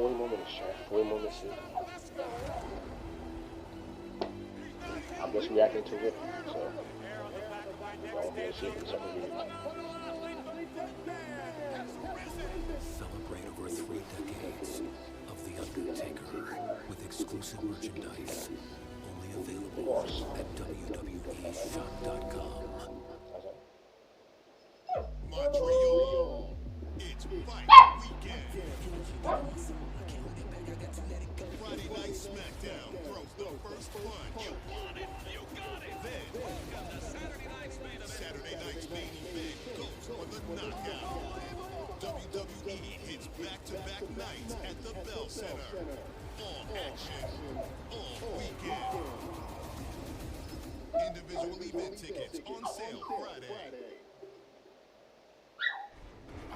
40 more minutes, Sean. 40 more minutes. I'm just reacting to it, so we're all going to see it in several years. Celebrate over 3 decades of The Undertaker with exclusive merchandise only available at WWEshop.com. Montreal, it's fight weekend. Friday Night SmackDown throws the first punch. You want it, you got it. Then, welcome to Saturday night's main event goes for the knockout. WWE hits back-to-back nights at the Bell Center. All action, all weekend. Individual event tickets on sale Friday.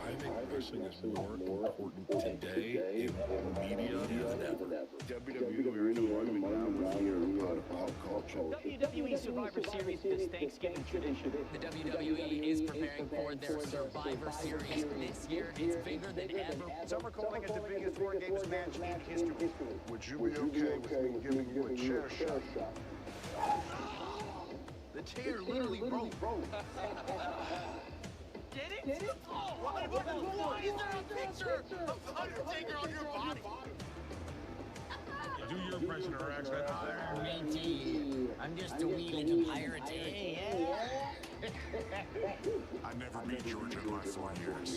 I think wrestling is more important today in media than ever. WWE are in a moment now with their pop culture. WWE Survivor Series is Thanksgiving tradition. The WWE is preparing for their Survivor Series this year. It's bigger than ever. Some are calling it the biggest War Games match in history. Would you be okay with me giving you a chair shot? The chair literally broke. Did it? Oh, why is there a picture of Undertaker on your body? Do your impression of her accent. Matey, I'm just a wee little pirate. I never beat Georgia in my 4 years.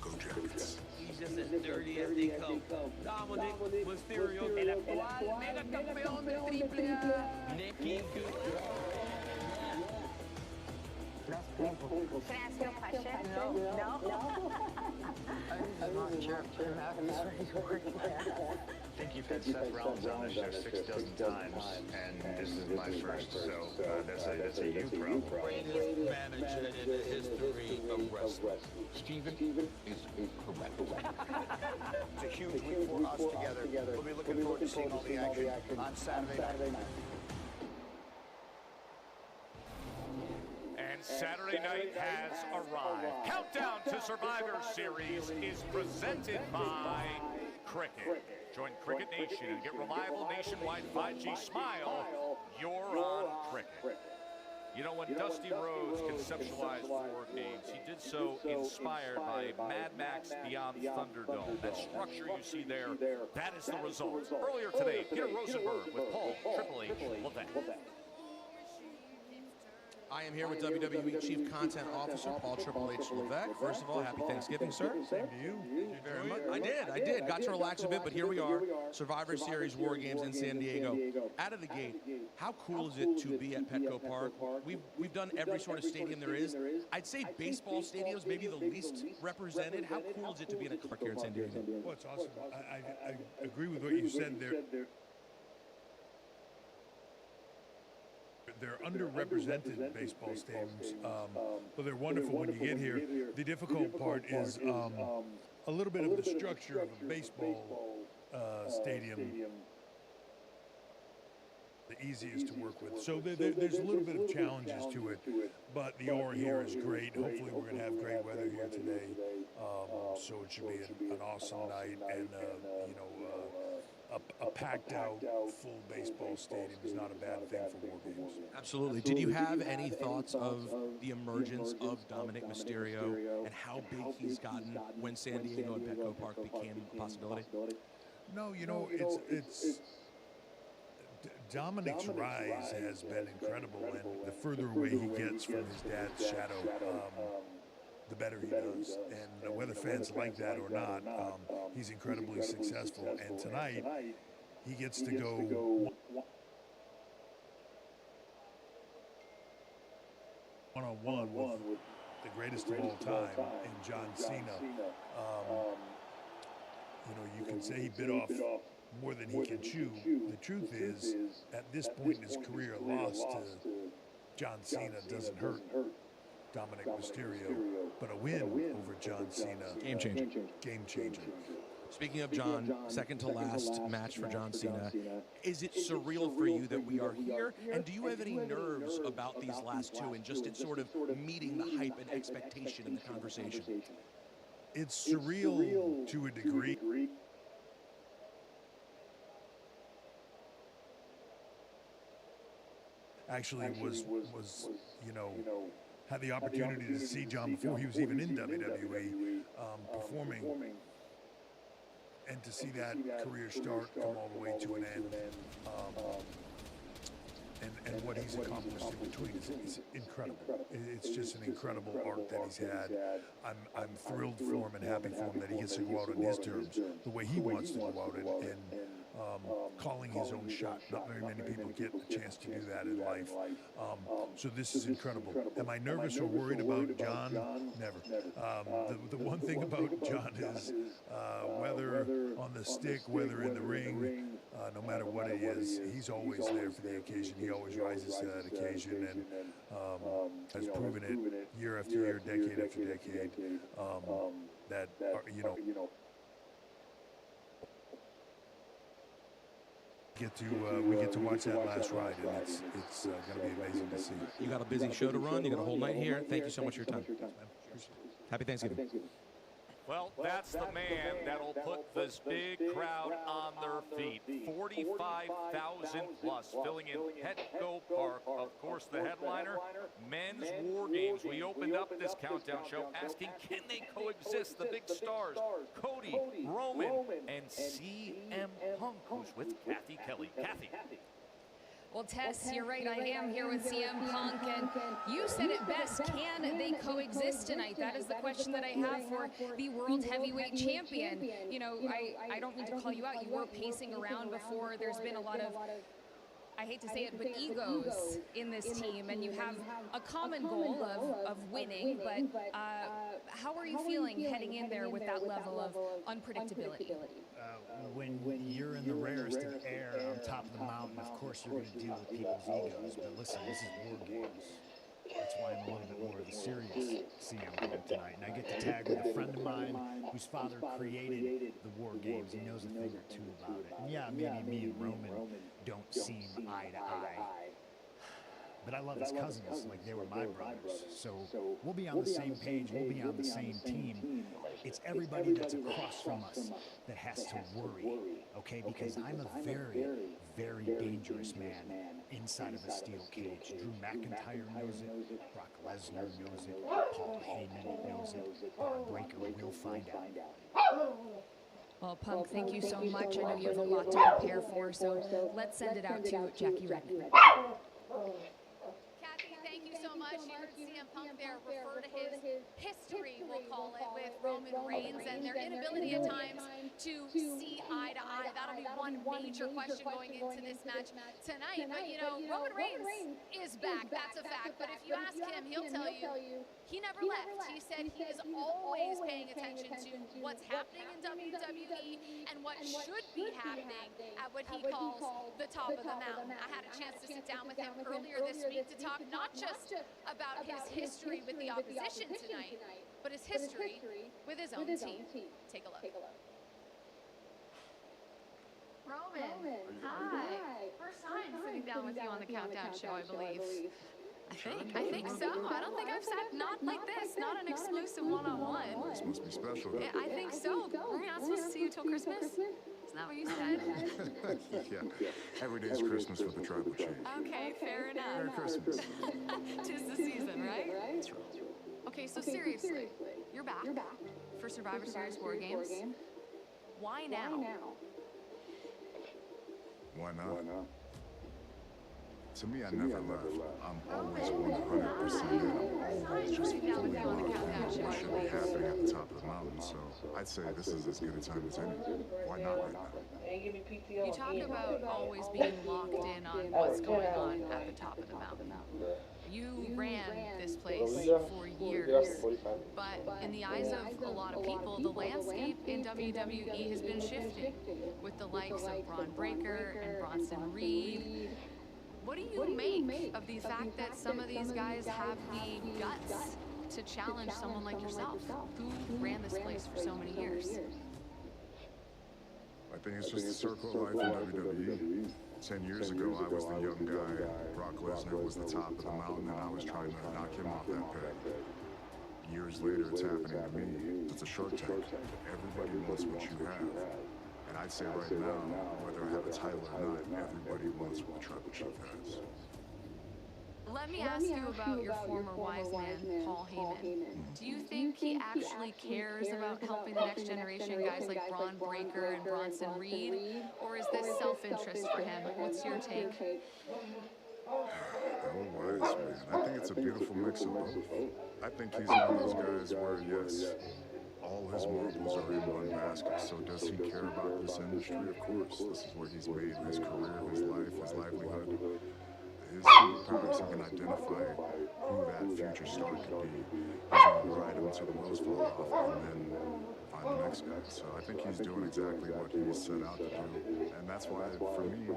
Go Jackets. He's just as dirty as they come. Dominic Mysterio, el actual mega campeón de AAA. Nicky Can I ask you a question? No? I'm not sure if Jim Evans is working there. I think you've had Seth Rollins on this show 6 dozen times, and this is my first, so that's a you problem. greatest manager in the history of wrestling. Steven is correct. It's a huge week for us together. We'll be looking forward to seeing all the action on Saturday night. And Saturday night has arrived. Countdown to Survivor Series is presented by Cricket. Join Cricket Nation and get reliable nationwide 5G Smile. You're on Cricket. You know, when Dusty Rhodes conceptualized War Games, he did so inspired by Mad Max Beyond Thunderdome. That structure you see there, that is the result. Earlier today, Peter Rosenberg with Paul Triple H Levesque. I am here with WWE Chief Content Officer Paul Triple H Levesque. First of all, happy Thanksgiving, sir. Same to you. Thank you very much. I did. Got to relax a bit, but here we are. Survivor Series War Games in San Diego. Out of the gate, how cool is it to be at Petco Park? We've done every sort of stadium there is. I'd say baseball stadiums maybe the least represented. How cool is it to be in a park here in San Diego? Well, it's awesome. I agree with what you said there. They're underrepresented baseball stadiums, but they're wonderful when you get here. The difficult part is a little bit of the structure of a baseball stadium. The easiest to work with. So there's a little bit of challenges to it, but the aura here is great. Hopefully we're going to have great weather here today, so it should be an awesome night, and a packed out full baseball stadium is not a bad thing for War Games. Absolutely. Did you have any thoughts of the emergence of Dominic Mysterio and how big he's gotten when San Diego and Petco Park became a possibility? No, it's Dominic's rise has been incredible, and the further away he gets from his dad's shadow, the better he does. And whether fans like that or not, he's incredibly successful. And tonight, he gets to go one-on-one with the greatest of all time in John Cena. You can say he bit off more than he can chew. The truth is, at this point in his career, a loss to John Cena doesn't hurt Dominic Mysterio, but a win over John Cena. Game changer. Game changer. Speaking of John, second to last match for John Cena. Is it surreal for you that we are here? And do you have any nerves about these last two and just it sort of meeting the hype and expectation in the conversation? It's surreal to a degree. actually was you know, had the opportunity to see John before he was even in WWE performing, and to see that career start, come all the way to an end, and what he's accomplished in between is incredible. It's just an incredible arc that he's had. I'm thrilled for him and happy for him that he gets to go out on his terms, the way he wants to go out, and calling his own shot. Not very many people get the chance to do that in life. So this is incredible. Am I nervous or worried about John? Never. The one thing about John is whether on the stick, whether in the ring, no matter what it is, he's always there for the occasion. He always rises to that occasion, and has proven it year after year, decade after decade, that, you know, we get to watch that last ride, and it's going to be amazing to see. You got a busy show to run. You got a whole night here. Thank you so much for your time. Happy Thanksgiving. Well, that's the man that'll put this big crowd on their feet. 45,000 plus filling in Petco Park. Of course, the headliner, Men's War Games. We opened up this countdown show asking, can they coexist? The big stars, Cody, Roman, and CM Punk, who's with Kathy Kelly. Kathy. Well, Tess, you're right. I am here with CM Punk, and you said it best. Can they coexist tonight? That is the question that I have for the World Heavyweight Champion. You know, I don't mean to call you out. You were pacing around before. There's been a lot of, I hate to say it, but egos in this team, and you have a common goal of winning, but how are you feeling heading in there with that level of unpredictability? When you're in the rarest of air on top of the mountain, of course you're going to deal with people's egos, but listen, this is War Games. That's why I'm a little bit more of a serious CM Punk tonight. And I get to tag with a friend of mine whose father created the War Games. He knows a thing or two about it. And yeah, maybe me and Roman don't seem eye to eye, but I love his cousins like they were my brothers. So we'll be on the same page. We'll be on the same team. It's everybody that's across from us that has to worry, okay? Because I'm a very, very dangerous man inside of a steel cage. Drew McIntyre knows it. Brock Lesnar knows it. Paul Heyman knows it. Braun Breaker will find out. Well, Punk, thank you so much. I know you have a lot to prepare for, so let's send it out to Jackie Redmond. Kathy, thank you so much. You heard CM Punk there refer to his history, we'll call it, with Roman Reigns and their inability at times to see eye to eye. That'll be one major question going into this match tonight. But, you know, Roman Reigns is back. That's a fact. But if you ask him, he'll tell you he never left. He said he is always paying attention to what's happening in WWE and what should be happening at what he calls the top of the mountain. I had a chance to sit down with him earlier this week to talk not just about his history with the opposition tonight, but his history with his own team. Take a look. Roman, hi. First time sitting down with you on the Countdown Show, I believe. I think so. I don't think I've sat not like this, not an exclusive one-on-one. This must be special. Yeah, I think so. We're not supposed to see you till Christmas? Isn't that what you said? Yeah. Every day's Christmas with the tribal chief. Okay, fair enough. Merry Christmas. 'Tis the season, right? Okay, so seriously, you're back for Survivor Series War Games. Why now? Why not? To me, I never left. I'm always 100% in. I'm always just fully locked in what should be happening at the top of the mountain. So I'd say this is as good a time as any. Why not right now? You talk about always being locked in on what's going on at the top of the mountain. You ran this place for years, but in the eyes of a lot of people, the landscape in WWE has been shifting with the likes of Braun Breaker and Bronson Reed. What do you make of the fact that some of these guys have the guts to challenge someone like yourself, who ran this place for so many years? I think it's just the circle of life in WWE. 10 years ago, I was the young guy. Brock Lesnar was the top of the mountain, and I was trying to knock him off that peg. Years later, it's happening to me. It's a Shark Tank. Everybody wants what you have. And I'd say right now, whether I have a title or not, everybody wants what the Tribal Chief has. Let me ask you about your former wise man, Paul Heyman. Do you think he actually cares about helping the next generation, guys like Braun Breaker and Bronson Reed? Or is this self-interest for him? What's your take? Oh, wise man. I think it's a beautiful mix of both. I think he's one of those guys where, yes, all his marbles are in one basket. So does he care about this industry? Of course. This is where he's made his career, his life, his livelihood. His superpowers, he can identify who that future star could be. He's going to ride him until the wheels fall off and then find the next guy. So I think he's doing exactly what he set out to do. And that's why, for me,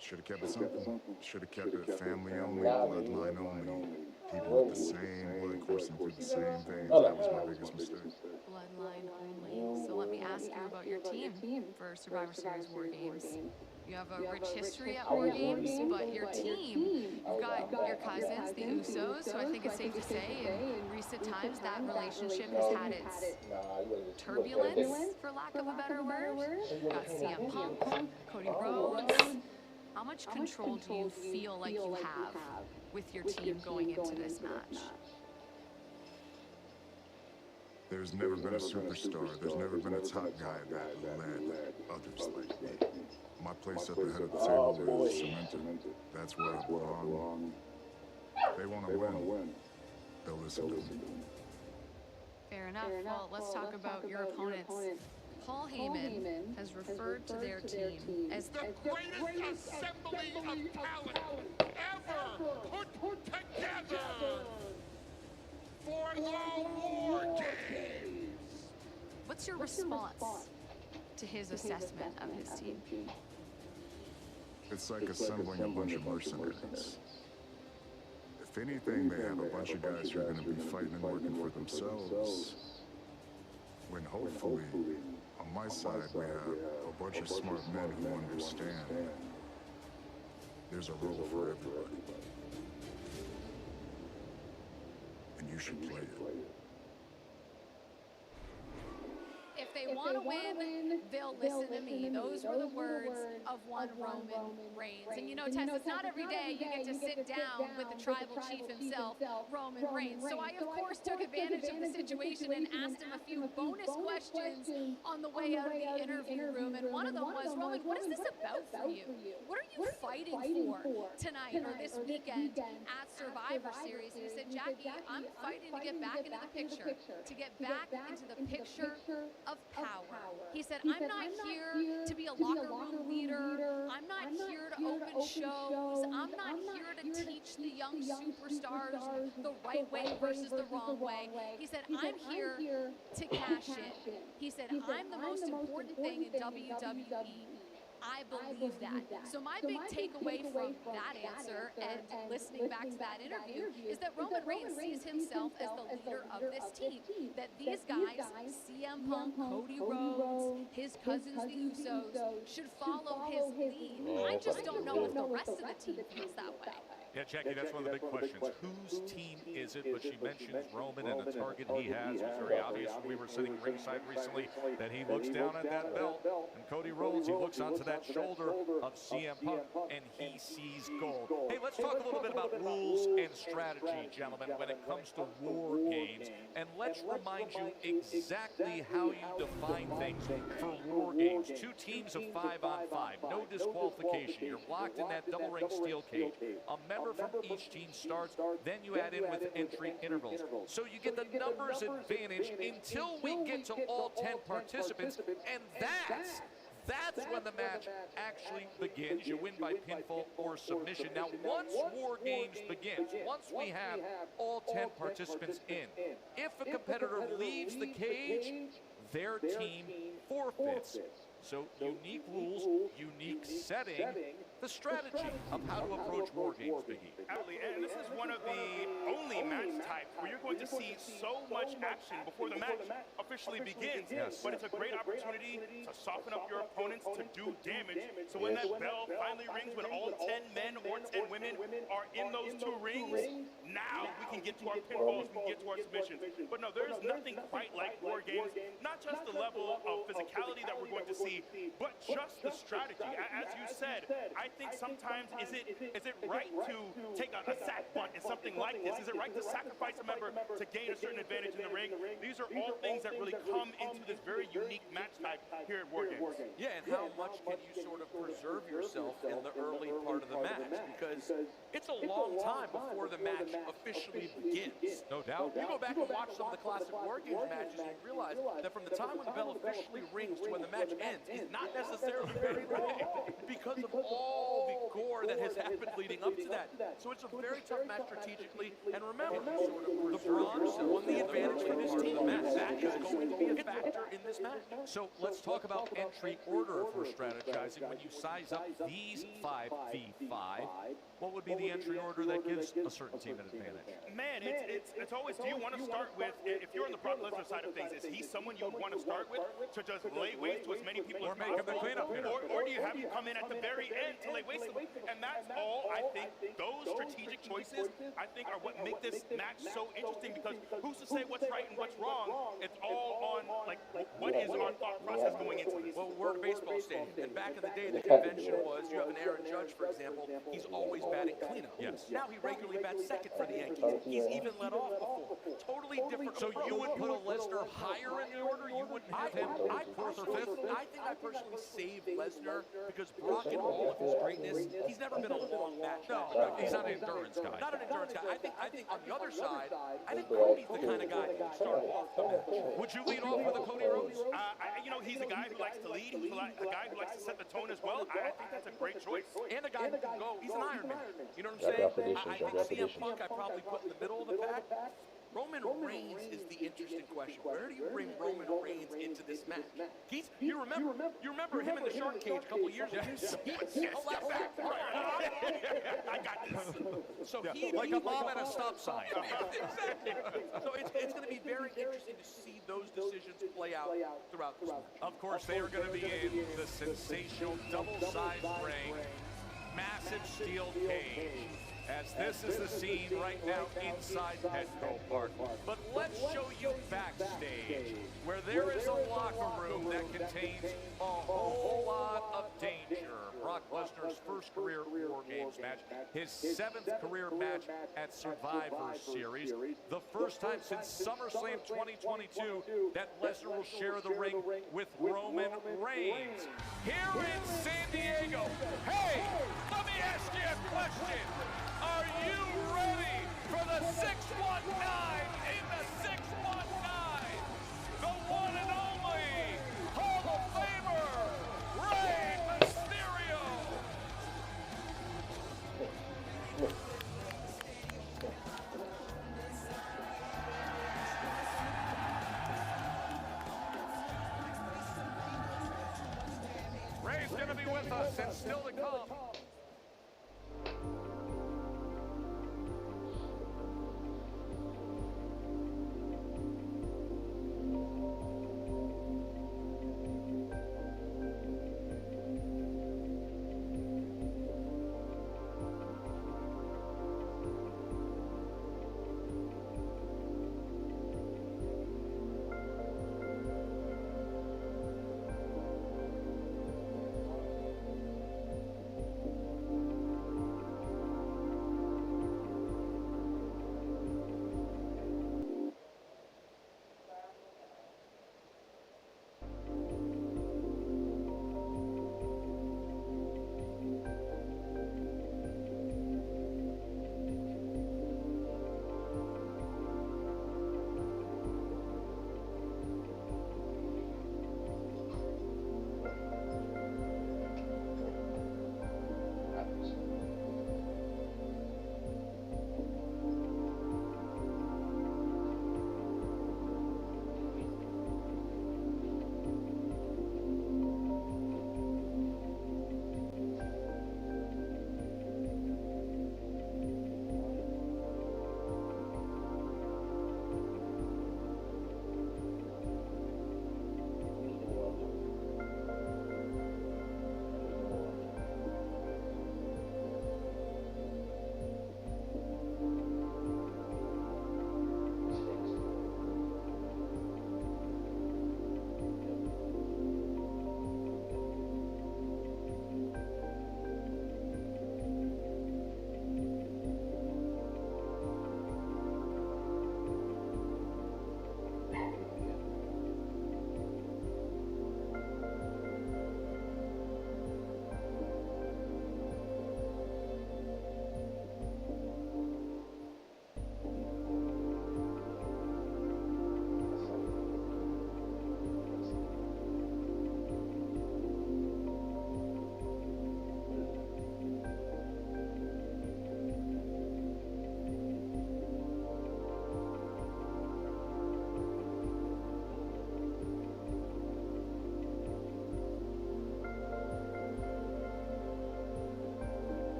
should have kept it simple. Should have kept it family only, bloodline only. People with the same blood coursing through the same veins. That was my biggest mistake. Bloodline only. So let me ask you about your team for Survivor Series War Games. You have a rich history at War Games, but your team, you've got your cousins, the Usos, so I think it's safe to say in recent times that relationship has had its turbulence, for lack of a better word. You've got CM Punk, Cody Rhodes. How much control do you feel like you have with your team going into this match? There's never been a superstar, there's never been a top guy that led others like me. My place at the head of the table is cemented. That's where I belong. They want to win. They'll listen to me. Fair enough. Well, let's talk about your opponents. Paul Heyman has referred to their team as the greatest assembly of talent ever put together for the War Games. What's your response to his assessment of his team? It's like assembling a bunch of mercenaries. If anything, they have a bunch of guys who are going to be fighting and working for themselves. When hopefully, on my side, we have a bunch of smart men who understand there's a role for everybody. And you should play it. If they want to win, they'll listen to me. Those were the words of one Roman Reigns. And you know, Tess, it's not every day you get to sit down with the tribal chief himself, Roman Reigns. So I, of course, took advantage of the situation and asked him a few bonus questions on the way out of the interview room. And one of them was, Roman, what is this about for you? What are you fighting for tonight or this weekend at Survivor Series? And he said, Jackie, I'm fighting to get back into the picture, to get back into the picture of power. He said, I'm not here to be a locker room leader. I'm not here to open shows. I'm not here to teach the young superstars the right way versus the wrong way. He said, I'm here to cash in. He said, I'm the most important thing in WWE. I believe that. So my big takeaway from that answer and listening back to that interview is that Roman Reigns sees himself as the leader of this team. That these guys, CM Punk, Cody Rhodes, his cousins, the Usos, should follow his lead. I just don't know if the rest of the team feels that way. Yeah, Jackie, that's one of the big questions. Whose team is it? But she mentions Roman and the target he has. It was very obvious when we were sitting ringside recently that he looks down at that belt. And Cody Rhodes, he looks onto that shoulder of CM Punk, and he sees gold. Hey, let's talk a little bit about rules and strategy, gentlemen, when it comes to War Games. And let's remind you exactly how you define things for War Games. 2 teams of 5-on-5, no disqualification. You're locked in that double-ring steel cage. A member from each team starts, then you add in with entry intervals. So you get the numbers advantage until we get to all 10 participants, and that's when the match actually begins. You win by pinfall or submission. Now, once War Games begins, once we have all 10 participants in, if a competitor leaves the cage, their team forfeits. So unique rules, unique setting, the strategy of how to approach War Games, Biggie. Absolutely, and this is one of the only match types where you're going to see so much action before the match officially begins. Yes. But it's a great opportunity to soften up your opponents, to do damage. So when that bell finally rings, when all 10 men or 10 women are in those 2 rings, now we can get to our pinfalls, we can get to our submissions. But no, there's nothing quite like War Games, not not just the level of physicality that we're going to see, but just the strategy. As you said, I think sometimes is it right to take a sack bunt in something like this? Is it right to sacrifice a member to gain a certain advantage in the ring? These are all things that really come into this very unique match type here at War Games. Yeah, and how much can you sort of preserve yourself in the early part of the match? Because it's a long time before the match officially begins. No doubt. You go back and watch some of the classic War Games matches, and you realize that from the time when the bell officially rings to when the match ends is not necessarily very long because of all the gore that has happened leading up to that. So it's a very tough match strategically. And remember, the bronze won the advantage for this team. That is going to be a factor in this match. So let's talk about entry order for strategizing. When you size up these 5v5, what would be the entry order that gives a certain team an advantage? Man, it's always, do you want to start with, if you're on the Brock Lesnar side of things, is he someone you would want to start with to just lay waste to as many people as possible? Or make him the cleanup hitter. Or do you have him come in at the very end to lay waste to them? And that's all, I think, those strategic choices, I think, are what make this match so interesting, because who's to say what's right and what's wrong? It's all on, like, what is our thought process going into this? Well, we're at a baseball stadium, and back in the day, the convention was, you have an Aaron Judge, for example, he's always batting cleanup. Yes. Now he regularly bats second for the Yankees. He's even let off before. Totally different. So you would put a Lesnar higher in the order? You wouldn't have him fourth or fifth? I think I personally saved Lesnar because Brock, in all of his greatness, he's never been a long match. No, he's not an endurance guy. Not an endurance guy. I think on the other side, I think Cody's the kind of guy who can start off the match. Would you lead off with a Cody Rhodes? You know, he's a guy who likes to lead. He's a guy who likes to set the tone as well. I think that's a great choice. And a guy who can go, he's an Iron Man. You know what I'm saying? I think CM Punk I probably put in the middle of the pack. Roman Reigns is the interesting question. Where do you bring Roman Reigns into this match? You remember him in the shark cage a couple years ago. I got this. So like a mom at a stop sign. Exactly. So it's going to be very interesting to see those decisions play out throughout this match. Of course, they are going to be in the sensational double-sized ring, massive steel cage, as this is the scene right now inside Petco Park. But let's show you backstage, where there is a locker room that contains a whole lot of danger. Brock Lesnar's first career War Games match, his 7th career match at Survivor Series, the first time since SummerSlam 2022 that Lesnar will share the ring with Roman Reigns. Here in San Diego, hey, let me ask you a question. Are you ready for the 619 in the 619? The one and only Hall of Famer, Rey Mysterio. Rey's going to be with us and still to come.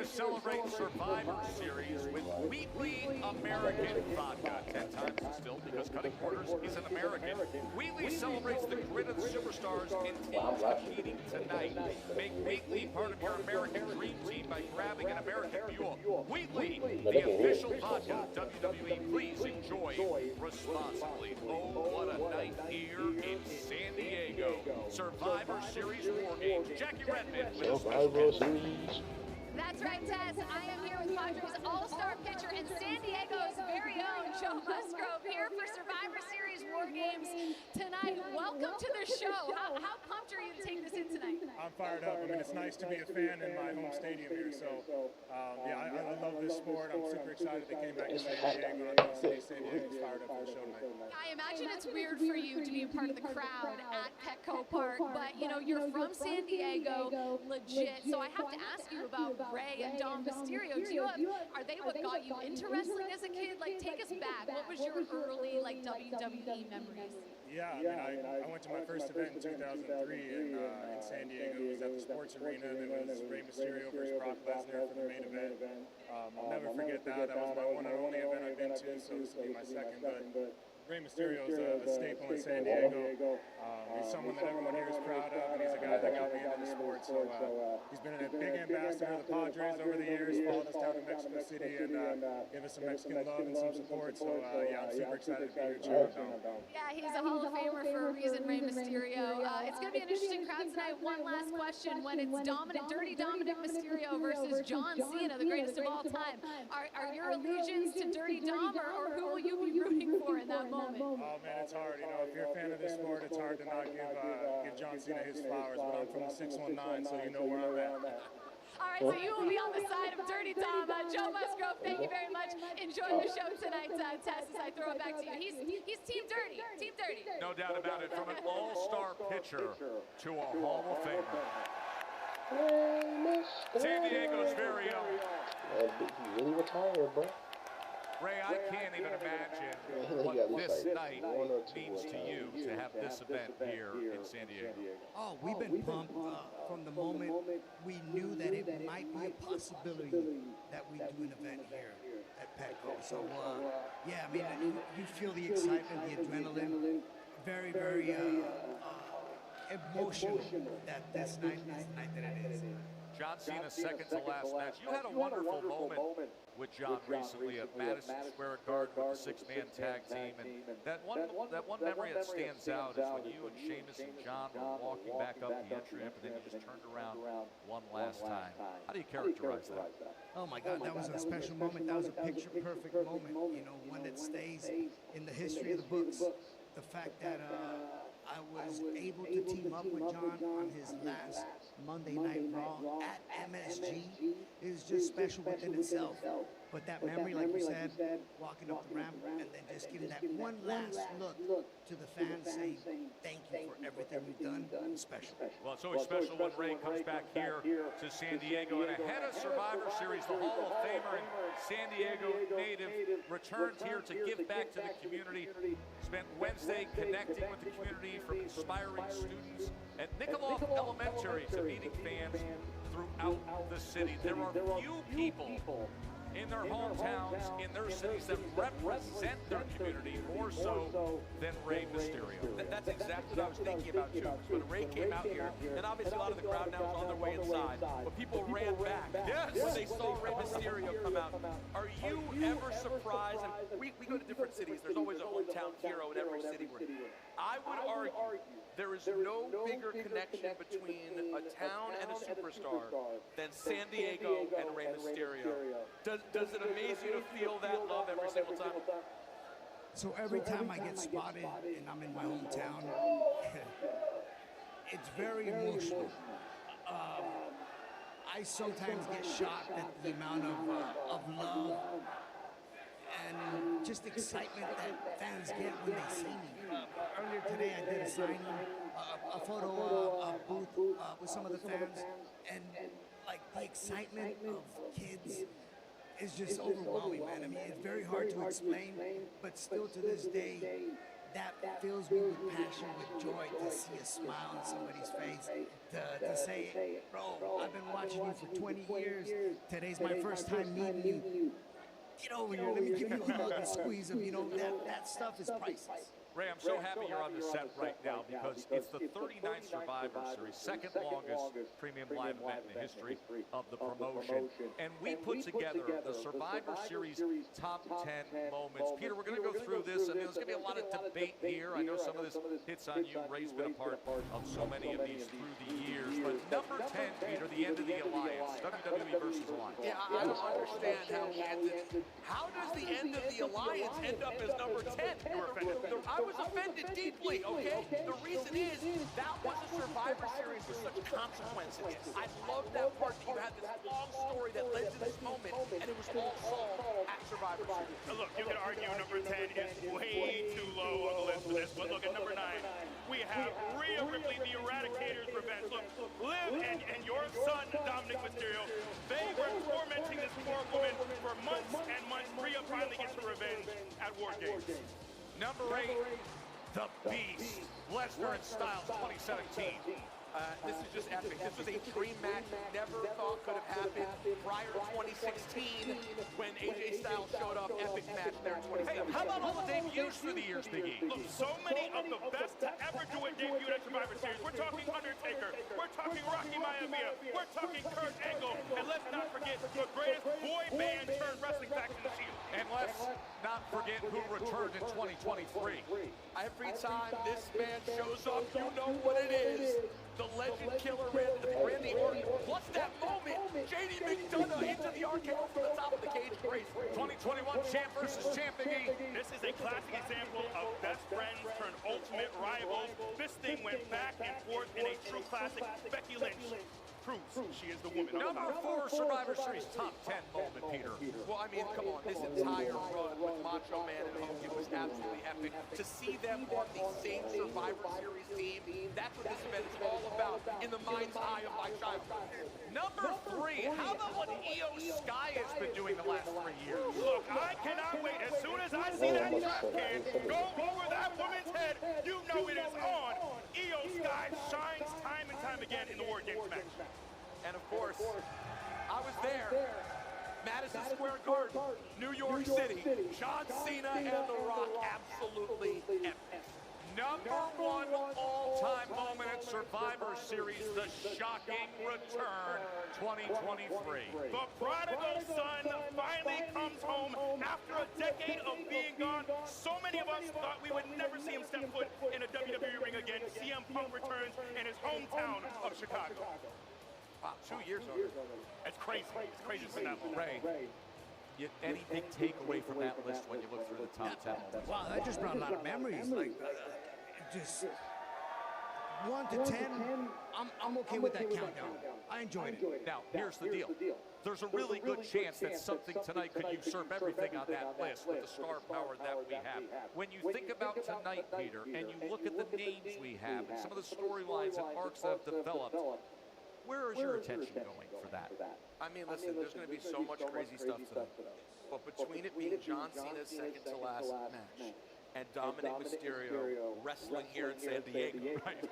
celebrate Survivor Series with Wheatley American Vodka. 10 times distilled because cutting corners is an American. Wheatley celebrates the grit of the superstars and teams competing tonight. Make Wheatley part of your American dream team by grabbing an American Mule. Wheatley, the official vodka of WWE. Please enjoy responsibly. Oh, what a night here in San Diego. Survivor Series War Games. Jackie Redmond with a Survivor special Series. That's right, Tess. I am here with Padres all-star pitcher and San Diego's very own Joe Musgrove here for Survivor Series War Games tonight. Welcome to the show. How pumped are you to take this in tonight? I'm fired up. I mean, it's nice to be a fan in my home stadium here. So, yeah, I love this sport. I'm super excited they came back to San Diego. I know San Diego's fired up for the show tonight. I imagine it's weird for you to be a part of the crowd at Petco Park, but, you know, you're from San Diego, legit. So I have to ask you about Rey and Dom Mysterio. Are they what got you into wrestling as a kid? Like, take us back. What was your early, like, WWE memories? Yeah, I mean, I went to my first event in 2003 in San Diego. It was at the Sports Arena. There was Rey Mysterio versus Brock Lesnar for the main event. I'll never forget that. That was my one and only event I've been to, so this will be my second. But Rey Mysterio is a staple in San Diego. He's someone that everyone here is proud of, and he's a guy that got me into the sport. So he's been a big ambassador of the Padres over the years, followed us down to Mexico City and gave us some Mexican love and some support. So yeah, I'm super excited to be here cheering him down. Yeah, he's a Hall of Famer for a reason, Rey Mysterio. It's going to be an interesting crowd tonight. One last question. When it's Dirty Dominic Mysterio versus John Cena, the greatest of all time, are your allegiance to Dirty Dom, or who will you be rooting for in that moment? Oh man, it's hard. You know, if you're a fan of this sport, it's hard to not give John Cena his flowers. But I'm from the 619, so you know where I'm at. All right, so you will be on the side of Dirty Dom. Joe Musgrove, thank you very much. Enjoy the show tonight, Tess, as I throw it back to you. He's Team Dirty. Team Dirty. No doubt about it. From an all-star pitcher to a Hall of Famer. San Diego's very own. He really retired, bro. Ray, I can't even imagine what this night means to you to have this event here in San Diego. Oh, we've been pumped from the moment we knew that it might be a possibility that we do an event here at Petco. So, yeah, I mean, you feel the excitement, the adrenaline, very, very emotional that this night is the night that it is. John Cena's second to last match. You had a wonderful moment with John recently at Madison Square Garden with the six-man tag team. And that one memory that stands out is when you and Sheamus and John were walking back up the entry ramp, and then you just turned around one last time. How do you characterize that? Oh my God, that was a special moment. That was a picture-perfect moment. You know, one that stays in the history of the books. The fact that I was able to team up with John on his last Monday Night Raw at MSG is just special within itself. But that memory, like you said, walking up the ramp and then just giving that one last look to the fans saying thank you for everything you've done, special. Well, it's always special when Ray comes back here to San Diego. And ahead of Survivor Series, the Hall of Famer and San Diego native returned here to give back to the community. Spent Wednesday connecting with the community, from inspiring students at Nicolov Elementary to meeting fans throughout the city. There are few people in their hometowns, in their cities, that represent their community more so than Rey Mysterio. That's exactly what I was thinking about, too. When Ray came out here, and obviously a lot of the crowd now is on their way inside, but people ran back when they saw Rey Mysterio come out. Are you ever surprised? And we go to different cities. There's always a hometown hero in every city we're in. I would argue there is no bigger connection between a town and a superstar than San Diego and Rey Mysterio. Does it amaze you to feel that love every single time? So every time I get spotted and I'm in my hometown, it's very emotional. I sometimes get shocked at the amount of love and just excitement that fans get when they see me. Earlier today I did a signing, a photo booth with some of the fans, and like the excitement of kids is just overwhelming, man. I mean, it's very hard to explain, but still to this day, that fills me with passion, with joy to see see a smile on somebody's face to say, bro, I've been watching you for 20 years. Today's my first time meeting you. Get over here. Let me give you a hug and squeeze him. You know, that stuff is priceless. Ray, I'm so happy you're on the set right now because it's the 39th Survivor Series, second longest premium live event in the history of the promotion. And we put together the Survivor Series top 10 moments. Peter, we're going to go through this. I mean, there's going to be a lot of debate here. I know some of this hits on you. Ray's been a part of so many of these through the years. But number 10, Peter, the end of the alliance, WWE versus Alliance. Yeah, I don't understand how he ended. How does the end of the alliance end up as number 10? You were offended. I was offended deeply, okay? The reason is that was a Survivor Series with such consequences. I love that part that you had this long story that led to this moment, and it was all solved at Survivor Series. Look, you could argue number 10 is way too low on the list for this, but look, at number 9, we have Rhea Ripley, the Eradicator's Revenge. Look, Liv and your son, Dominic Mysterio, they were tormenting this poor woman for months and months. Rhea finally gets her revenge at War Games. Number 8, the Beast, Lesnar and Styles 2017. This is just epic. This was a dream match never thought could have happened prior to 2016 when AJ Styles showed up. Epic match there in 2017. Hey, how about all the debuts through the years, Big E? Look, so many of the best to ever do a debut at Survivor Series. We're talking Undertaker. We're talking Rocky Maivia. We're talking Kurt Angle. And let's not forget the greatest boy band turned wrestling faction to see. And let's not forget who returned in 2023. Every time this man shows up, you know what it is. The legend killer Randy Orton. Plus that moment, JD McDonough into the arcade from the top of the cage. Crazy. 2021 champ versus champ, Big E. This is a classic example of best friends turned ultimate rivals. This thing went back and forth in a true classic. Becky Lynch proves she is the woman. Number 4 Survivor Series top 10 moment, Peter. Well, I mean, come on, this entire run with Macho Man and Hogan was absolutely epic. To see them on the same Survivor Series team, that's what this event is all about, in the mind's eye of my childhood. Number 3, how about what Io Sky has been doing the last 3 years? Look, I cannot wait. As soon as I see that trap can go over that woman's head, you know it is on. Io Sky shines time and time again in the War Games match. And of course, I was there. Madison Square Garden, New York City. John Cena and The Rock, absolutely epic. Number 1 all-time moment at Survivor Series, the shocking return, 2023. The prodigal son finally comes home after a decade of being gone. So many of us thought we would never see him step foot in a WWE ring again. CM Punk returns in his hometown of Chicago. Wow, 2 years already. It's crazy. It's crazy for that long. Ray, any big takeaway from that list when you look through the top 10 moments? Wow, that just brought a lot of memories. Like, just 1 to 10, I'm okay with that countdown. I enjoyed it. Now, here's the deal. There's a really good chance that something tonight could usurp everything on that list with the star power that we have. When you think about tonight, Peter, and you look at the names we have and some of the storylines and arcs that have developed, where is your attention going for that? I mean, listen, there's going to be so much crazy stuff tonight. But between it being John Cena's second to last match and Dominic Mysterio wrestling here in San Diego,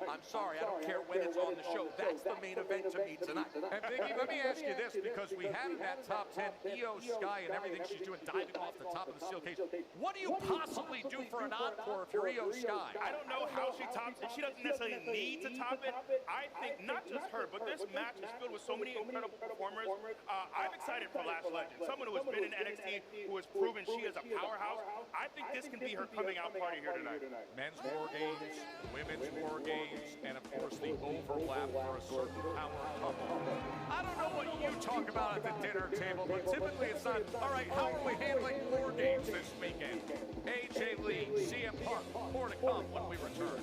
I'm sorry, I don't care when it's on the show. That's the main event to me tonight. And Biggie, let me ask you this, because we have in that top 10 Io Sky and everything she's doing, diving off the top of the steel cage. What do you possibly do for an encore if you're Io Sky? I don't know how she tops it. She doesn't necessarily need to top it. I think not just her, but this match is filled with so many incredible performers. I'm excited for Lash Legend, someone who has been in NXT, who has proven she is a powerhouse. I think this can be her coming out party here tonight. Men's War Games, Women's War Games, and of course the overlap for a certain power couple. I don't know what you talk about at the dinner table, but typically it's not, all right, how are we handling War Games this weekend? AJ Lee, CM Punk, more to come when we return.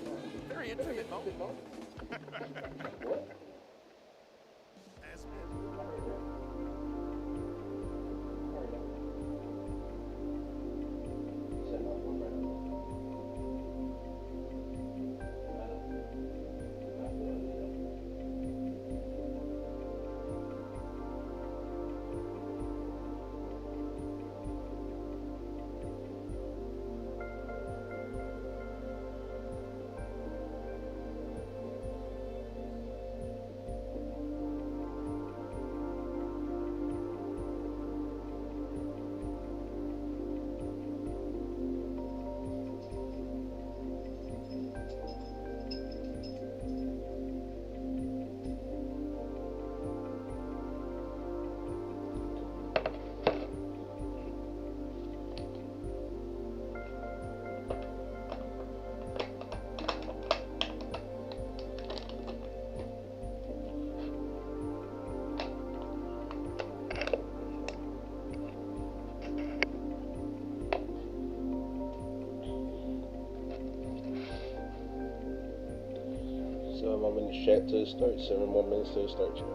Very intimate moment. 7 more minutes chat to start. 7 more minutes to start chat.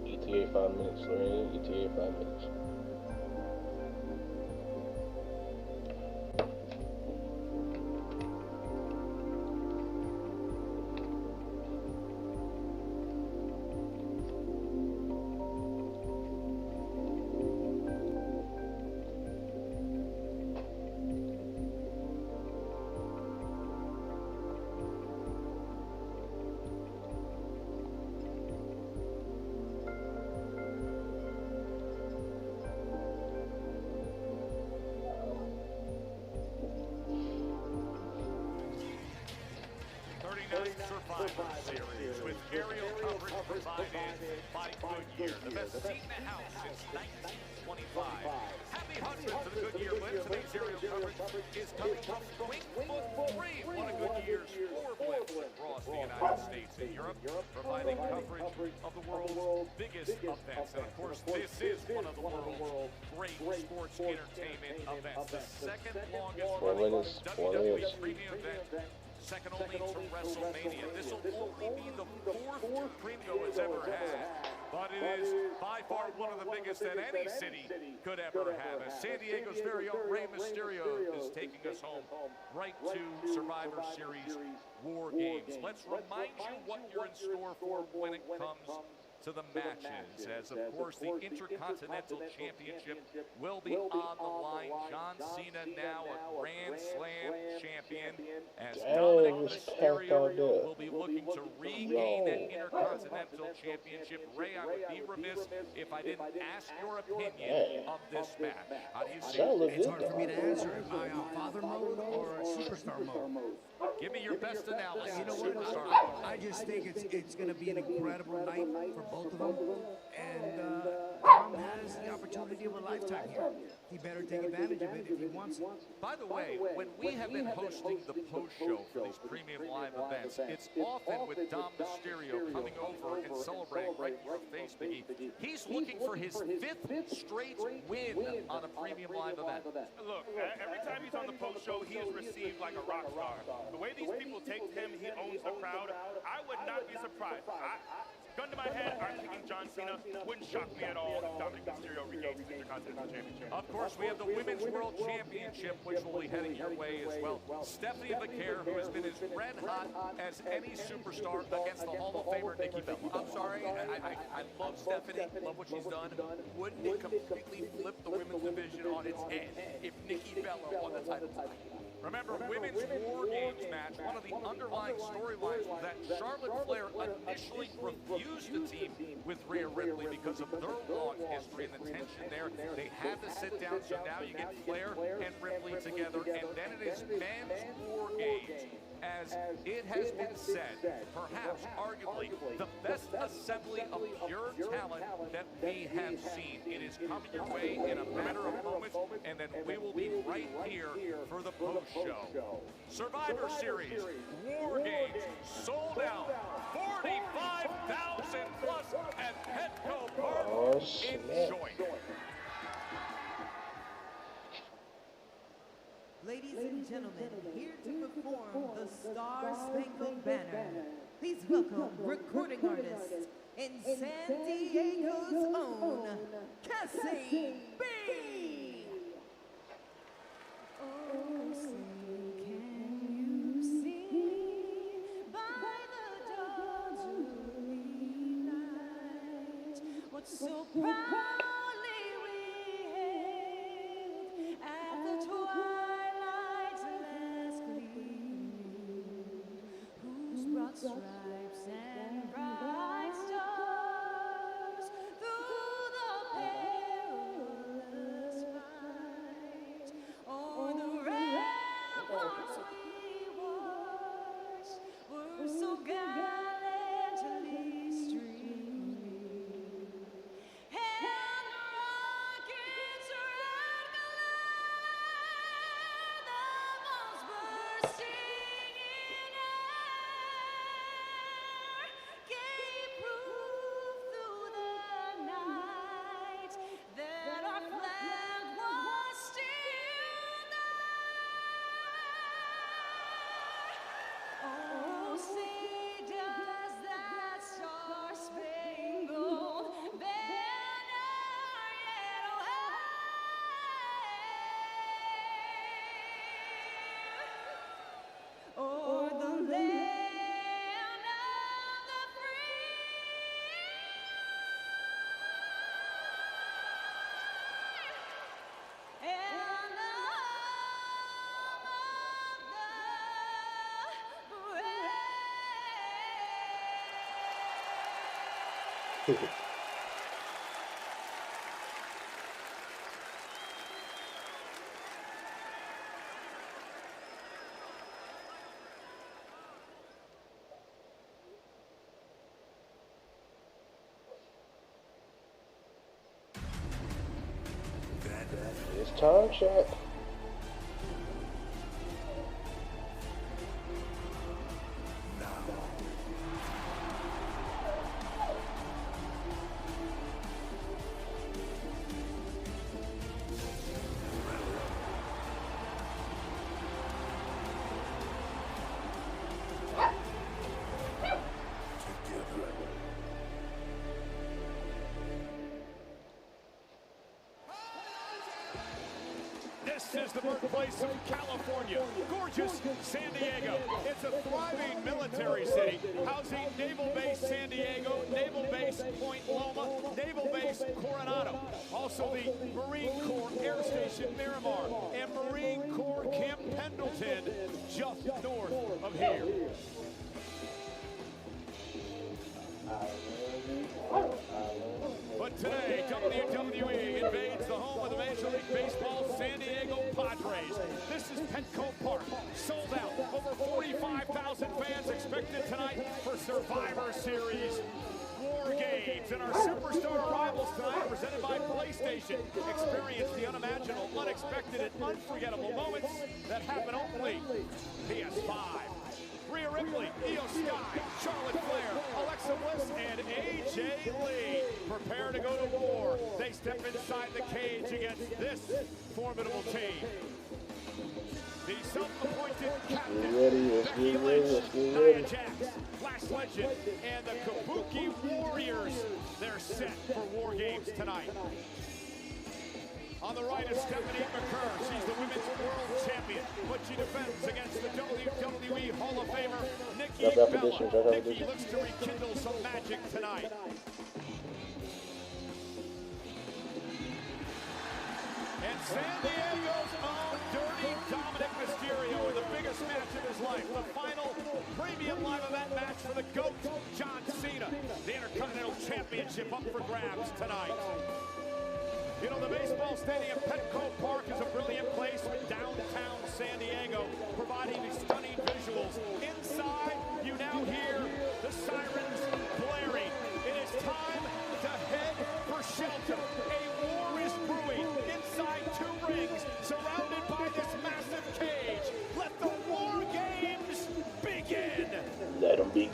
ETA 5 minutes, Lorraine. ETA 5 minutes. Survivor Series with aerial coverage provided by Goodyear, the best seat in the house since 1925. Happy Hudson to the Goodyear blimp. Today's aerial coverage is coming from Wingfoot 3, one of Goodyear's 4 blimps across the United States and Europe, providing coverage of the world's biggest events. And of course, this is one of the world's great sports entertainment events, the second longest running WWE premium event, second only to WrestleMania. This will only be the fourth Premio has ever had, but it is by far one of the biggest that any city could ever have. As San Diego's very own Rey Mysterio is taking us home right to Survivor Series War Games. Let's remind you what you're in store for when it comes to the matches, as of course the Intercontinental Championship will be on the line. John Cena now a Grand Slam champion, as Dominic Mysterio will be looking to regain that Intercontinental Championship. Ray, I would be remiss if I didn't ask your opinion of this match. How do you see it? It's hard for me to answer. Am I on father mode or superstar mode? Give me your best analysis. You know what? I just think it's going to be an incredible night for both of them. And Dom has the opportunity of a lifetime here. He better take advantage of it if he wants it. By the way, when we have been hosting the post-show for these premium live events, it's often with Dom Mysterio coming over and celebrating right in your face, Biggie. He's looking for his 5th straight win on a premium live event. Look, every time he's on the post-show, he is received like a rock star. The way these people take him, he owns the crowd. I would not be surprised. Gun to my head, I'm thinking John Cena. Wouldn't shock me at all if Dominic Mysterio regains the Intercontinental Championship. Of course, we have the Women's World Championship, which will be heading your way as well. Stephanie Vaquer, who has been as red hot as any superstar against the Hall of Famer Nikki Bella. I'm sorry, I love Stephanie, love what she's done. Wouldn't it completely flip the women's division on its head if Nikki Bella won the title tonight? Remember, Women's War Games match, one of the underlying storylines was that Charlotte Flair initially refused to team with Rhea Ripley because of their long history and the tension there. They had to sit down, so now you get Flair and Ripley together, and then it is Men's War Games. As it has been said, perhaps arguably the best assembly of pure talent that we have seen. It is coming your way in a matter of moments, and then we will be right here for the post show. Survivor Series War Games sold out. 45,000 plus at Petco Park. Enjoy it. Ladies and gentlemen, here to perform the Star Spangled Banner, please welcome recording artist in San Diego's own, Cassie B. Oh, say, can you see by the dawn's early light what so proudly we hailed at the twilight's last gleaming, whose broad stripes and bright stars through the perilous fight o'er the ramparts we watched were so gallantly streaming, and rockets red glare, the bombs bursting in air, gave proof through the night that our flag was still there. Oh, say does that star-spangled banner yet wave o'er the land of the free and the home of the brave. It's time check. This is the birthplace of California, gorgeous San Diego. It's a thriving military city, housing Naval Base San Diego, Naval Base Point Loma, Naval Base Coronado. Also the Marine Corps Air Station Miramar and Marine Corps Camp Pendleton, just north of here. But today, WWE invades the home of the Major League Baseball San Diego Padres. This is Petco Park, sold out. Over 45,000 fans expected tonight for Survivor Series War Games. And our superstar rivals tonight, presented by PlayStation, experience the unimaginable, unexpected, and unforgettable moments that happen only PS5. Rhea Ripley, Io Sky, Charlotte Flair, Alexa Bliss, and AJ Lee prepare to go to war. They step inside the cage against this formidable team. The self-appointed captain, Becky Lynch, Nia Jax, Flash Legend, and the Kabuki Warriors. They're set for War Games tonight. On the right is Stephanie McCurr. She's the Women's World Champion, but she defends against the WWE Hall of Famer, Nikki Bella. Nikki looks to rekindle some magic tonight. And San Diego's own Dirty Dominic Mysterio in the biggest match of his life. The final premium live event match for the GOAT, John Cena. The Intercontinental Championship up for grabs tonight. You know, the baseball stadium, Petco Park, is a brilliant place with downtown San Diego, providing these stunning visuals. Inside, you now hear the sirens blaring. It is time to head for shelter. A war is brewing inside two rings, surrounded by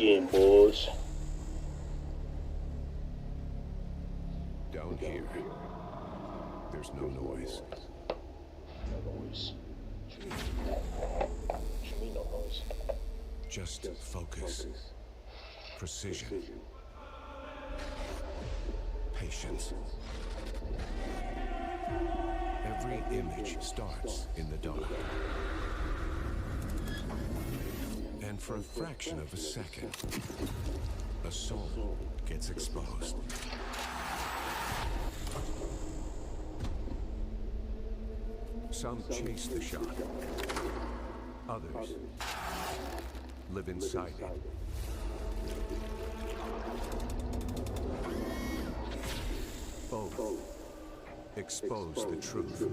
game, boys. Down here, there's no noise. No noise. What you mean no noise? Just focus, precision, patience. Every image starts in the dark. And for a fraction of a second, a soul gets exposed. Some chase the shot. Others live inside it. Both expose the truth.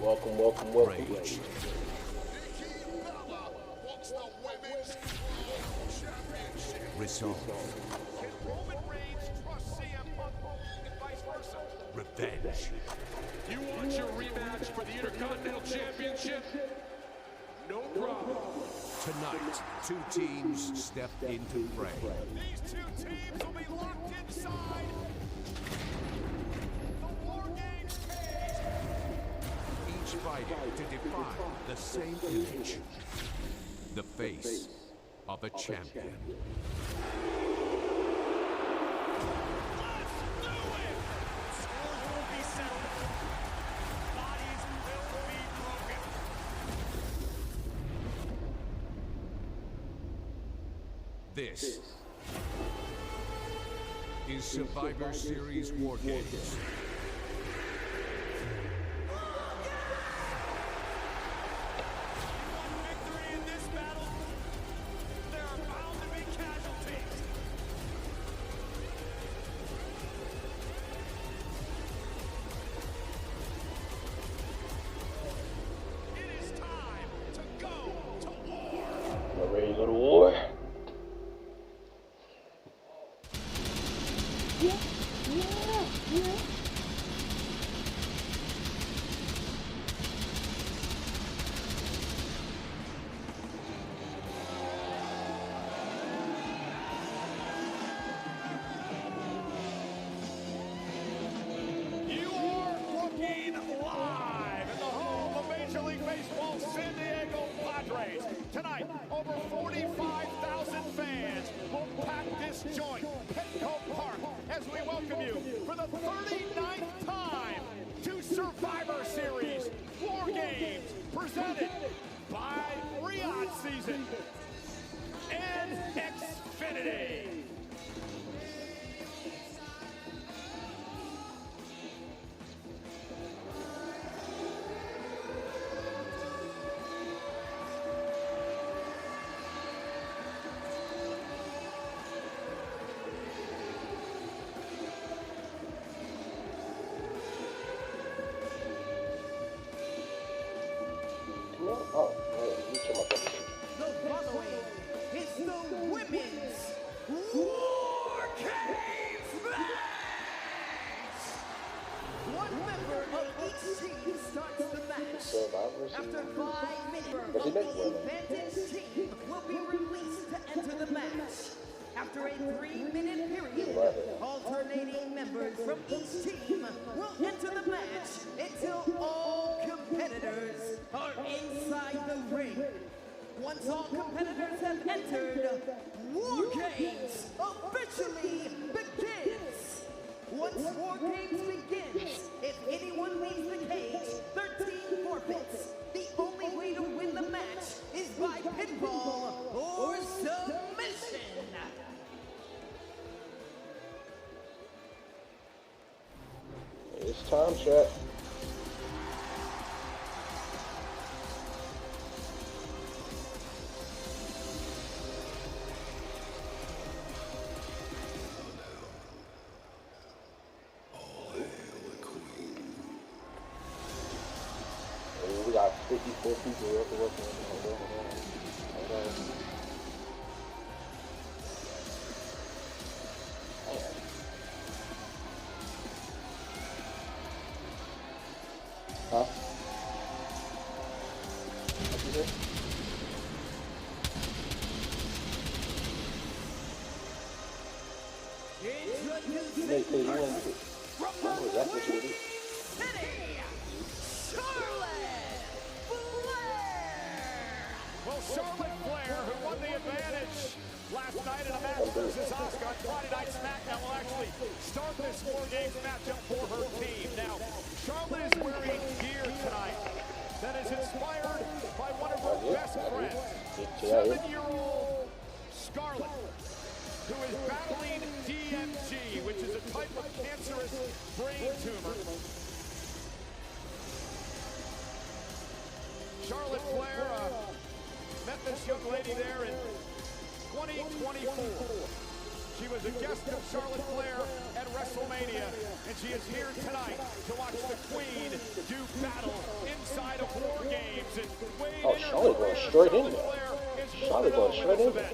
Welcome, welcome, welcome. Rage. Resolve. Can Roman Reigns trust CM Punk and vice versa? Revenge. You want your rematch for the Intercontinental Championship? No problem. Tonight, two teams step into fray. These two teams will be locked inside the War Games cage. Each fighting to define the same image. The face of a champion. This is Survivor Series War Games. Victory in this battle, there are bound to be casualties. It is time to go to war. Y'all ready to go to war? You are looking live in the home of Major League Baseball San Diego Padres. Tonight, over 45,000 fans will pack this joint, Petco Park, as we welcome you for the 39th time to Survivor Series War Games, presented by Riyadh Season and Xfinity. Oh, let me check my phone. The following is the Women's War Games match! One member of each team starts the match. Survivor Series. After 5 minutes, What's he the making? advantage team will be released to enter the match. After a 3-minute period, alternating members from each team will enter the match until all competitors are inside the ring. Once all competitors have entered, War Games officially begins. Once War Games begins, if anyone leaves the cage, 13 forfeits. The only way to win the match is by pinfall or submission. It's time check. Oh, we got 54 people here. Hold on. You may say you win too. Remember, that's what you do. Well, Charlotte Flair, who won the advantage last night in a match versus Asuka on Friday Night SmackDown, will actually start this War Games matchup for her team. Now, Charlotte is wearing gear tonight that is inspired by one of her best friends, 7-year-old Scarlett, who is battling DMG, which is a type of cancerous brain tumor. Charlotte Flair met this young lady there in 2024. She was a guest of Charlotte Flair at WrestleMania, and she is here tonight to watch the Queen do battle inside of War Games. And oh, Charlotte going straight in there. Charlotte going straight in there.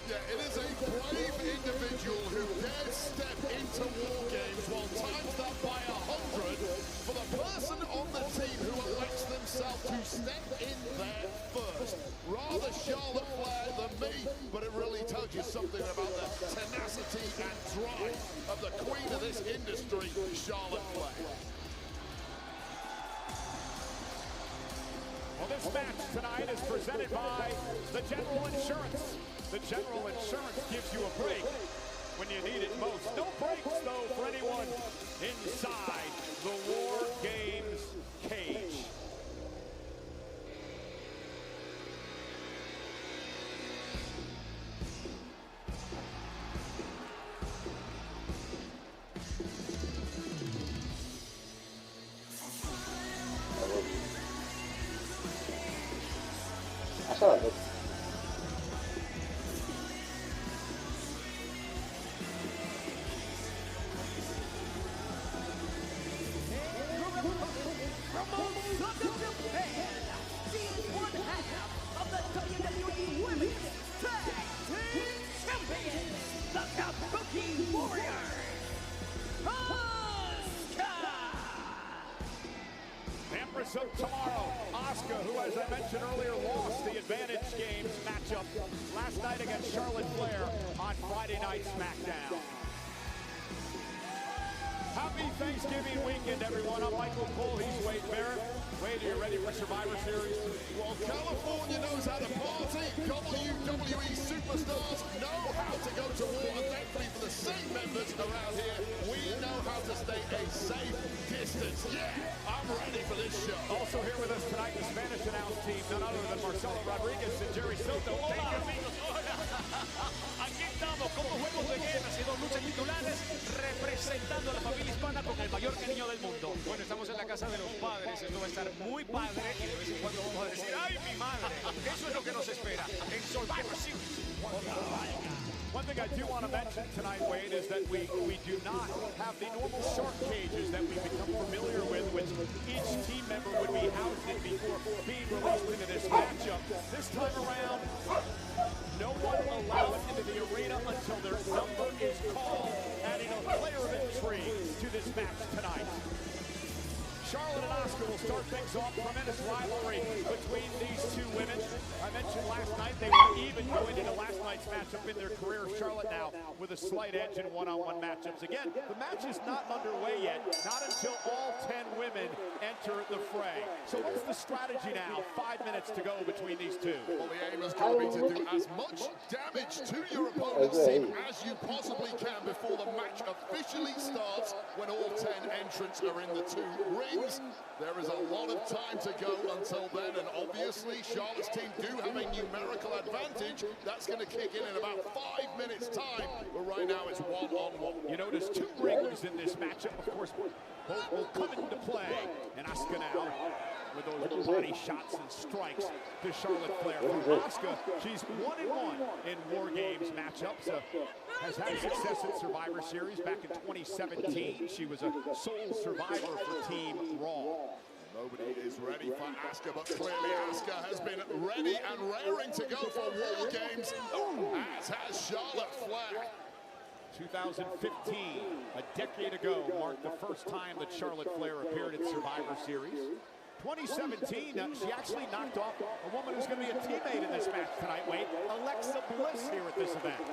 Yeah, it is a brave individual who dares step into War Games while timed up by 100 for the person on the team who elects themselves to step in there first. Rather Charlotte Flair than me, but it really tells you something about the tenacity and drive of the queen of this industry, Charlotte Flair. Well, this match tonight is presented by the General Insurance. The General Insurance gives you a break when you need it most. No breaks, though, for anyone inside the War Games cage. I saw it. Empress of Tomorrow, Asuka, who, as I mentioned earlier, lost the Advantage Games matchup last night against Charlotte Flair on Friday Night SmackDown. Happy Thanksgiving weekend, everyone. I'm Michael Cole. He's Wade Barrett. Wade, are you ready for Survivor Series? Well, California knows how to party. WWE superstars know how to go to war, and thankfully for the same members around here, we know how to stay a safe distance. Yeah, I'm ready for this show. Also here with us tonight, the Spanish announce team, none other than Marcelo Rodriguez and Jerry Soto. Thank you, amigos. Hola. Aquí estamos con los juegos de guerra y dos luchas titulares representando a la familia hispana con el mayor cariño del mundo. Bueno, estamos en la casa de los padres. Esto va a estar muy padre y de vez en cuando vamos a decir, ¡ay, mi madre! Eso es lo que nos espera en Survivor Series. One thing I do want to mention tonight, Wade, is that we do not have the normal shark cages that we've become familiar with, which each team member would be housed in before being released into this matchup. This time around, no one allowed into the arena until their number is called, adding a layer of intrigue to this match tonight. Charlotte and Asuka will start things off. Tremendous rivalry between these two women. I mentioned last night they were even going into last night's matchup in their career. Charlotte now with a slight edge in one-on-one matchups. Again, the match is not underway yet, not until all 10 women enter the fray. So what's the strategy now? 5 minutes to go between these two. Well, the aim is going to be to do as much damage to your opponent's team as you possibly can before the match officially starts, when all 10 entrants are in the two rings. There is a lot of time to go until then, and obviously Charlotte's team do have a numerical advantage. That's going to kick in about 5 minutes time, but right now it's one-on-one. You notice two ringers in this matchup. Of course, both will come into play, and Asuka now with those body shots and strikes to Charlotte Flair. For Asuka, she's 1-1 in War Games matchups. Has had success at Survivor Series back in 2017. She was a sole survivor for Team Raw. Nobody is ready for Asuka, but clearly Asuka has been ready and raring to go for War Games, as has Charlotte Flair. 2015, a decade ago, marked the first time that Charlotte Flair appeared at Survivor Series. 2017, she actually knocked off a woman who's going to be a teammate in this match tonight, Wade, Alexa Bliss, here at this event. Yeah,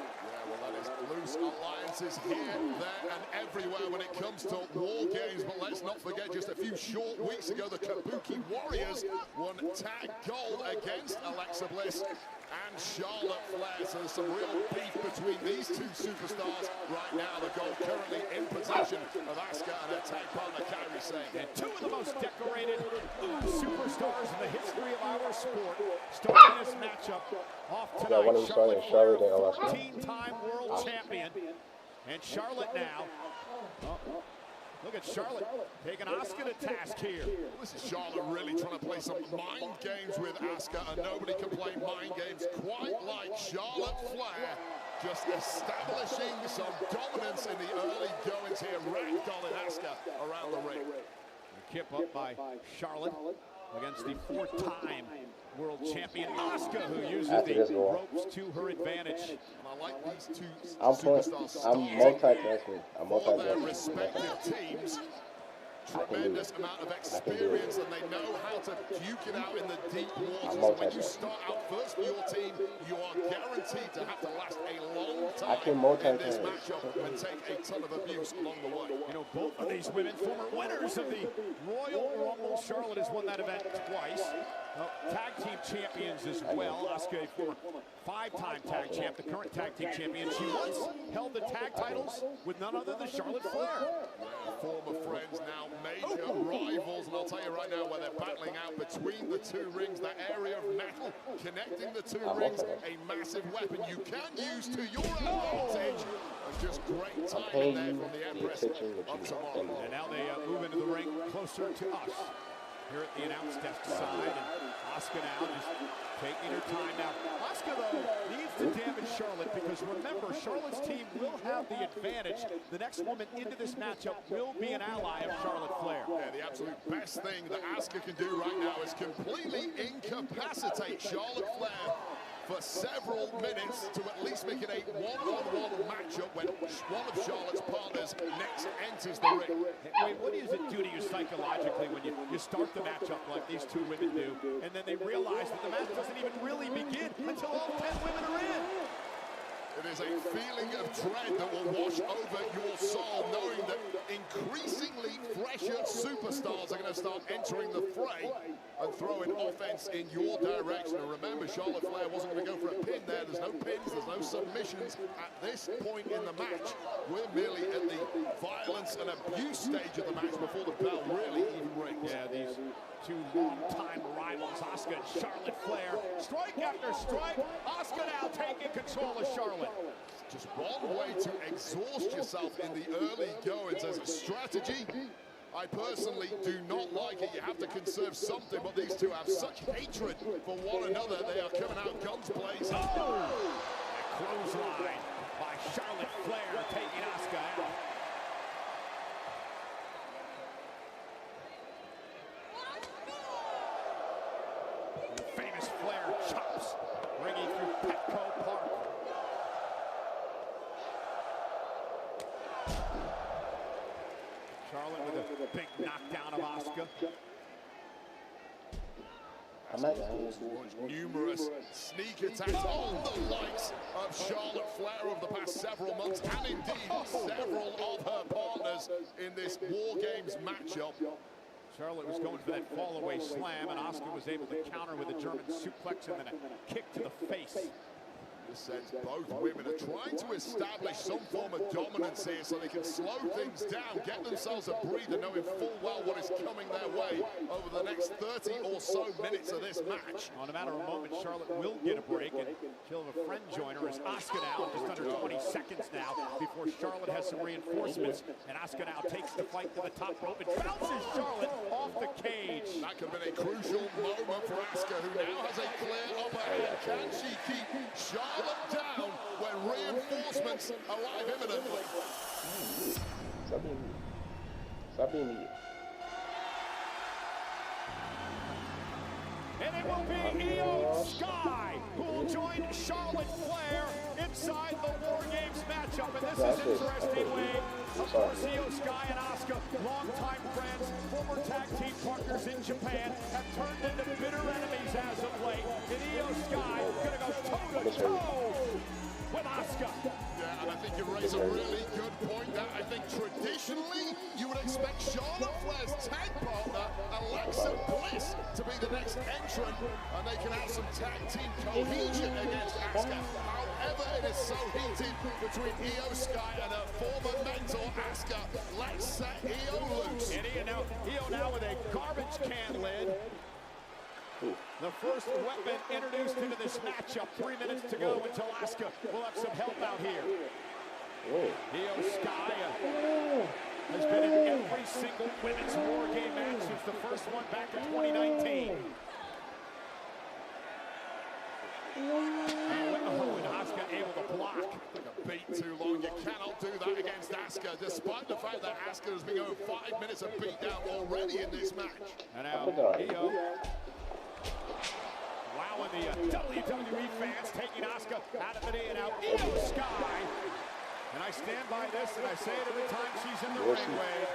well, that is loose alliances here, there, and everywhere when it comes to War Games. But let's not forget, just a few short weeks ago, the Kabuki Warriors won tag gold against Alexa Bliss and Charlotte Flair. So there's some real beef between these two superstars right now. The gold currently in possession of Asuka and her tag partner Kairi Sane. And two of the most decorated superstars in the history of our sport starting this matchup off tonight. Charlotte Flair, 14-time world champion. And Charlotte now. Look at Charlotte taking Asuka to task here. This is Charlotte really trying to play some mind games with Asuka, and nobody can play mind games quite like Charlotte Flair. Just establishing some dominance in the early goings here, ragdolling Asuka around the ring. Kip up by Charlotte against the four-time world champion Asuka, who uses the ropes to her advantage. And I like these two I'm superstars. multitasking. I'm For their multitasking. respective teams. Tremendous amount of experience, and they know how to duke it out in the deep waters. And when you start out first for your team, you are guaranteed to have to last a long time in this matchup and take a ton of abuse along the way. You know, both of these women, former winners of the Royal Rumble. Charlotte has won that event twice. Tag team champions as well. Asuka, a former five-time tag champ, the current tag team champion. She once held the tag titles with none other than Charlotte Flair. Former friends, now major rivals, and I'll tell you right now where they're battling out between the two rings, that area of metal connecting the two rings, a massive weapon you can use to your advantage. And just great timing there from the Empress of Tomorrow. And now they move into the ring closer to us. Here at the announce desk side, and Asuka now just taking her time. Now, Asuka, though, needs to damage Charlotte, because remember, Charlotte's team will have the advantage. The next woman into this matchup will be an ally of Charlotte Flair. Yeah, the absolute best thing that Asuka can do right now is completely incapacitate Charlotte Flair for several minutes to at least make it a one-on-one matchup when one of Charlotte's partners next enters the ring. Wait, what does it do to you psychologically when you start the matchup like these two women do, and then they realize that the match doesn't even really begin until all 10 women are in? It is a feeling of dread that will wash over your soul, knowing that increasingly fresher superstars are going to start entering the fray and throwing offense in your direction. And remember, Charlotte Flair wasn't going to go for a pin there. There's no pins, there's no submissions at this point in the match. We're merely at the violence and abuse stage of the match before the bell really even rings. Yeah, these two long-time rivals, Asuka and Charlotte Flair. Strike after strike. Asuka now taking control of Charlotte. Just one way to exhaust yourself in the early goings as a strategy. I personally do not like it. You have to conserve something, but these two have such hatred for one another. They are coming out guns blazing. Oh! A clothesline by Charlotte Flair taking Asuka out. Famous Flair chops ringing through Petco Park. Charlotte with a big knockdown of Asuka. Numerous sneak attacks on the likes of Charlotte Flair over the past several months, and indeed several of her partners in this War Games matchup. Charlotte was going for that fall-away slam, and Asuka was able to counter with a German suplex and then a kick to the face. This sets both women are trying to establish some form of dominance here so they can slow things down, get themselves a breather, knowing full well what is coming their way over the next 30 or so minutes of this match. On a matter of moments, Charlotte will get a break, and she'll have a friend join her as Asuka now, just under 20 seconds now, before Charlotte has some reinforcements, and Asuka now takes the fight to the top rope and bounces Charlotte off the cage. That could have been a crucial moment for Asuka, who now has a clear upper hand. Can she keep Charlotte down when reinforcements arrive imminently? Stop being me. And it will be Io Sky who will join Charlotte Flair inside the War Games matchup. And this is interesting, Wade. Of course, Io Sky and Asuka, longtime friends, former tag team partners in Japan, have turned into bitter enemies as of late. And Io Sky going to go toe-to-toe with Asuka. Yeah, and I think you're right. raises a really good point that I think traditionally you would expect Charlotte Flair's tag partner, Alexa Bliss, to be the next entrant, and they can have some tag team cohesion against Asuka. However, it is so heated between Io Sky and her former mentor, Asuka. Let's set Io loose. And Io now with a garbage can lid. The first weapon introduced into this matchup. 3 minutes to go until Asuka will have some help out here. Io Sky has been in every single women's war game match since the first one back in 2019. And Asuka able to block. A beat too long. You cannot do that against Asuka, despite the fact that Asuka has been going 5 minutes of beatdown already in this match. And now Io. Wowing the WWE fans, taking Asuka out of the knee, and now Io Sky. And I stand by this, and I say it every time she's in the ring, Wade.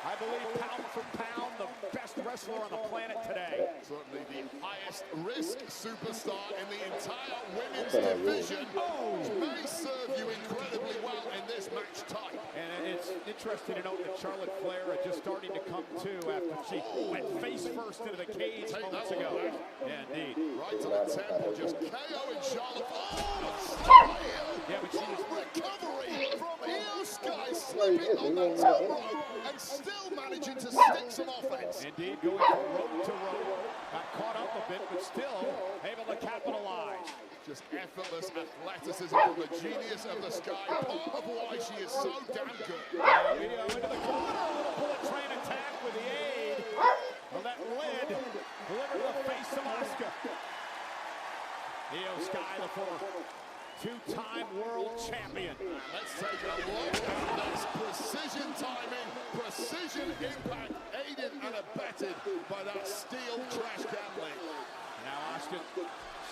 I believe pound for pound, the best wrestler on the planet today. Certainly the highest risk superstar in the entire women's division. May serve you incredibly well in this match type. And it's interesting to note that Charlotte Flair is just starting to come to after she went face first into the cage moments ago. Yeah, indeed. Right to the temple, just KOing Charlotte. Yeah, but she was recovery from Io Sky, slipping on the top rope and still managing to stick some offense. Indeed, going from rope to rope. Got caught up a bit, but still able to capitalize. Just effortless athleticism from the genius of the Sky. Part of why she is so damn good. Io into the corner. A little bullet train attack with the aid of that lid. Delivered to the face of Asuka. Io Sky, the two-time world champion. Let's take a look at this precision timing, precision impact, aided and abetted by that steel trash can lid. Now Asuka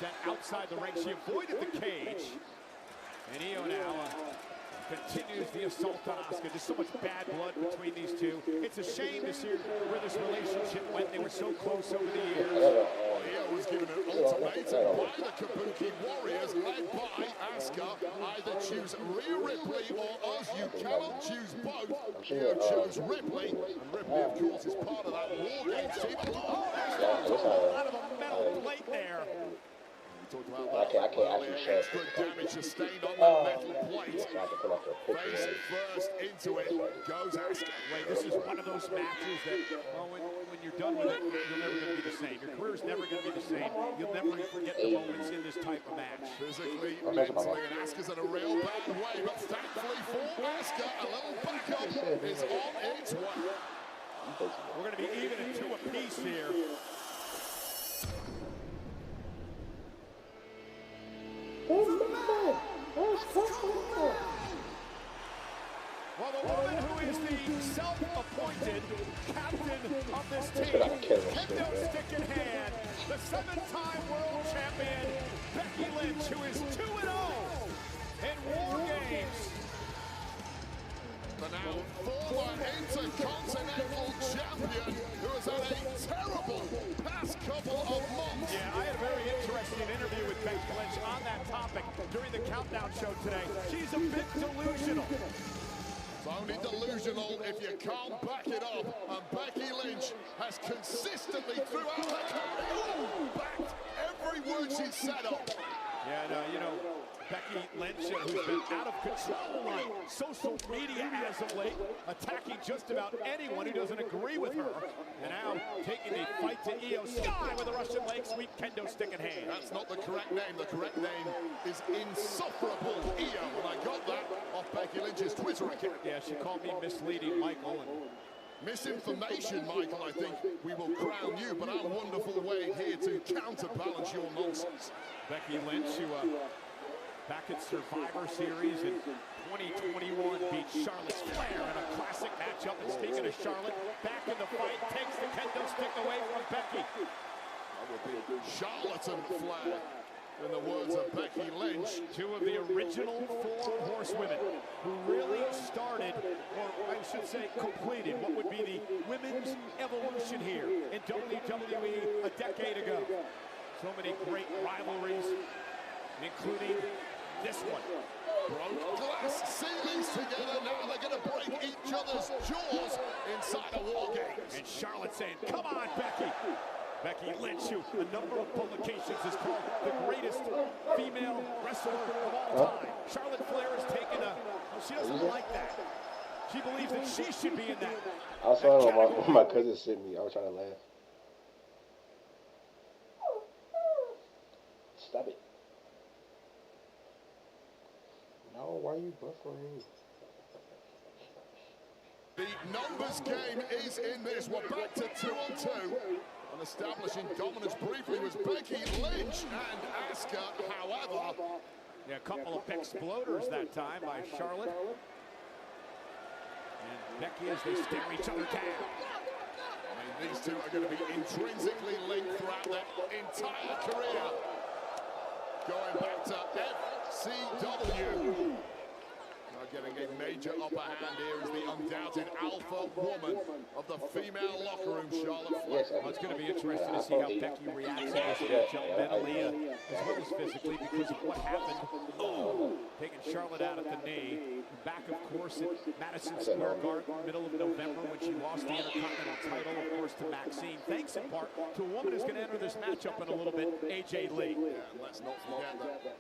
sent outside the ring. She avoided the cage. And Io now continues the assault on Asuka. There's so much bad blood between these two. It's a shame to see where this relationship went. They were so close over the years. Io was given an ultimatum by the Kabuki Warriors, led by Asuka. Either choose Rhea Ripley or us. You cannot choose both. Io chose Ripley, and Ripley, of course, is part of that War Games team. Out of a metal plate there. Talked about that extra damage sustained on that metal plate. Face first into it goes Asuka. Wait, this is one of those matches that, well, when you're done with it, you're never going to be the same. Your career's never going to be the same. You'll never forget the moments in this type of match. Physically, mentally, and Asuka's in a real bad way, but thankfully for Asuka, a little backup is on its way. We're going to be even at 2 apiece here. Well, the woman who is the self-appointed captain of this team, kendo stick in hand, the 7-time world champion, Becky Lynch, who is 2-0 in War Games. The now former Intercontinental Champion, who has had a terrible past couple of months. Yeah, I had a very interesting interview with Becky Lynch on that topic during the Countdown show today. She's a bit delusional. It's only delusional if you can't back it up, and Becky Lynch has consistently throughout her career backed every word she's said up. Yeah, no, you know, Becky Lynch, who's been out of control on social media as of late, attacking just about anyone who doesn't agree with her, and now taking the fight to Io Sky with a Russian leg sweep kendo stick in hand. That's not the correct name. The correct name is Insufferable Io, and I got that off Becky Lynch's Twitter account. Yeah, she called me misleading Michael. And misinformation, Michael, I think we will crown you, but our wonderful way here to counterbalance your nonsense. Becky Lynch, who back at Survivor Series in 2021 beat Charlotte Flair in a classic matchup. And speaking of Charlotte, back in the fight, takes the kendo stick away from Becky. That would be Charlatan Flair, in the words of Becky Lynch. 2 of the original 4 horsewomen who really started, or I should say completed, what would be the women's evolution here in WWE a decade ago. So many great rivalries, including this one. Broke glass ceiling Charlotte saying, come on, Becky. Becky Lynch, who a number of publications has called the greatest female wrestler of all time. Charlotte Flair has taken she doesn't like that. She believes that she should be in that. I saw it when my cousin sent me. I was trying to laugh. Stop it. No, why are you buffering? The numbers game is in this. We're back to 2-on-2. And establishing dominance briefly was Becky Lynch and Asuka, however. Yeah, a couple of exploders that time by Charlotte. And Becky as they stare each other down. I mean, these two are going to be intrinsically linked throughout their entire career. Going back to FCW. Getting a major upper hand here is the undoubted alpha woman of the female locker room, Charlotte Flair. Well, it's going to be interesting to see how Becky reacts to this matchup mentally as well as physically because of what happened. Taking Charlotte out at the knee. Back, of course, at Madison Square Garden, middle of November when she lost the Intercontinental title, of course, to Maxine. Thanks in part to a woman who's going to enter this matchup in a little bit, AJ Lee. Yeah, and let's not forget that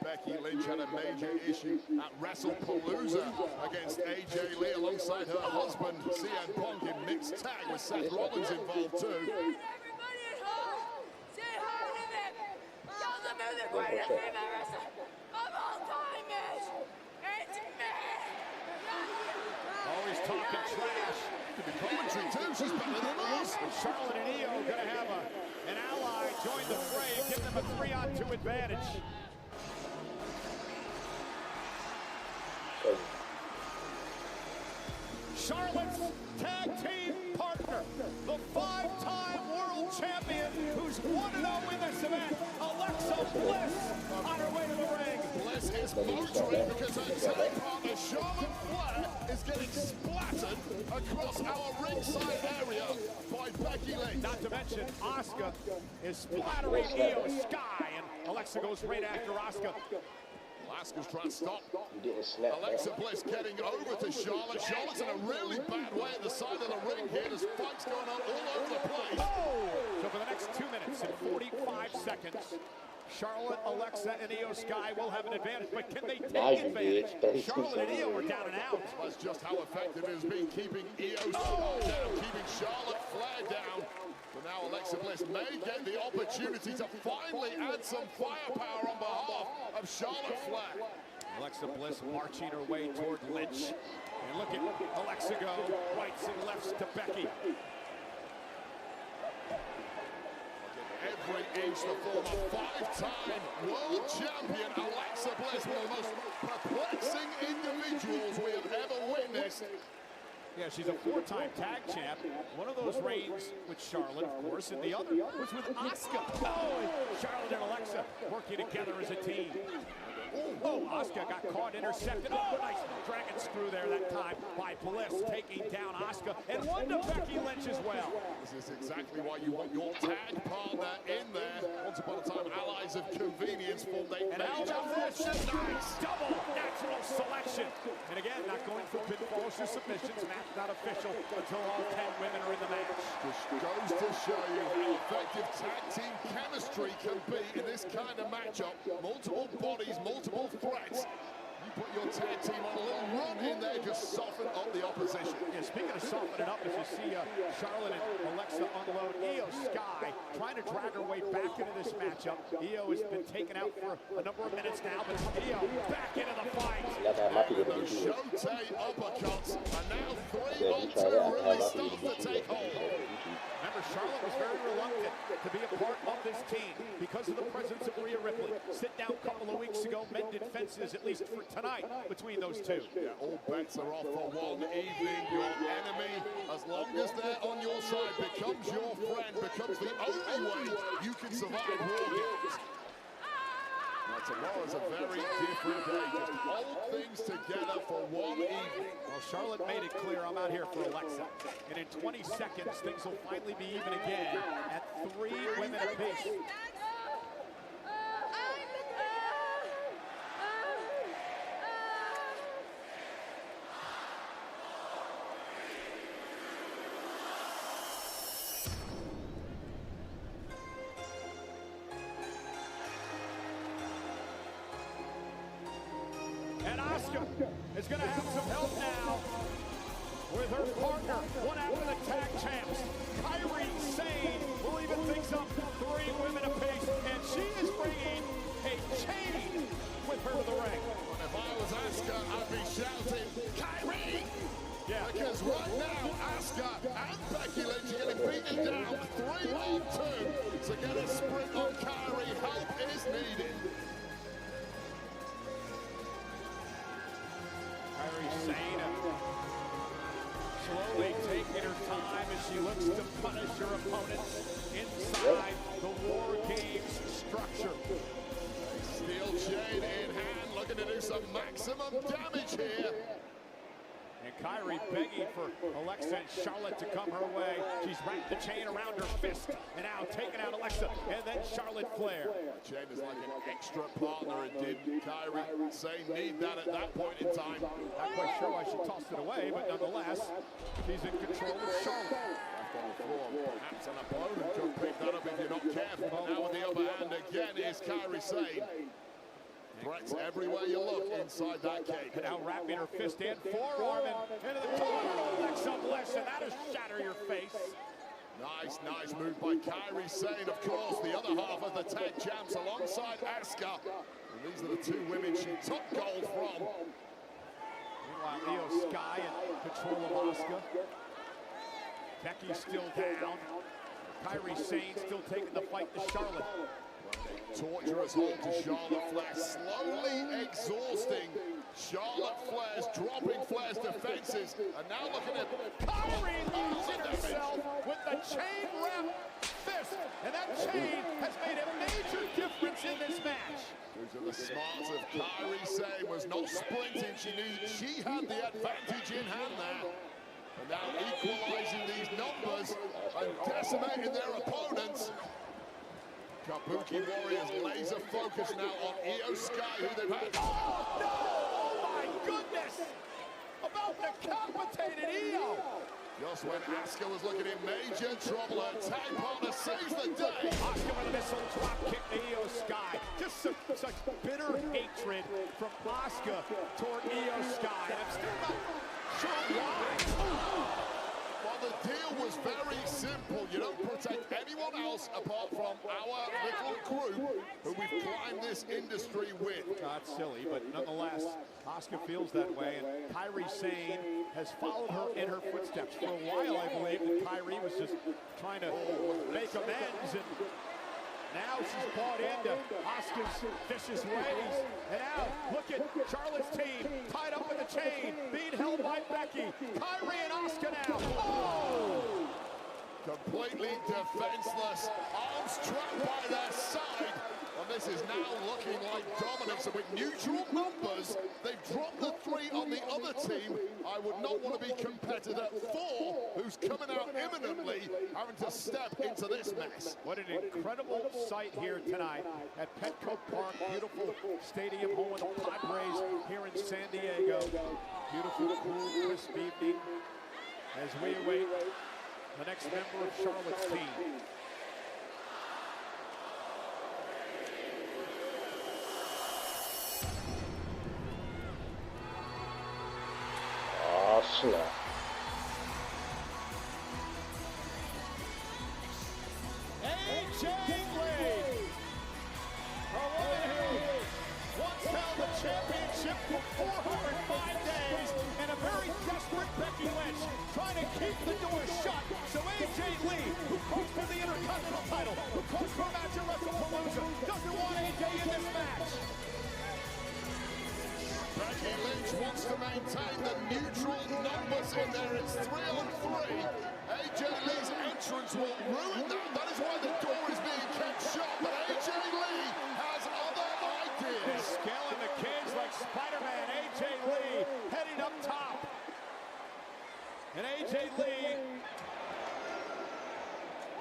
Becky Lynch had a major issue at WrestlePalooza against AJ Lee alongside her husband, CM Punk, in mixed tag with Seth Rollins involved too. Everybody at home, say hi to them. Tell them who the greatest female wrestler of all time is. It's me. Always talking trash. Could be commentary too, she's better than us. And Charlotte and Io going to have an ally join the fray, give them a 3-on-2 advantage. Charlotte's tag team partner, the 5-time world champion who's 1-0 in this event, Alexa Bliss, on her way to the ring. Bliss is motoring because her tag partner, Charlotte Flair, is getting splattered across our ringside area by Becky Lynch. Not to mention, Asuka is splattering Io Sky, and Alexa goes right after Asuka. Asuka's trying to stop Alexa Bliss getting over to Charlotte. Charlotte's in a really bad way at the side of the ring here. There's fights going on all over the place. Oh! So for the next 2 minutes and 45 seconds, Charlotte, Alexa, and Io Sky will have an advantage, but can they take advantage? Charlotte and Io are down and out. That's just how effective it has been keeping Io Sky down, keeping Charlotte Flair down. But now Alexa Bliss may get the opportunity to finally add some firepower on behalf of Charlotte Flair. Alexa Bliss marching her way toward Lynch. And look at Alexa go, rights and lefts to Becky. Every inch the former 5-time world champion Alexa Bliss, one of the most perplexing individuals we have ever witnessed. Yeah, she's a 4-time tag champ. One of those reigns with Charlotte, of course, and the other was with Asuka. Oh, and Charlotte and Alexa working together as a team. Oh, Asuka got caught, intercepted. Oh, nice dragon screw there that time by Bliss, taking down Asuka, and one to Becky Lynch as well. This is exactly why you want your tag partner in there. Once upon a time, allies of convenience formed a major fortune. Nice double natural selection. And again, not going for pinfalls or submissions. Match not official until all 10 women are in the match. Just goes to show you how effective tag team chemistry can be in this kind of matchup. Multiple bodies, multiple threats. You put your tag team on a little run in there, just soften up the opposition. Yeah, speaking of softening up, as you see Charlotte and Alexa unload, Io Sky trying to drag her way back into this matchup. Io has been taken out for a number of minutes now, but Io back into the fight. And those Shotei uppercuts are now 3-on-2 really start to take hold. Remember, Charlotte was very reluctant to be a part of this team because of the presence of Rhea Ripley. Sit down a couple of weeks ago, mended fences, at least for tonight, between those two. Yeah, all bets are off for one evening. Your enemy, as long as they're on your side, becomes your friend, becomes the only way you can survive war games. Now, tomorrow's a very different day. Just hold things together for one evening. Well, Charlotte made it clear, I'm out here for Alexa. And in 20 seconds, things will finally be even again at 3 women apiece. is going to have some help now with her partner, one out of the tag champs. Kairi Sane will even things up 3 women apiece, and she is bringing a chain with her to the ring. If I was Asuka, I'd be shouting, Kairi! Yeah. Because right now, Asuka and Becky Lynch are getting beaten down 3-on-2. So get a sprint on Kairi. Help is needed. Kairi Sane slowly taking her time as she looks to punish her opponent inside the War Games structure. Steel chain in hand, looking to do some maximum damage here. And Kairi begging for Alexa and Charlotte to come her way. She's wrapped the chain around her fist and now taking out Alexa and then Charlotte Flair. The chain is like an extra partner. It did Kairi Sane need that at that point in time. Not quite sure why she tossed it away, but nonetheless, she's in control of Charlotte. Left on the floor, perhaps an opponent could pick that up if you're not careful. But now with the upper hand again is Kairi Sane. Threats everywhere you look inside that cage. And now wrapping her fist and forearm into the corner. Alexa Bliss, and that'll shatter your face. Nice move by Kairi Sane, of course, the other half of the tag champs alongside Asuka. And these are the 2 women she took gold from. Meanwhile, Io Sky in control of Asuka. Becky still down. Kairi Sane still taking the fight to Charlotte. Torturous hold to Charlotte Flair, slowly exhausting Charlotte Flair's, dropping Flair's defenses, and now looking at Kairi losing herself with the chain wrap fist, and that chain has made a major difference in this match. Those are the smarts of Kairi Sane, was not sprinting, she knew she had the advantage in hand there. And now equalizing these numbers and decimating their opponents. Kabuki Warriors laser focus now on Io Sky, who they've had. Oh, no! Oh, my goodness! About decapitated Io! Just when Asuka was looking in major trouble, her tag partner saves the day. Asuka with a missile drop kick to Io Sky. Just such bitter hatred from Asuka toward Io Sky. And I'm still not sure why. Well, the deal was very simple. You don't protect anyone else apart from our little group who we've climbed this industry with. Not silly, but nonetheless, Asuka feels that way, and Kairi Sane has followed her in her footsteps. For a while, I believe that Kairi was just trying to make amends, and now she's bought into Asuka's vicious ways. And now, look at Charlotte's team, tied up in the chain, being held by Becky. Kairi and Asuka now. Oh! Completely defenseless, arms trapped by their side. And this is now looking like dominance. And with neutral numbers, they've dropped the 3 on the other team. I would not want to be competitor 4, who's coming out imminently, having to step into this mess. What an incredible sight here tonight at Petco Park. Beautiful stadium, home of the Padres here in San Diego. Beautiful, cool, crisp evening as we await the next member of Charlotte's team. Oh, snap. AJ Lee, a woman who once held the championship for 405 days, and a very desperate Becky Lynch trying to keep the door shut. So AJ Lee, who coached for the Intercontinental title, who coached for a match at WrestlePalooza, doesn't want AJ in this match. Becky Lynch wants to maintain the neutral numbers in there. It's 3-on-3. AJ Lee's entrance will ruin that. That is why the door is being kept shut. But AJ Lee has other ideas. Scaling the cage like Spider-Man. AJ Lee heading up top. And AJ Lee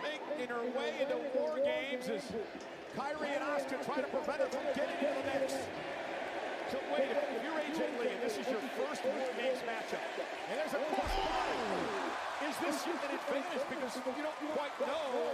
making her way into War Games as Kairi and Asuka try to prevent her from getting into the mix. So wait, if you're AJ Lee and this is your first War Games matchup, and there's a cross-body, is this an advantage because you don't quite know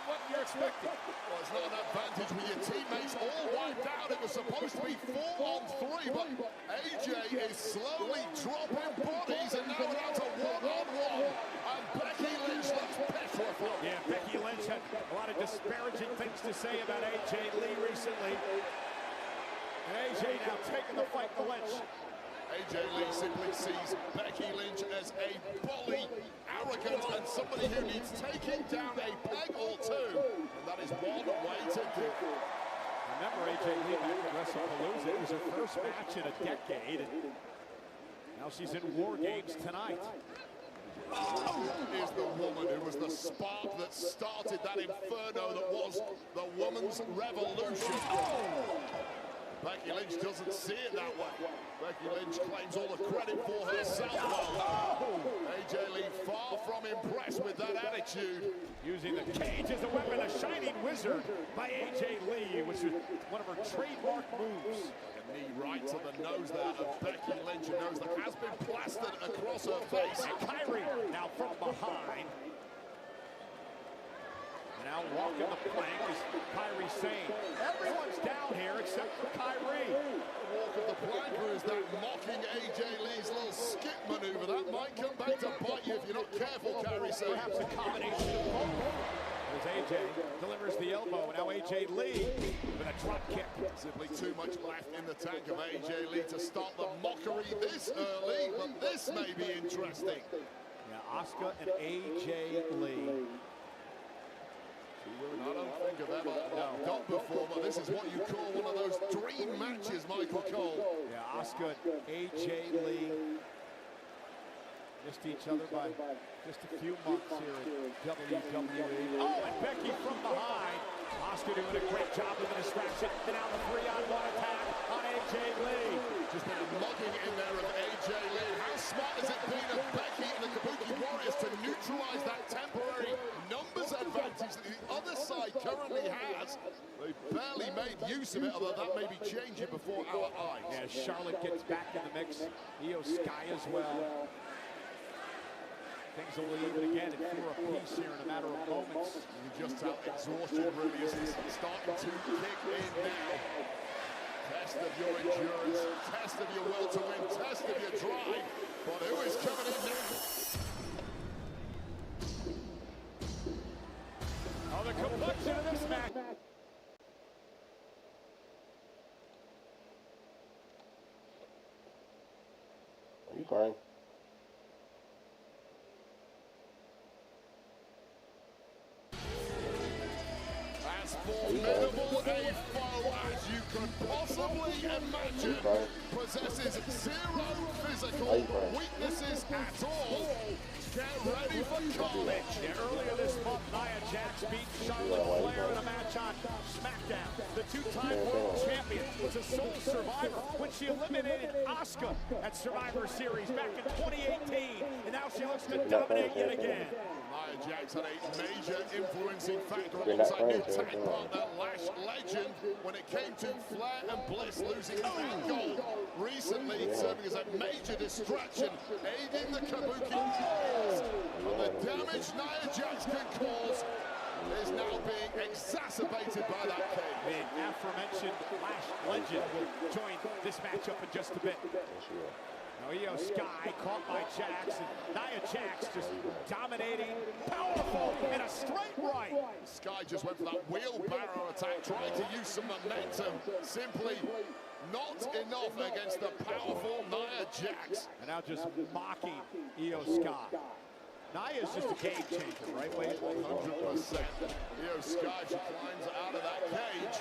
what you're expecting. Well, it's not an advantage with your teammates all wiped out. It was supposed to be 4-on-3, but AJ is slowly dropping bodies, and now we're down to 1-on-1. And Becky Lynch looks petrified. Yeah, Becky Lynch had a lot of disparaging things to say about AJ Lee recently. And AJ now taking the fight to Lynch. AJ Lee simply sees Becky Lynch as a bully, arrogant, and somebody who needs taking down a peg or two. And that is one way to do it. Remember AJ Lee back at WrestlePalooza. It was her first match in a decade. And now she's in War Games tonight. Is the woman who was the spark that started that inferno that was the women's revolution. Becky Lynch doesn't see it that way. Becky Lynch claims all the credit for herself. AJ Lee far from impressed with that attitude. Using the cage as a weapon, a shining wizard by AJ Lee, which is one of her trademark moves. A knee right to the nose there of Becky Lynch, a nose that has been plastered across her face. And Kyrie now from behind. Now walking the plank is Kyrie saying, everyone's down here except for Kyrie. Walk of the plank is that mocking AJ Lee's little skip maneuver. That might come back to bite you if you're not careful, Kyrie says. Perhaps a combination of both. As AJ delivers the elbow, now AJ Lee with a drop kick. Simply too much left in the tank of AJ Lee to start the mockery this early, but this may be interesting. Yeah, Asuka and AJ Lee. I don't think I've ever done before, but this is what you call one of those dream matches, Michael Cole. Yeah, Asuka and AJ Lee missed each other by just a few months here at WWE. Oh, and Becky from behind. Asuka doing a great job with the distraction. And now the 3-on-1 attack on AJ Lee. Just been mugging in there of AJ Lee. How smart has it been of Becky and the Kabuki Warriors to neutralize that temporary numbers advantage that the other side currently has? They barely made use of it, although that may be changing before our eyes. Yeah, Charlotte gets back in the mix. Io Sky as well. Things will even again at 4 apiece here in a matter of moments. Just how exhaustion really is starting to kick in now. Test of your endurance, test of your will to win, test of your drive. But who is coming in now? Oh, the complexion of this match. Are you crying? As formidable a foe as you could possibly imagine, possesses zero physical weaknesses at all. Get ready for carnage. Yeah, earlier this month, Nia Jax beat Charlotte Flair in a match on SmackDown. The two-time world champion was a sole survivor when she eliminated Asuka at Survivor Series back in 2018. And now she looks to dominate yet again. Nia Jax had a major influencing factor alongside new tag partner Lash Legend when it came to Flair and Bliss losing Angle recently, serving as a major distraction, aiding the Kabuki. And the damage Nia Jax can cause is now being exacerbated by that cage. The aforementioned Lash Legend will join this matchup in just a bit. Now Io Sky caught by Jax, and Nia Jax just dominating, powerful, and a straight right. Sky just went for that wheelbarrow attack, trying to use some momentum. Simply not enough against the powerful Nia Jax. And now just mocking Io Sky. Nia's just a game changer, right, Wade? 100%. Io Sky, she climbs out of that cage.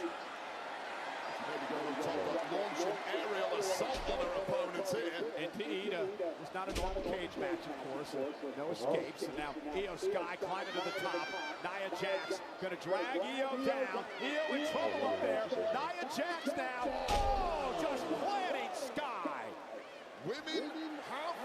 Maybe going on top of launching aerial assault on her opponents here. Indeed, it's not a normal cage match, of course. No escapes. And now Io Sky climbing to the top. Nia Jax going to drag Io down. Io in trouble up there. Nia Jax now. Oh, just planting Sky. Women have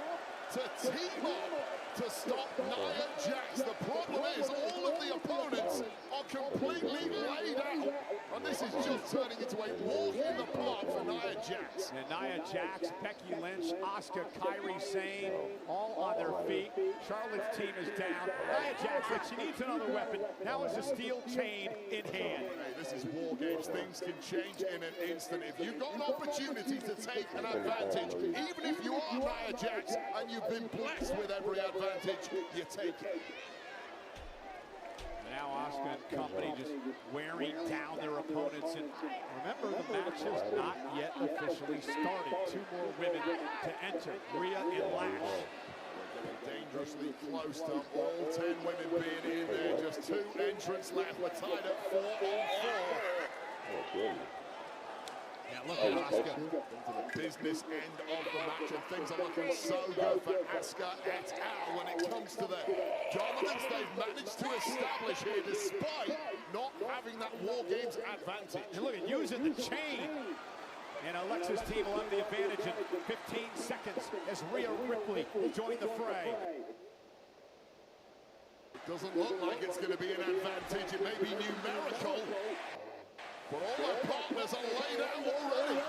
to team up to stop Nia Jax. The problem is all of the opponents are completely laid out, and this is just turning into a walk in the park for Nia Jax. And Nia Jax, Becky Lynch, Asuka, Kairi Sane, all on their feet. Charlotte's team is down. Nia Jax, like she needs another weapon. Now it's a steel chain in hand. Hey, this is War Games. Things can change in an instant. If you've got an opportunity to take an advantage, even if you are Nia Jax and you've been blessed with every advantage, you take it. Now Asuka and company just wearing down their opponents. And remember, the match has not yet officially started. Two more women to enter, Rhea and Lash. We're getting dangerously close to all 10 women being in there. Just 2 entrants left. We're tied at 4 on 4. Yeah, look at Asuka. Into the business end of the match, and things are looking so good for Asuka et al. When it comes to the dominance they've managed to establish here, despite not having that War Games advantage. And look at using the chain. And Alexa's team will have the advantage in 15 seconds as Rhea Ripley will join the fray. It doesn't look like it's going to be an advantage. It may be numerical. But all their partners are laid out already.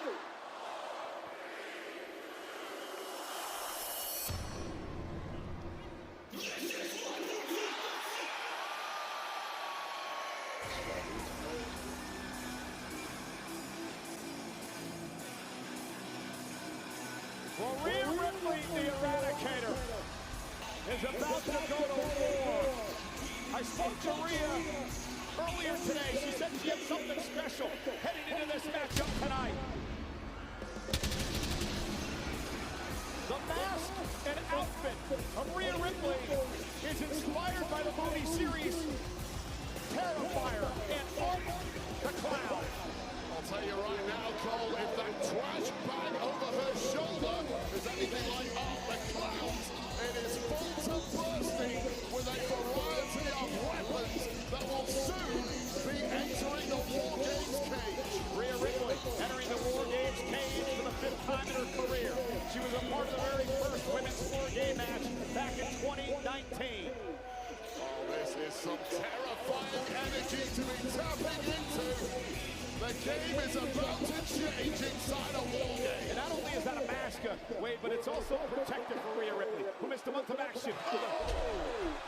Well, Rhea Ripley, the Eradicator, is about to go to war. I spoke to Rhea earlier today. She said she had something special heading into this matchup tonight. The mask and outfit of Rhea Ripley is inspired by the movie series Terrifier and Art the Clown. I'll tell you right now, Cole, if that trash bag over her shoulder is anything like Art the Clown's, it is full to bursting with a variety of weapons that will soon be entering the War Games cage. Rhea Ripley entering the War Games cage for the 5th time in her career. She was a part of the very first women's War Game match back in 2019. Oh, this is some terrifying energy to be tapping into. The game is about to change inside a War Game. And not only is that a mask, Wade, but it's also protective for Rhea Ripley, who missed a month of action.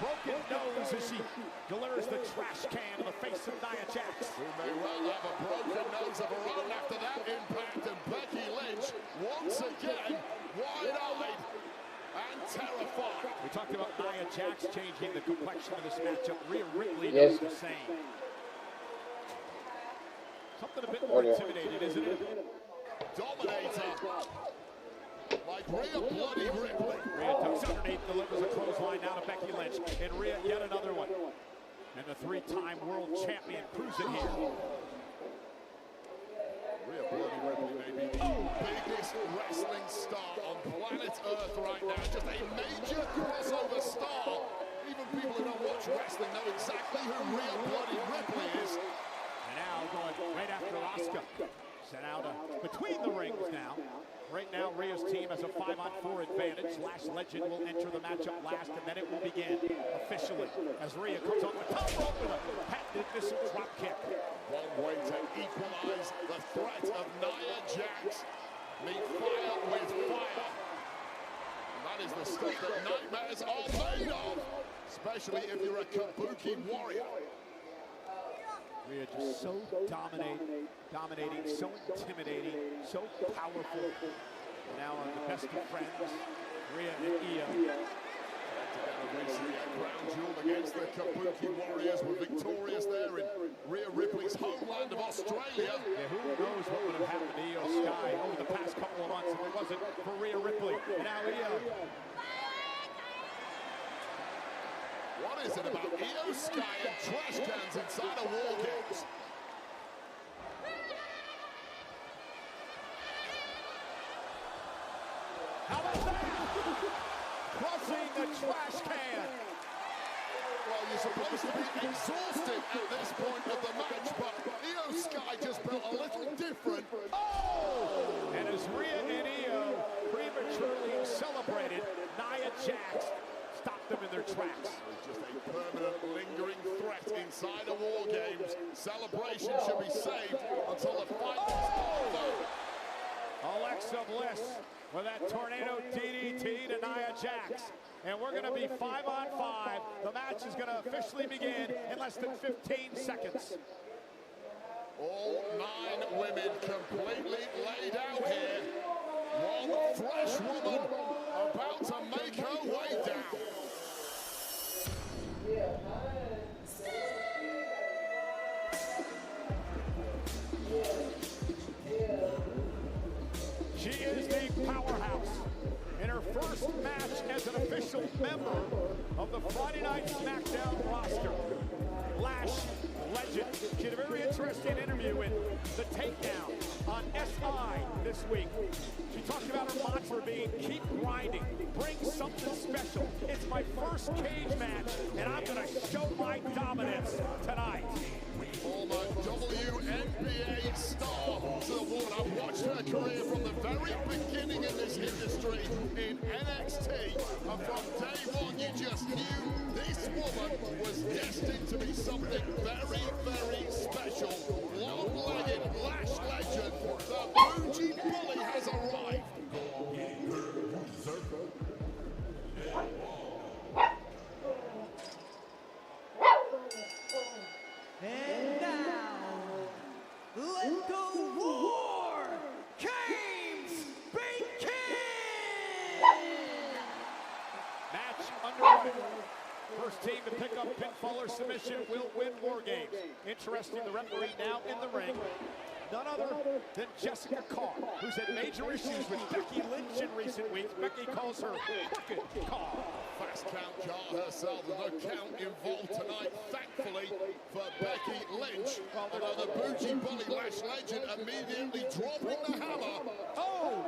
Broken nose as she delivers the trash can in the face of Nia Jax. Who may well have a broken nose of her own after that impact, and Becky Lynch once again wide-eyed and terrified. We talked about Nia Jax changing the complexion of this matchup. Rhea Ripley does the same. Something a bit more intimidating, isn't it? Dominator. Like Rhea bloody Ripley. Rhea tucks underneath, delivers a clothesline now to Becky Lynch. And Rhea yet another one. And the 3-time world champion cruising here. Rhea bloody Ripley may be the biggest wrestling star on planet Earth right now. Just a major crossover star. Even people who don't watch wrestling know exactly who Rhea bloody Ripley is. And now going right after Asuka. Sent out between the rings now. Right now, Rhea's team has a 5-on-4 advantage. Lash Legend will enter the matchup last, and then it will begin officially as Rhea comes off the top rope with a patented missile drop kick. One way to equalize the threat of Nia Jax. Meet fire with fire. And that is the stuff that nightmares are made of, especially if you're a Kabuki warrior. Rhea just so dominating, so intimidating, so powerful. Now on the best of friends, Rhea and Io. Together recently at Crown Jewel against the Kabuki Warriors were victorious there in Rhea Ripley's homeland of Australia. Yeah, who knows what would have happened to Io Sky over the past couple of months if it wasn't for Rhea Ripley. And now Io. What is it about Io Sky and trash cans inside of War Games? How about that? Crossing the trash can. Well, you're supposed to be exhausted at this point of the match, but Io Sky just felt a little different. Oh! And as Rhea and Io prematurely celebrated, Nia Jax stopped them in their tracks. Just a permanent lingering threat inside of War Games. Celebration should be saved until the fight is over. Alexa Bliss with that tornado DDT to Nia Jax. And we're going to be 5-on-5. The match is going to officially begin in less than 15 seconds. All 9 women completely laid out here. One fresh woman about to make her way down. She is the powerhouse. In her first match as an official member of the Friday Night SmackDown roster, Lash Legend. She had a very interesting interview in The Takedown on SI this week. She talked about her mantra being keep grinding, bring something special. It's my first cage match, and I'm going to show my dominance tonight. Former WNBA star to the woman. I've watched her career from the very beginning in this industry in NXT. And from day one, you just knew this woman was destined to be something very, very special. Long-legged Lash Legend, the Bougie Bully has arrived. And now, let the war games begin! Match underway. First team to pick up pinfall or submission will win War Games. Interesting, the referee now in the ring. None other than Jessica Carr, who's had major issues with Becky Lynch in recent weeks. Becky calls her Crooked Carr. Fast count jar herself. There's no count involved tonight, thankfully, for Becky Lynch. Although the Bougie Bully Lash Legend immediately dropping the hammer. Oh,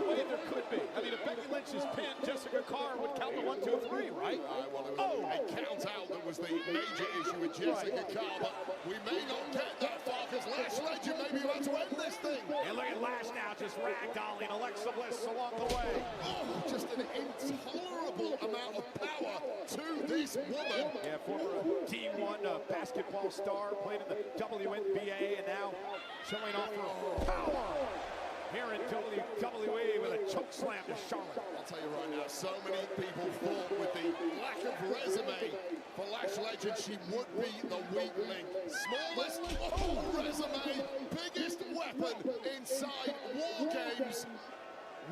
wait, there could be. I mean, if Becky Lynch is pinned, Jessica Carr would count the 1, 2, 3, right? Well, a count out that was the major issue with Jessica Carr, but we may not get that far because Lash Legend may be about to end this thing. And look at Lash now just ragdolling Alexa Bliss along the way. Oh, just an intolerable amount of power to this woman. Yeah, former D1 basketball star, played in the WNBA, and now showing off her power here in WWE with a choke slam to Charlotte. I'll tell you right now, so many people thought with the lack of resume for Lash Legend, she would be the weak link. Smallest resume, biggest weapon inside War Games.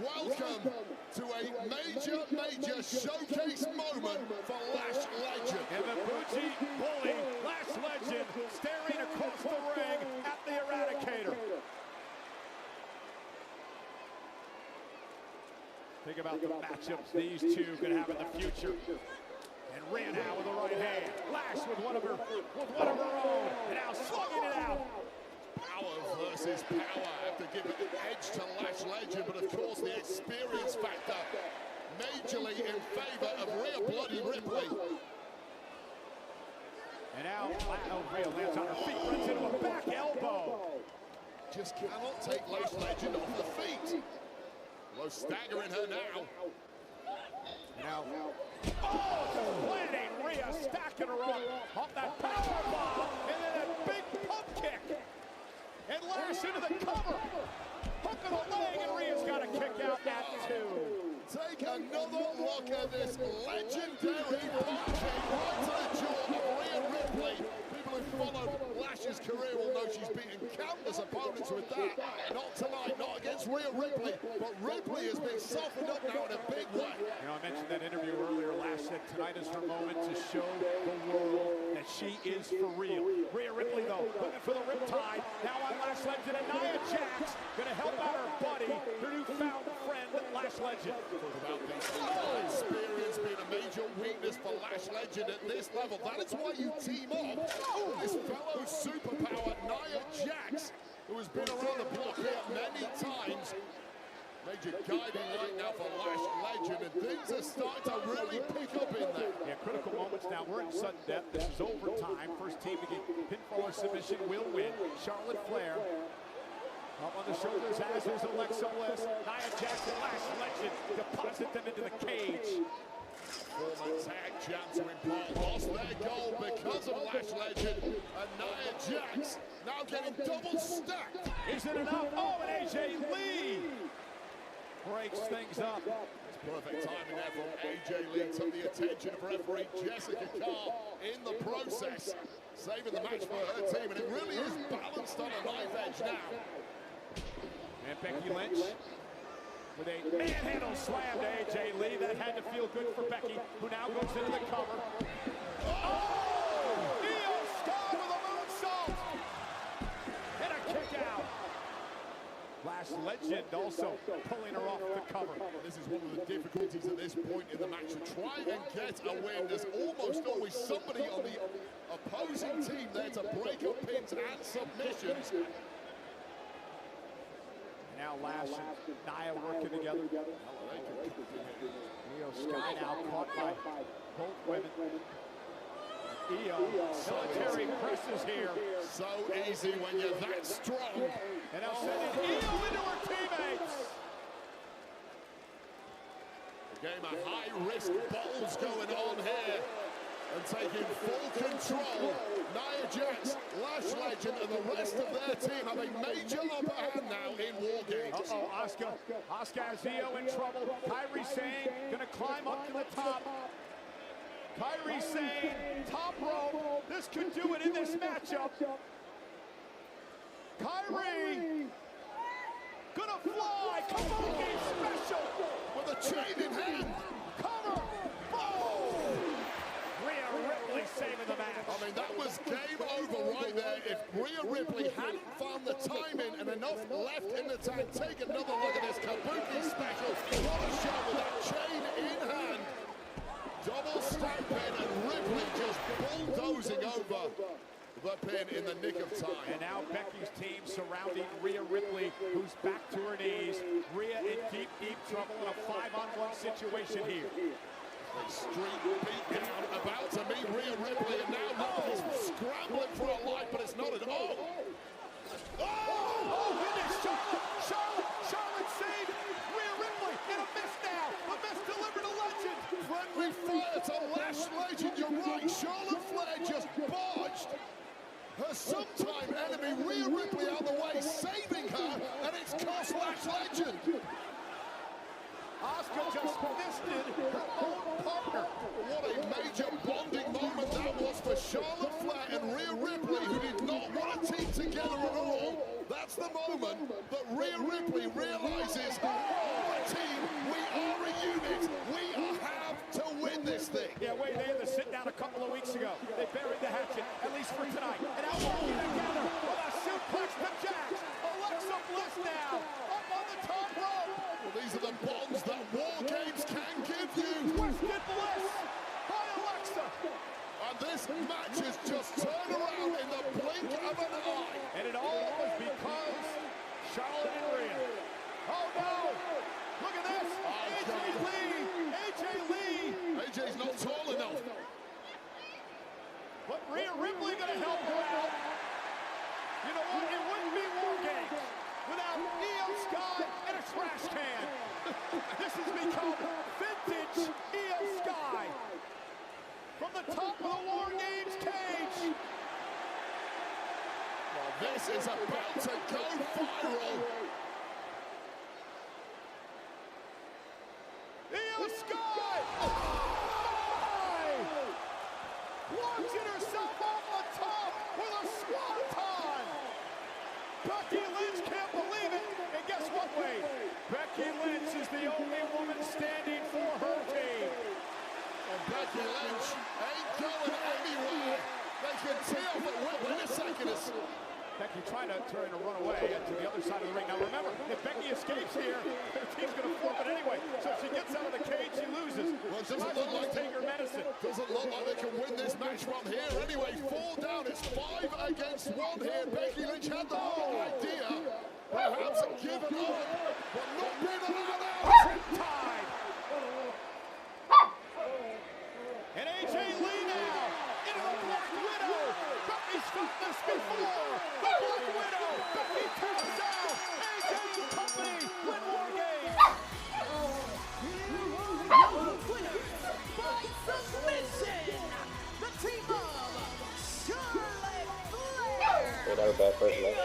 Welcome to a major showcase moment for Lash Legend. And the Bougie Bully, Lash Legend, staring across the ring at the Eradicator. Think about the matchups these two could have in the future. And Rhea now with the right hand. Lash with one of her own. And now slugging it out. Power versus power. I have to give it an edge to Lash Legend, but of course the experience factor majorly in favor of Rhea Bloody Ripley. And now Rhea lands on her feet, runs into a back elbow. Just cannot take Lash Legend off the feet. Low staggering her now. Now, landing Rhea, stacking her up off that power bomb, and then a big pump kick. And Lash into the cover. Hook of the leg, and Rhea's got a kick out at 2. Take another look at this legendary pump kick right to the jaw of Rhea Ripley. People who followed Lash's career will know she's beaten countless opponents with that. Not tonight, not against Rhea Ripley, but Ripley has been softened up now in a big way. You know, I mentioned that interview earlier. Lash said tonight is her moment to show the world that she is for real. Rhea Ripley, though, looking for the riptide. Now on Lash Legend, and Nia Jax going to help out her buddy, her newfound friend, Lash Legend. Talk about the experience being a major weakness for Lash Legend at this level. That is why you team up with this fellow superpower, Nia Jax, who has been around the block here many times. Major guiding light now for Lash Legend, and things are starting to really pick up in there. Yeah, critical moments now. We're in sudden death. This is overtime. First team to get pinfall or submission will win. Charlotte Flair up on the shoulders, as is Alexa Bliss. Nia Jax and Lash Legend Legend deposit them into the cage. Former tag champs are in part lost their gold because of Lash Legend and Nia Jax now getting double stacked. Is it enough? Oh, and AJ Lee breaks things up. It's perfect timing there from AJ Lee. Took the attention of referee Jessica Carr in the process, saving the match for her team, and it really is balanced on a knife edge now. And Becky Lynch with a manhandle slam to AJ Lee. That had to feel good for Becky, who now goes into the cover. Oh! Io Sky with a moonsault! And a kick out. Lash Legend also pulling her off the cover. This is one of the difficulties at this point in the match. To try and get a win, there's almost always somebody on the opposing team there to break up pins and submissions. Now Lash and Nia working together. Io Sky now caught by both women. Io, military presses here. So easy when you're that strong. And now sending Io into her teammates. A game of high-risk balls going on here. And taking full control, Nia Jax, Lash Legend, and the rest of their team have a major upper hand now in War Games. Uh-oh, Asuka has Io in trouble. Kairi Sane gonna climb up to the top. Kairi Sane, top rope. This could do it in this matchup. Kairi gonna fly. Kabuki special with a chain in hand. Cover. Boom. Rhea Ripley saving the match. I mean, that was game over right there. If Rhea Ripley hadn't found the timing and enough left in the tank, take another look at this Kabuki special. What a shot with that chain in hand. Double stack pin, and Ripley just bulldozing over the pin in the nick of time. And now Becky's team surrounding Rhea Ripley, who's back to her knees. Rhea in deep, deep trouble in a 5-on-1 situation here. A street beat down, about to meet Rhea Ripley, and now Ripley's scrambling for her life, but it's not at all. Oh, goodness, Charlotte saved Rhea Ripley, and a miss now. A miss delivered to Legend. Friendly fire to Lash Legend, you're right. Charlotte Flair just barged her sometime enemy, Rhea Ripley, out of the way, saving her, and it's cost Lash Legend. Asuka just fisted her own partner. What a major bonding moment that was for Charlotte Flair and Rhea Ripley, who did not want to team together at all. That's the moment that Rhea Ripley realizes, we're a team, we are a unit, we have to win this thing. Yeah, wait, they had to sit down a couple of weeks ago. They buried the hatchet, at least for tonight. And now working together with a suplex to Jax. Alexa Bliss now, up on the top rope. Well, these are the bonds that War Games can give you. Twisted Bliss by Alexa. And this match has just turned around in the blink of an eye. And it all was because Charlotte and Rhea. Oh no! Look at this! AJ Lee! AJ Lee! AJ's not tall enough. But Rhea Ripley gonna help her out. You know what? It wouldn't be War Games without Io Sky and a trash can. This has become vintage Io Sky. From the top of the War Games cage. Well, this is about to go viral. Io Sky! Oh! Launching herself off the top with a swanton! Becky Lynch can't believe it, and guess what, Wade? Becky Lynch is the only woman standing for her team. And Becky Lynch ain't going anywhere. They can tee off at will in a second. Becky trying to turn and run away to the other side of the ring. Now remember, if Becky escapes here, her team's going to forfeit anyway. So if she gets out of the cage, she loses. Well, She might as well take her medicine. Doesn't look like they can win this match from here anyway. 4 down, it's 5 against 1 here. Becky Lynch had the whole idea. Perhaps given up, but not been allowed out. Time. And AJ Lee now into the Black Widow. Becky's fought this before. The Black Widow. Becky takes out AJ and company. Win War Games. first match.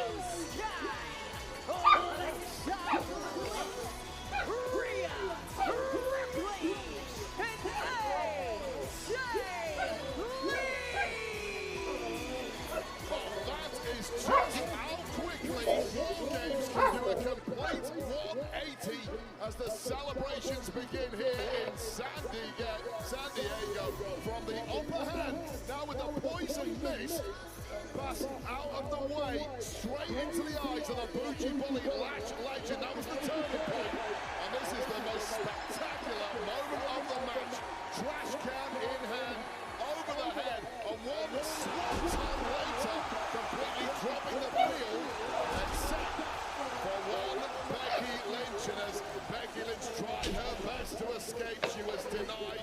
Just how quickly War Games can do a complete 180 as the celebrations begin here in San Diego from the upper hand. Now with the poison mist pass out of the way, straight into the eyes of the Bougie Bully Latch legend. That was the turning point. And this is the most spectacular moment of the match. Trash can in hand, over the head, and one swanton later, completely dropping the field, except for one Becky Lynch. And as Becky Lynch tried her best to escape, she was denied.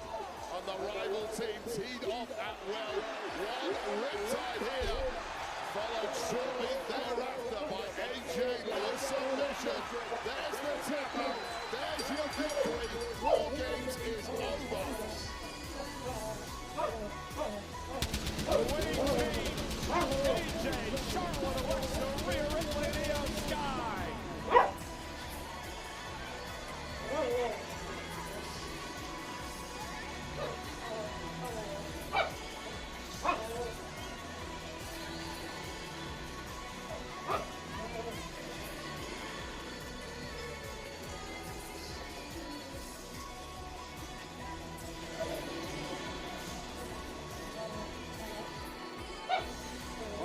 And the rival team teed off at well. One riptide here, followed shortly thereafter by AJ Lewis submission. There's the tap out. There's your victory. War Games is over. The winning team, AJ, Charlotte, Alexa, Rhea Ripley, and Io Sky.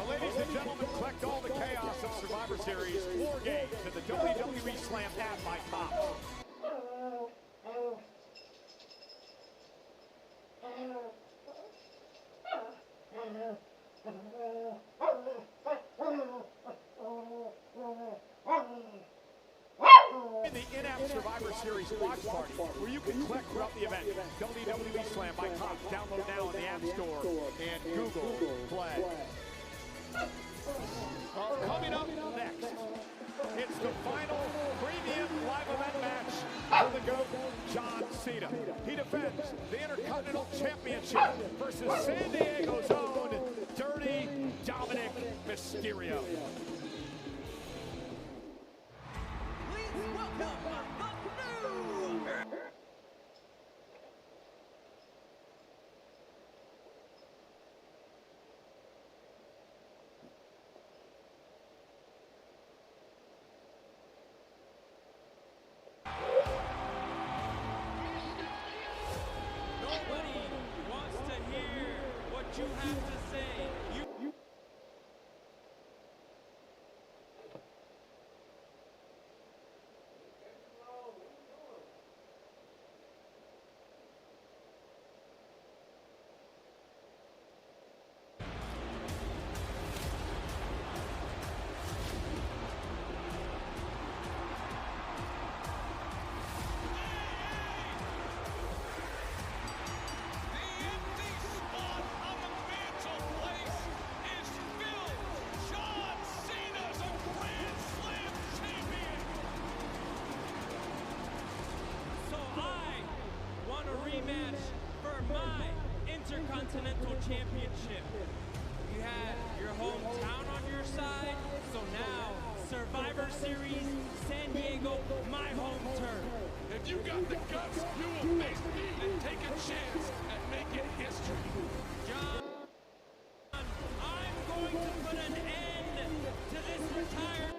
Ladies and gentlemen, collect all the chaos of Survivor Series War Games to the WWE Slam app by Top. In the in-app Survivor Series watch party, where you can collect throughout the event. WWE Slam by Top. Download now in the App Store and Google Play. Well, coming up next, it's the final premium live event match for the GOAT, John Cena. He defends the Intercontinental Championship versus San Diego's own Dirty Dominic Mysterio. Please welcome the new... Nobody wants to hear what you have to say. Rematch for my Intercontinental Championship. You had your hometown on your side, so now Survivor Series, San Diego, my home turf. If you got the guts, you will face me and take a chance at making history. John, I'm going to put an end to this retirement.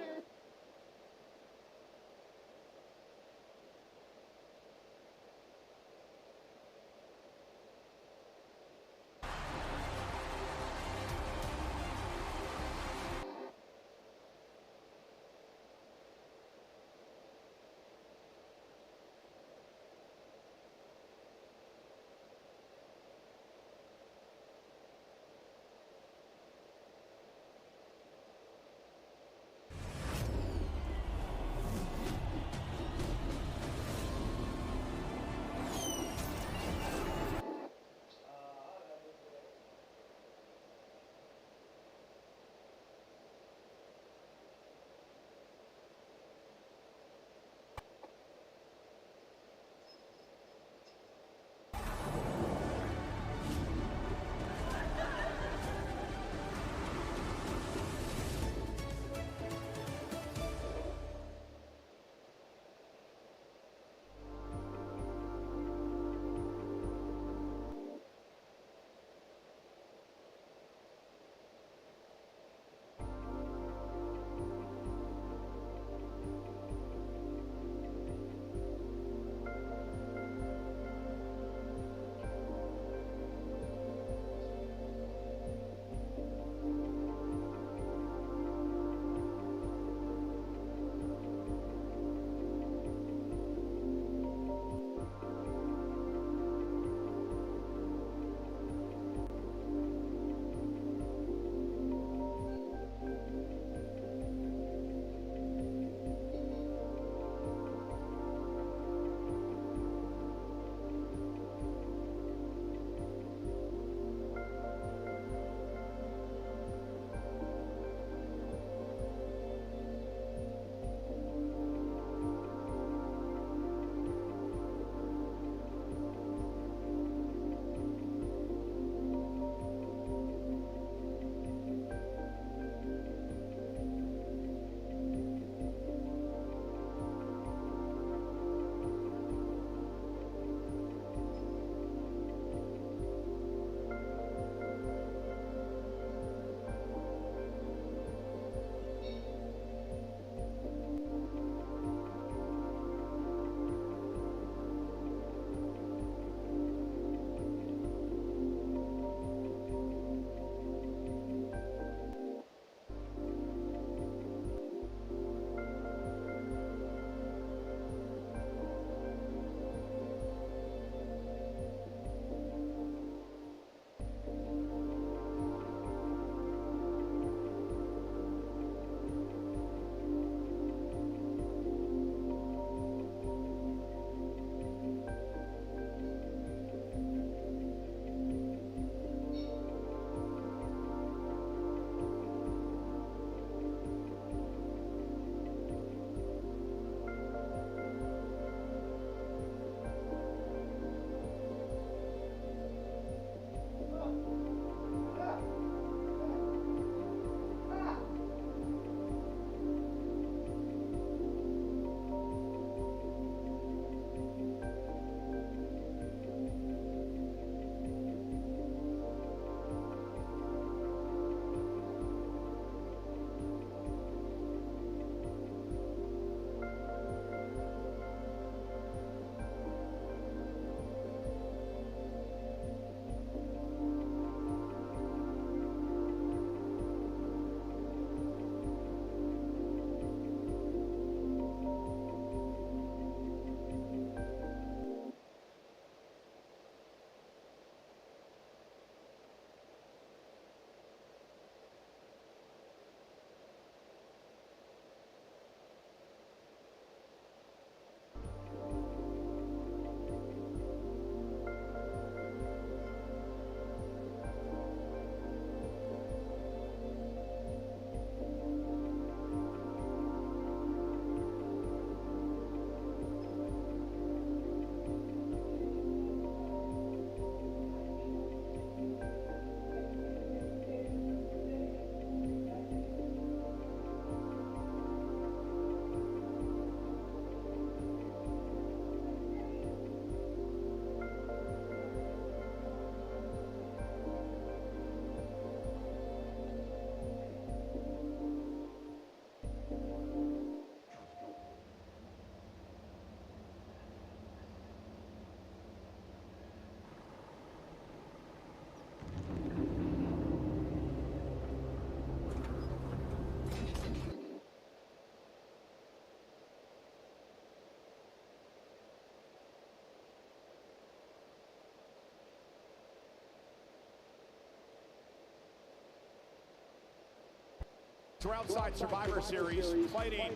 We're outside Survivor Series fighting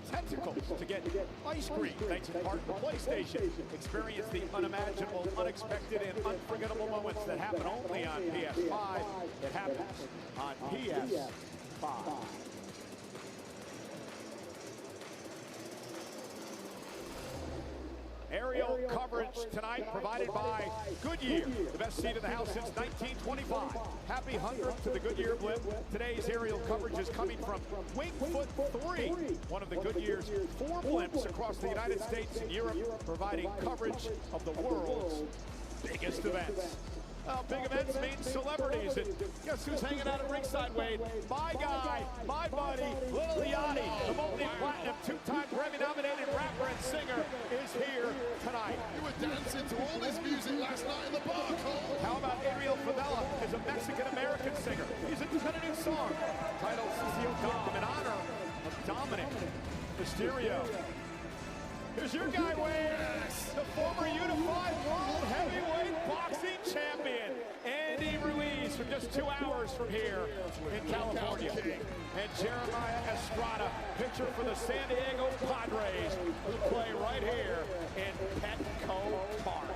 tentacles to get ice cream, thanks in part to PlayStation. Experience the unimaginable, unexpected, and unforgettable moments that happen only on PS5. It happens on PS5. Aerial coverage tonight provided by Goodyear, the best seat in the house since 1925. Happy 100th to the Goodyear blimp. Today's aerial coverage is coming from Wingfoot 3, one of the Goodyear's 4 blimps across the United States and Europe, providing coverage of the world's biggest events. Well, big events mean celebrities, and guess who's hanging out at ringside, Wade? My guy, my buddy, Lil Yachty, the multi-platinum, 2-time Grammy-nominated rapper and singer, is here tonight. You were dancing to all this music last night in the bar, Cole. How about Ariel Favela is a Mexican-American singer. He's got a new song titled Sissio Dom in honor of Dominic Mysterio. Here's your guy, Wade, the former unified world heavyweight boxing champion, Andy Ruiz, from just 2 hours from here in California. And Jeremiah Estrada, pitcher for the San Diego Padres, who play right here in Petco Park.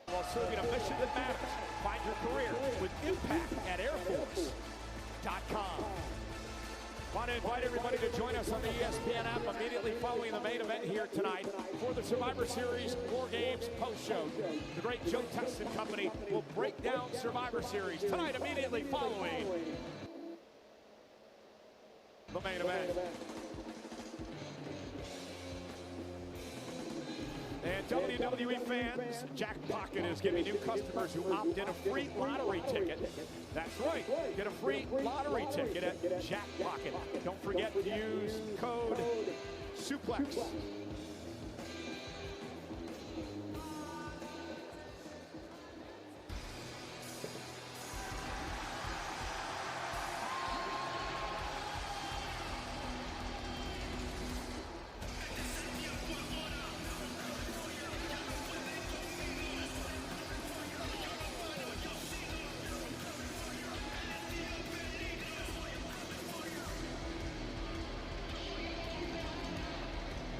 While serving a mission that matters. Find your career with Impact at airforce.com. Want to invite everybody to join us on the ESPN app immediately following the main event here tonight for the Survivor Series War Games post-show. The great Joe Test and Company will break down Survivor Series tonight immediately following the main event. And WWE fans, Jack Pocket is giving new customers who opt in a free lottery ticket. That's right, get a free lottery ticket at Jack Pocket. Don't forget to use code SUPLEX.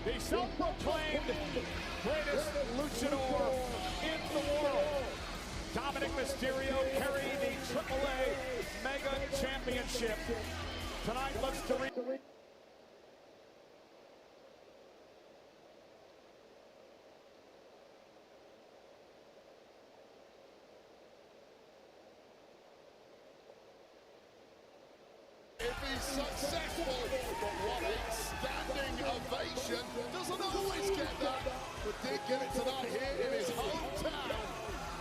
The self-proclaimed greatest luchador in the world, Dominic Mysterio, carrying the AAA Mega Championship. Tonight looks to if he's successful, but what a standing ovation. Doesn't always get that, but did get it tonight here in his hometown.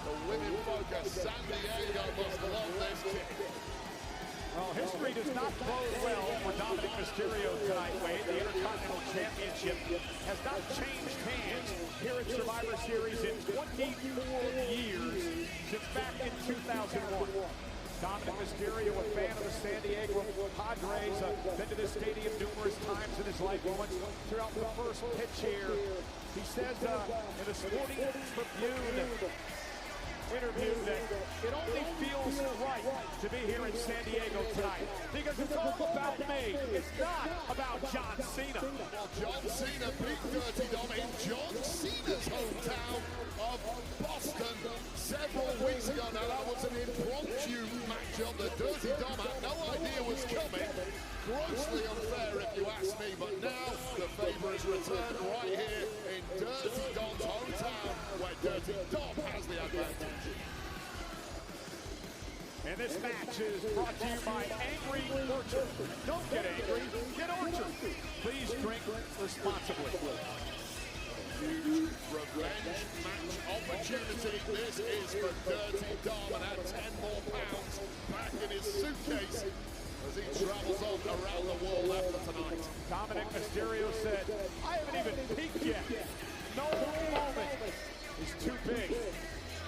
The women focus, San Diego must love this kick. Well, history does not bode well for Dominic Mysterio tonight, Wade. The Intercontinental Championship has not changed hands here at Survivor Series in 24 years since back in 2001. Dominic Mysterio, a fan of the San Diego Padres, been to this stadium numerous times in his life. Once throughout the first pitch here, he says in a Sporting Tribune interview that it only feels right to be here in San Diego tonight because it's all about me. It's not about John Cena. Well, John Cena beat Dirty Dom in John Cena's hometown of Boston several weeks ago. Now, that was an impromptu matchup that Dirty Dom had no idea was coming. Grossly unfair if you ask me, but now the favor is returned right here in Dirty Dom's hometown, where Dirty Dom has the advantage. And this match is brought to you by Angry Orchard. Don't get angry, get Orchard. Please drink responsibly. Huge revenge match opportunity. This is for Dirty Dom, and add 10 more pounds back in his suitcase as he travels on around the world after tonight. Dominic Mysterio said, I haven't even peaked yet. No moment is too big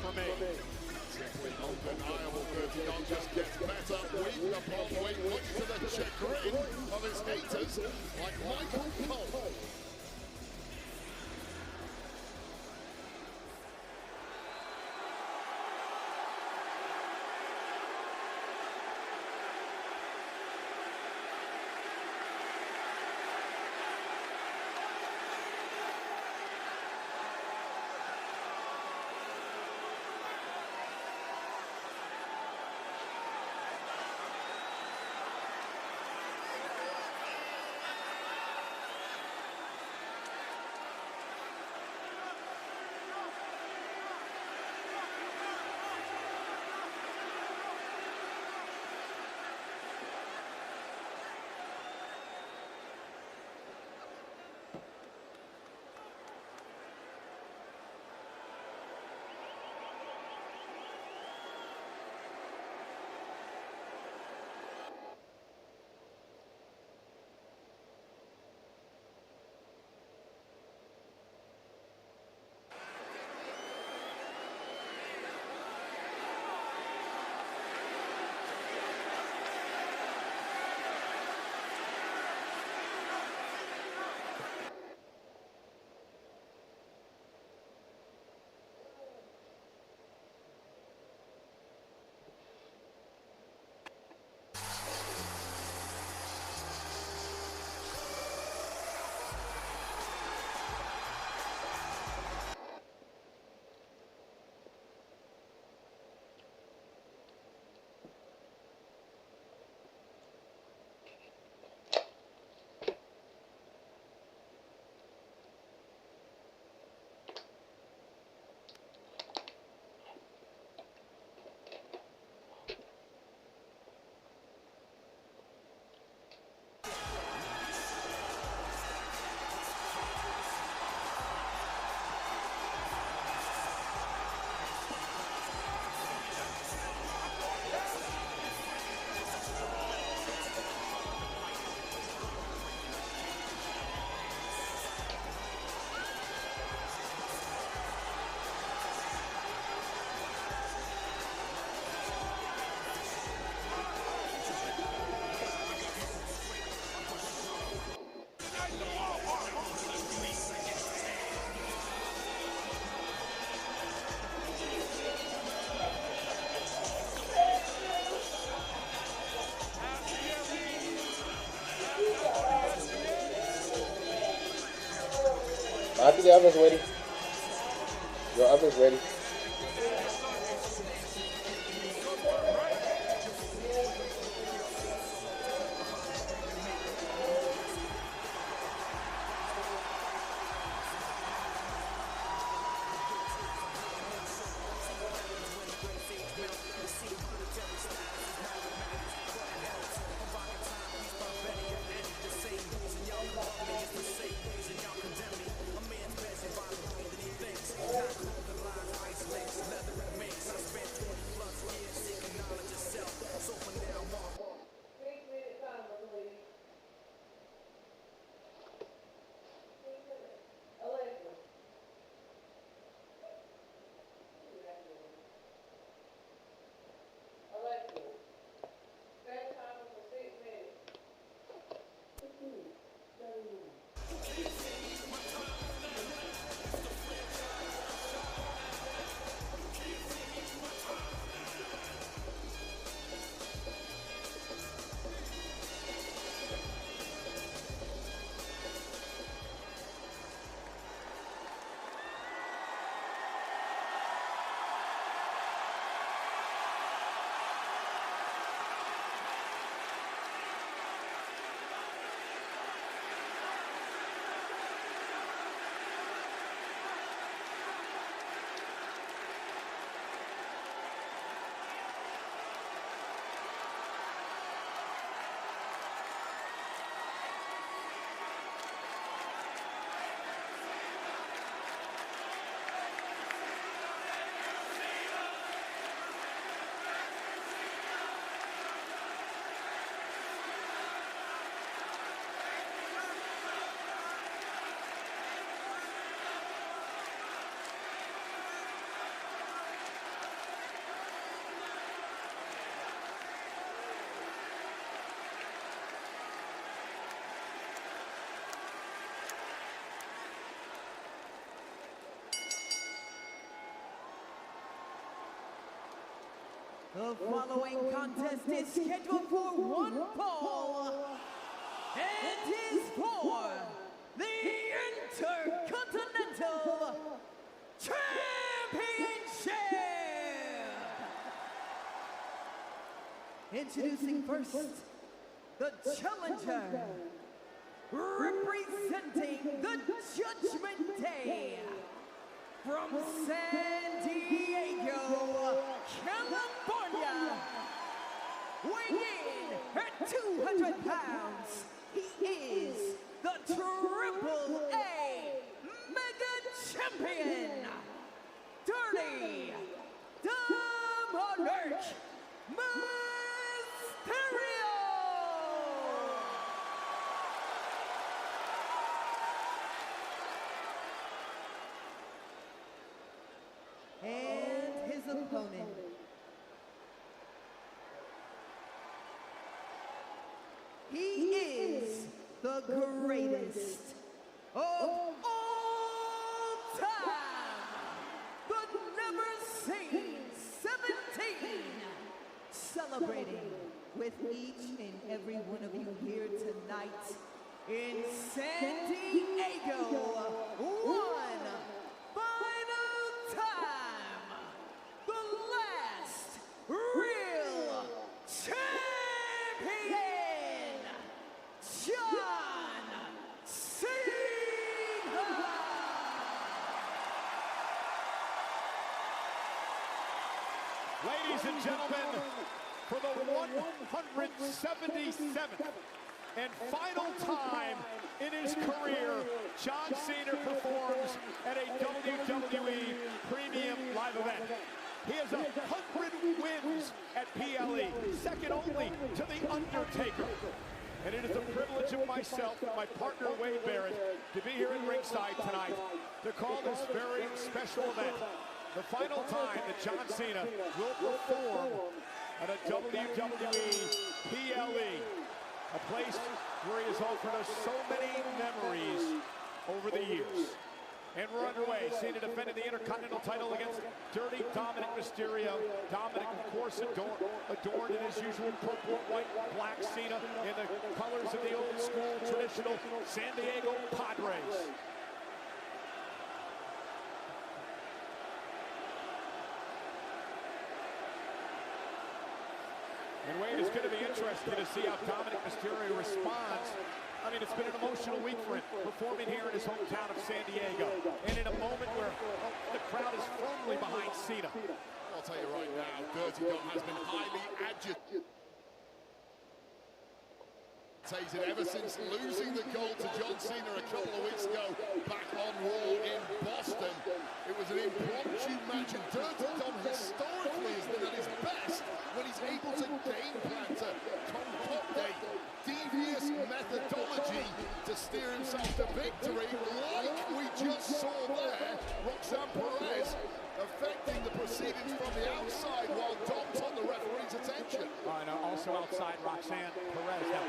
for me. Simply undeniable. Dirty Dom just gets better week upon week, much to the chagrin of his the oven's ready. Your oven's ready. The following contest is scheduled for one fall and is for the Intercontinental Championship. Introducing first, the challenger, representing the Judgment Day, from San Diego, California, weighing in at 200 pounds, he is the Triple A Mega Champion, Dirty the Monarch Mysterio. And his opponent, he is the greatest of all time, the never seen 17, celebrating with each and every one of you here tonight in San Diego, one final time, the last real champion, John Cena. Ladies and gentlemen, for the 177th and final time in his career, John Cena performs at a WWE Premium Live event. He has 100 wins at PLE, second only to The Undertaker. And it is the privilege of myself and my partner Wade Barrett to be here at ringside tonight to call this very special event the final time that John Cena will perform at a WWE PLE, a place where he has offered us so many memories over the years. And we're underway. Cena defending the Intercontinental title against Dirty Dominic Mysterio. Dominic, of course, adorned in his usual purple, white, black. Cena in the colors of the old school, traditional San Diego Padres. And Wade, it's going to be interesting to see how Dominic Mysterio responds. I mean, it's been an emotional week for him, performing here in his hometown of San Diego. And in a moment where the crowd is firmly behind Cena. I'll tell you right now, Dirty Dom has been highly agitated ever since losing the gold to John Cena a couple of weeks ago back on Raw in Boston. It was an impromptu match, and Dirty Dom historically has been at his best when he's able to game plan, to concoct a devious methodology to steer himself to victory, like we just saw there. Roxanne Perez affecting the proceedings from the outside while Dom's on the referee's attention. And also outside Roxanne Perez. Now,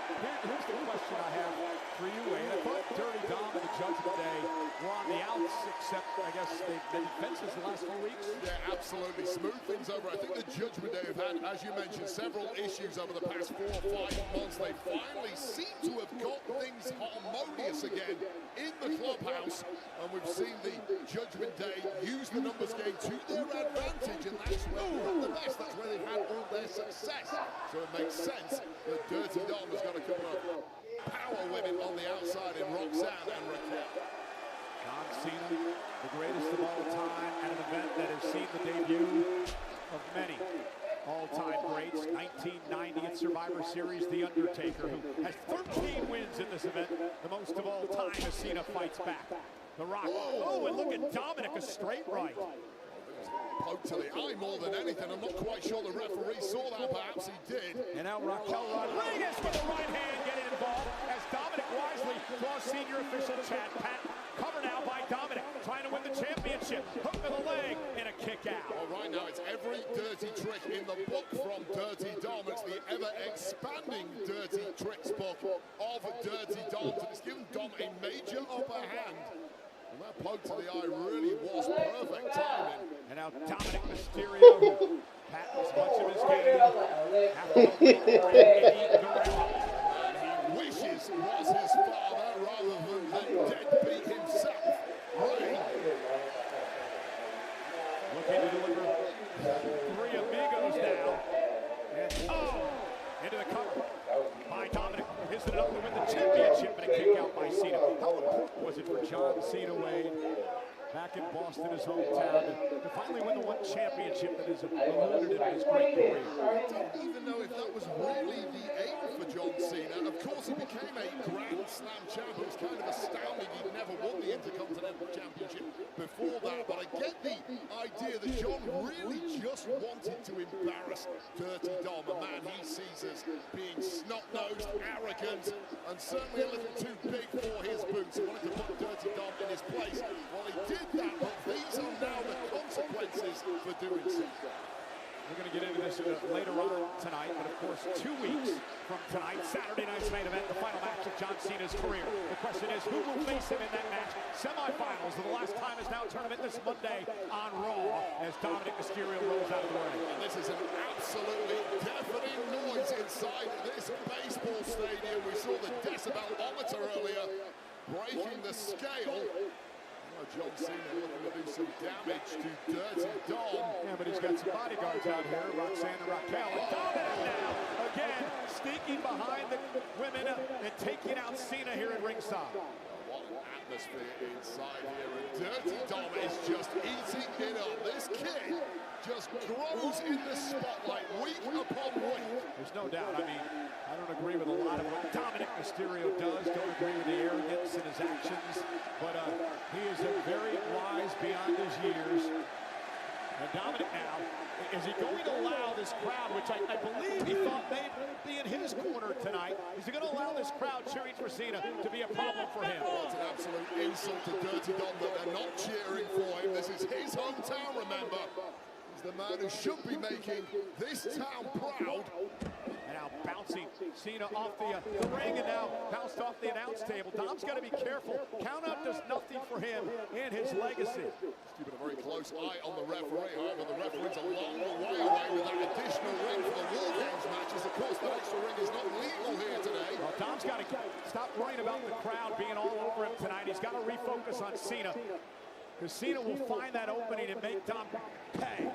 here's the question I have for you, Wade. I thought Dirty Dom and the Judgment Day were on the outs, except, I guess, they've been fences the last 4 weeks. Yeah, absolutely. Smooth things over. I think the Judgment Day have had, as you mentioned, several issues over the past 4 or 5 months. They finally seem to have got things harmonious again in the clubhouse, and we've seen the Judgment Day use the numbers game to their advantage, and that's where they're at the best. That's where they've had all their success. So it makes sense that Dirty Dom has got a couple of power women on the outside in Roxanne and Raquel. John Cena, the greatest of all time, at an event that has seen the debut of many all-time greats. 1990 at Survivor Series, The Undertaker, who has 13 wins in this event, the most of all time as Cena fights back. The Rock. Oh, and look at Dominic, a straight right. Poke to the eye more than anything. I'm not quite sure the referee saw that, perhaps he did. And now Raquel Rodriguez with the right hand getting involved as Dominic wisely draws senior official Chad Patton. Cover now by Dominic, trying to win the championship. Hook to the leg and a kick out. Well, right now it's every dirty trick in the book from Dirty Dom. It's the ever-expanding Dirty Tricks book of Dirty Dom. And it's given Dom a major upper hand. And that poke to the eye really was perfect timing. And now Dominic Mysterio, who patents much of his game after and he wishes was his father rather than the deadbeat himself. Ray. Looking to deliver 3 amigos now. And into the cover by Dominic. Isn't enough to win the championship, but a kick out by Cena. How important was it for John Cena, Wade, back in Boston, his hometown, to finally win the one championship that is awarded in his great career? I don't even know if that was really the aim for John Cena. Of course, he became a Grand Slam champ. It was kind of astounding he'd never won the Intercontinental Championship before that. But I get the idea that John really just wanted to embarrass Dirty Dom, a man he sees as being snot-nosed, arrogant, and certainly a little too big for his boots. He wanted to put Dirty Dom in his place. Well, he did that, but these are now the consequences for doing so. We're going to get into this later on tonight, but of course 2 weeks from tonight, Saturday night's main event, the final match of John Cena's career. The question is, who will face him in that match? Semifinals of the last time is now tournament this Monday on Raw as Dominic Mysterio rolls out of the way. And this is an absolutely deafening noise inside this baseball stadium. We saw the decibel-ometer earlier breaking the scale. John Cena looking to do some damage to Dirty Dom. Yeah, but he's got some bodyguards out here, Roxanne and Raquel. And Dominic now, again, sneaking behind the women and taking out Cena here at ringside. What an atmosphere inside here. And Dirty Dom is just eating it up. This kid just grows in the spotlight week upon week. There's no doubt. I mean, I don't agree with a lot of what Dominic Mysterio does. Don't agree with the arrogance in his actions. But he is a very wise beyond his years. And Dominic now, is he going to allow this crowd, which I believe he thought may be in his corner tonight, is he going to allow this crowd cheering for Cena to be a problem for him? Well, it's an absolute insult to Dirty Dom that they're not cheering for him. This is his hometown, remember. He's the man who should be making this town proud. And now bouncing Cena off the ring, and now bounced off the announce table. Dom's got to be careful. Count out does nothing for him and his legacy. Keeping a very close eye on the referee. However, the referee's a long way away with that additional ring for the War Games matches. Of course, that extra ring is not legal here today. Well, Dom's got to stop worrying about the crowd being all over him tonight. He's got to refocus on Cena, because Cena will find that opening and make Dom pay.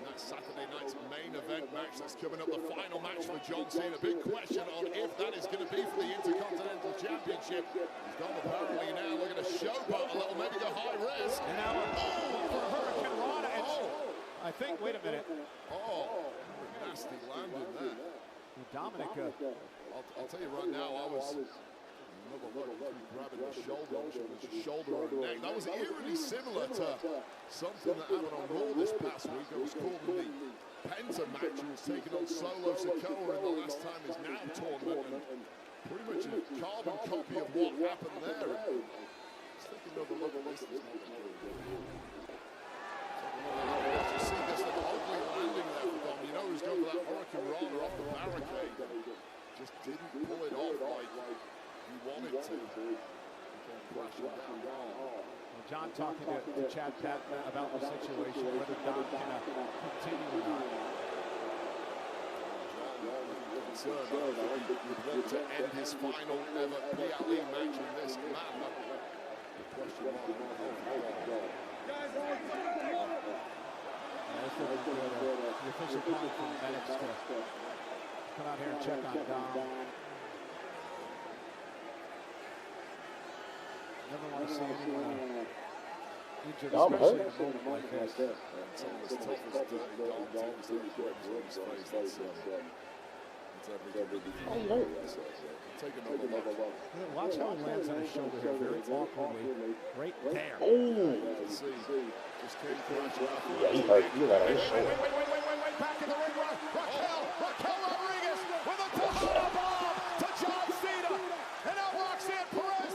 That Saturday night's main event match that's coming up, the final match for John Cena. Big question on if that is going to be for the Intercontinental Championship. He's gone apparently now looking to showboat a little, maybe go high risk. And now for Hurricane Rana. I think, wait a minute. Oh, nasty landing there. Dominic. I'll tell you right now, I was another look grabbing the shoulder, shoulder or neck. That was eerily similar to something that happened on Raw this past week. It was called the Penta match. He was taking on Solo Sikoa in the last time is now tournament, and pretty much a carbon copy of what happened there. Let's take another look at this. You see this ugly landing there for Dom. You know he's going for that Hurricane Rana off the barricade. Just didn't pull it off like he wanted to. Well, John talking to Chad Patton about the situation, whether Dom can continue or not. Concerned, I don't think he would want to end his final ever PLE match in this manner. Question mark. The official call from the medics to come out here and check on Dom. Never want to see anyone injured, especially in a moment like this. Some of the toughest dirty Dom teams that he brings on his face. That's everything. Take another look. Watch how he lands on his shoulder here, very awkwardly. Right there. Oh! You can see, just came crashing up. Yeah, he hurt. You got on his shoulder. Wait, back in the ring. Raquel Rodriguez with a Tejada bomb to John Cena. And now Roxanne Perez,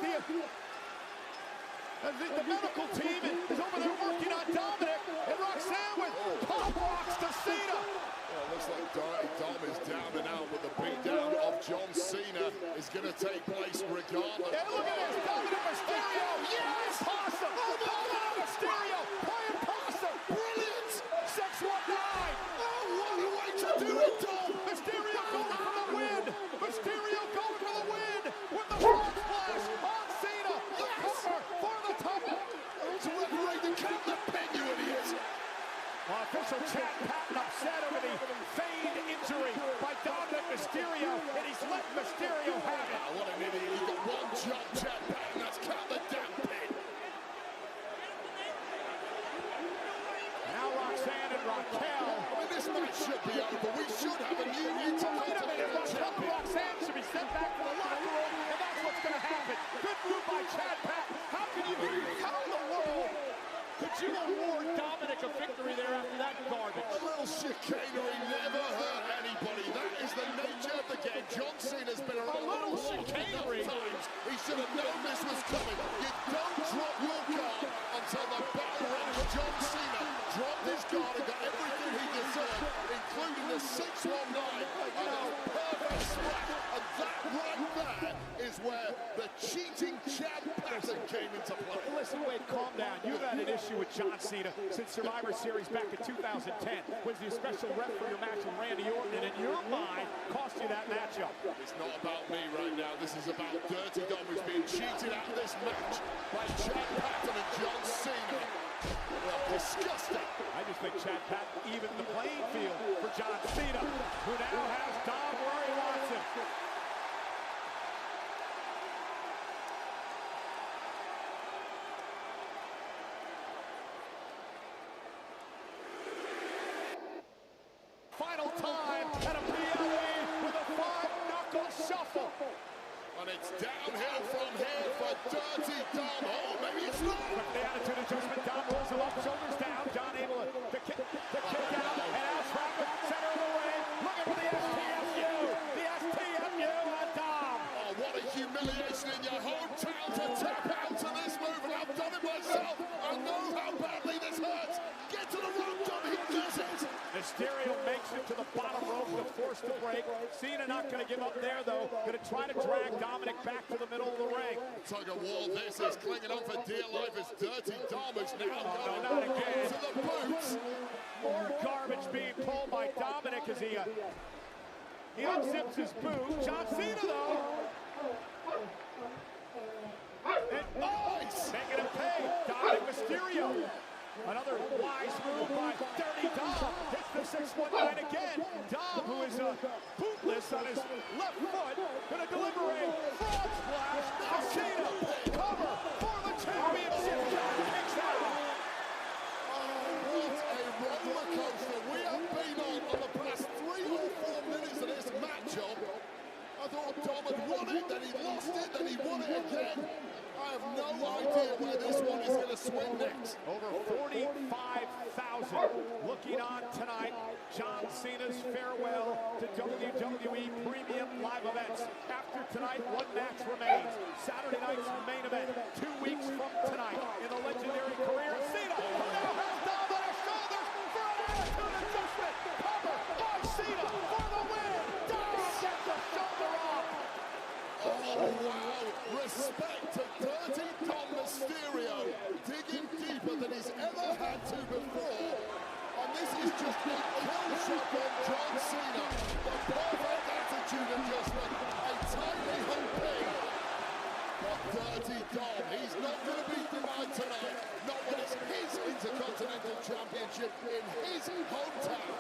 the medical team is over there working on Dominic. And Roxanne with pop rocks to Cena. Well, looks like Dom is down and out, but the beatdown of John Cena is going to take place regardless. And look at this, Dominic Mysterio. Yes! Possum! Oh, Dominic Mysterio playing possum. Brilliant! 619. Oh, what a way to do it, Dom! Mysterio going for the win! Mysterio going for the win! With the frog splash on Cena! The cover for the title! To referee the count, the pin, you idiot! Official Chad Patton upset over the feigned injury by Dominic Mysterio, and he's let Mysterio have it. What an idiot. He got one job, Chad Patton. That's count the damn pin. Now Roxanne and Raquel. I mean, this match should be over. We should have a new Intercontinental champion. Roxanne should be sent back to the locker room, and that's what's going to happen. Good move by Chad Patton. How can you do? How in the world could you award Dominic a victory there after that garbage? A little chicanery never hurt anybody. That is the nature of the game. John Cena's been around a little chicanery. Times. He should have known this was coming. You don't drop your guard until the bell rings. John Cena dropped his guard and got everything he deserved, including the 619 and a perfect splat. And that right there is where the cheating Chad Patton came into play. Listen, Wade, calm down. You've had an issue with John Cena since Survivor Series back in 2010, when the special rep for your match with Randy Orton, and in your mind, cost you that matchup. It's not about me right now. This is about Dirty Dom, who's being cheated out of this match by Chad Patton and John Cena. Well, disgusting. I just think Chad Patton evened the playing field for John Cena, who now has Dom where he wants him. Final time at a PLE with a 5-knuckle shuffle. And it's downhill from here for Dirty Dom. Oh, maybe it's not. Look at the attitude adjustment. Dom rolls him up, shoulders down. John able to kick out. And out Trapper, center of the ring. Looking for the STFU. The STFU on Dom. Oh, what a humiliation in your hometown to tap out to this move. And I've done it myself. I know how badly this hurts. Get to the rope, Dom. He does it. Mysterio makes it to the bottom rope to force the break. Cena not going to give up there, though. Going to try to drag Dominic back to the middle of the ring. Tug of war, this is clinging on for dear life as Dirty Dom is now going not again. to the boots. More garbage being pulled by Dominic as he unzips his boot. John Cena, though. And, nice. Making him pay. Dominic Mysterio. Another wise move by Dirty Dom. Hits the 619 again. Dom, who bootless on his left foot, gonna deliver a frog splash. Now Cena, cover for the championship. John kicks out. What a roller coaster we have been on the past 3 or 4 minutes of this matchup. I thought Dom had won it, then he lost it, then he won it again. I have no idea where this one is going to swing next. Over 45,000 looking on tonight. John Cena's farewell to WWE Premium Live Events. After tonight, one match remains. Saturday night's main event, 2 weeks from tonight in the legendary career of Cena. Who now has Dom on his shoulders for an attitude adjustment. Cover by Cena for the win. Dom gets the shoulder off. Oh, wow. Respect to Dirty Dom Mysterio. Digging deeper than he's ever had to before. And this is just a kill shot on John Cena. The perfect attitude adjustment. A tightly hung pin. But Dirty Dom, he's not going to be denied tonight. Not when it's his Intercontinental Championship in his hometown.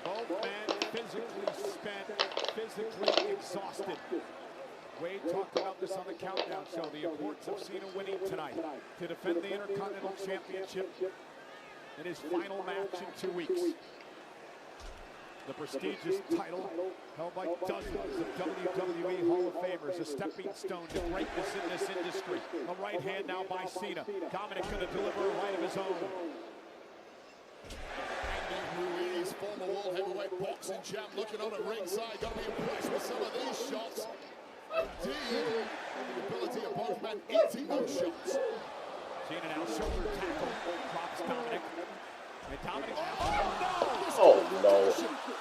Both men physically spent, physically exhausted. Wade talked about this on the Countdown Show, the importance of Cena winning tonight to defend the Intercontinental Championship in his final match in 2 weeks. The prestigious title held by dozens of WWE Hall of Famers, a stepping stone to greatness in this industry. A right hand now by Cena. Dominic going to deliver a right of his own. Ruiz, former world heavyweight boxing champ, looking on at ringside. Got to be impressed with some of these shots. Indeed, the ability of both men eating those shots. Cena now shoulder tackle, drops Dominic. And Dominic, Oh no,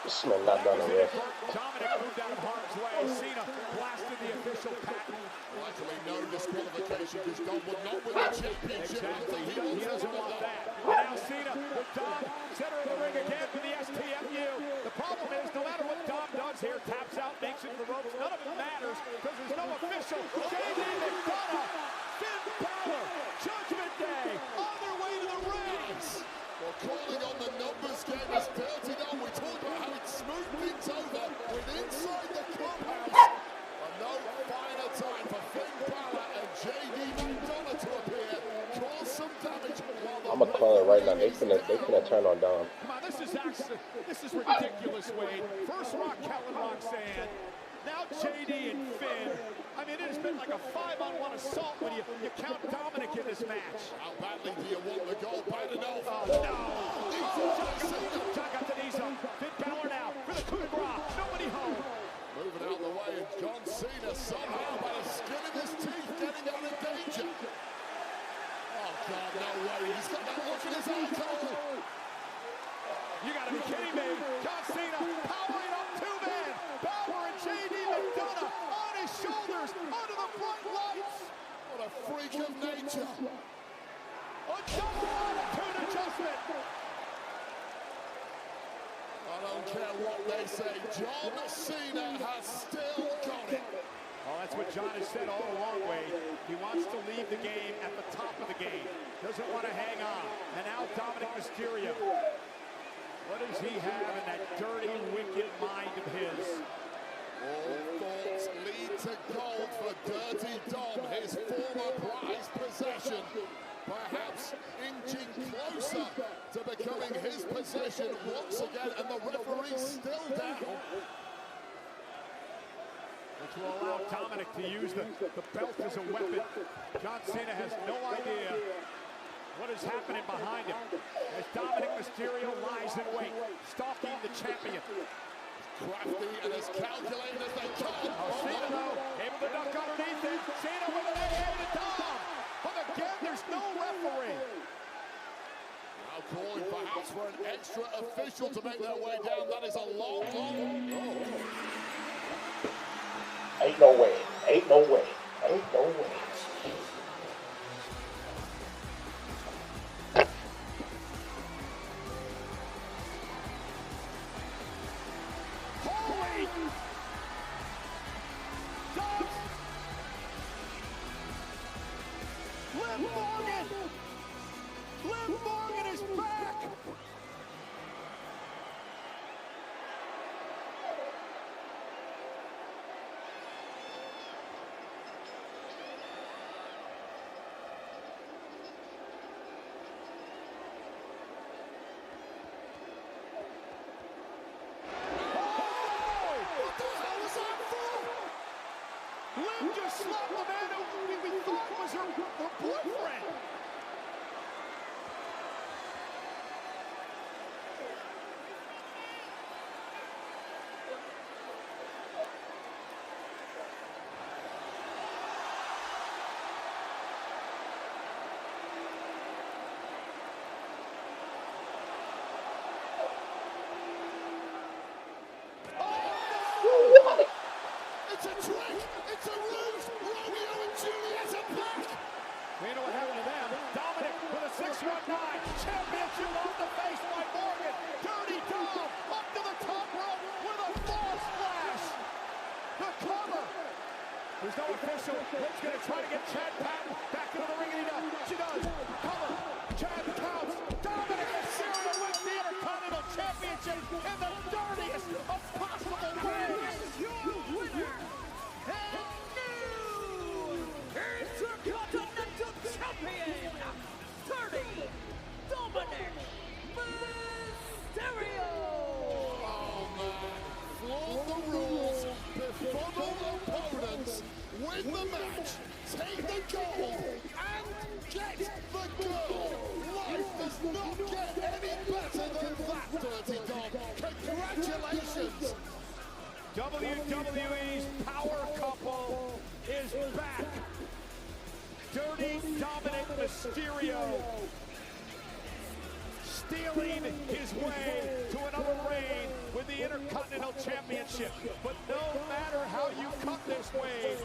this man not done it yet. Dominic moved out of harm's way. Cena blasted the official patent. Actually, no disqualification because Dom would not win the championship. Exactly. He doesn't want that. And now Cena with Dom, center of the ring again for the STFU. The problem is, no matter what Dom does here, taps out, makes it to the ropes, none of it matters because there's no official. JD McDonough, Finn Balor, Judgment Day, on their way to the ring. Well, calling on the numbers game is Dirty Dom. We talked about how it smoothed things over with inside the clubhouse. And no finer time for Finn Balor and JD McDonough to appear, cause some damage. I'm gonna call it right now. They finna turn on Dom. Come on, this is ridiculous, Wade. First Raquel and Roxanne, now JD and Finn. I mean, it has been like a 5-on-1 assault when you count Dominic in this match. How badly do you want the goal? Bad enough. John got the knees up. Finn Balor now for the coup de grace. Nobody home. Moving out the way, and John Cena somehow by the skin of his teeth getting out of danger. Oh God, no way. He's got that look in his eye, Cole. You gotta be kidding me. John Cena powering up 2 men. Balor and JD McDonough on his shoulders under the bright lights. What a freak of nature. A double attitude adjustment. I don't care what they say. John Cena has still got it. Oh, that's what John has said all along, Wade. He wants to leave the game at the top of the game. Doesn't want to hang on. And now Dominic Mysterio. What does he have in that dirty, wicked mind of his? All thoughts lead to gold for Dirty Dom, his former prized possession. Perhaps inching closer to becoming his possession once again, and the referee's still down. Which will allow Dominic to use the belt as a weapon. John Cena has no idea what is happening behind him as Dominic Mysterio lies in wait, stalking the champion. Crafty and as calculated as they can. Cena, though, able to duck underneath it. Cena with an AA to Dom. But again, there's no referee. Now calling perhaps for an extra official to make their way down. That is a long, long... Ain't no way. Ain't no way. Ain't no way. Holy! Dom! Liv Morgan! Liv Morgan is back! 619, championship on the face by Morgan. Dirty Dom up to the top rope with a fall splash. The cover. There's no official. Liv's going to try to get Chad Patton back into the ring, and he does. She does. Cover. Chad counts. Dominic Mysterio wins the Intercontinental Championship in the dirtiest of possible ways. Your winner and new Intercontinental Champion, Dirty Dominic Mysterio. Oh man, flaunt the rules, befuddle opponents, win the match, take the gold, and get the girl. Life does not get any better than that, Dirty Dom. Congratulations. WWE's power couple is back. Dirty Dominic Mysterio stealing his way to another reign with the Intercontinental Championship. But no matter how you cut this wave,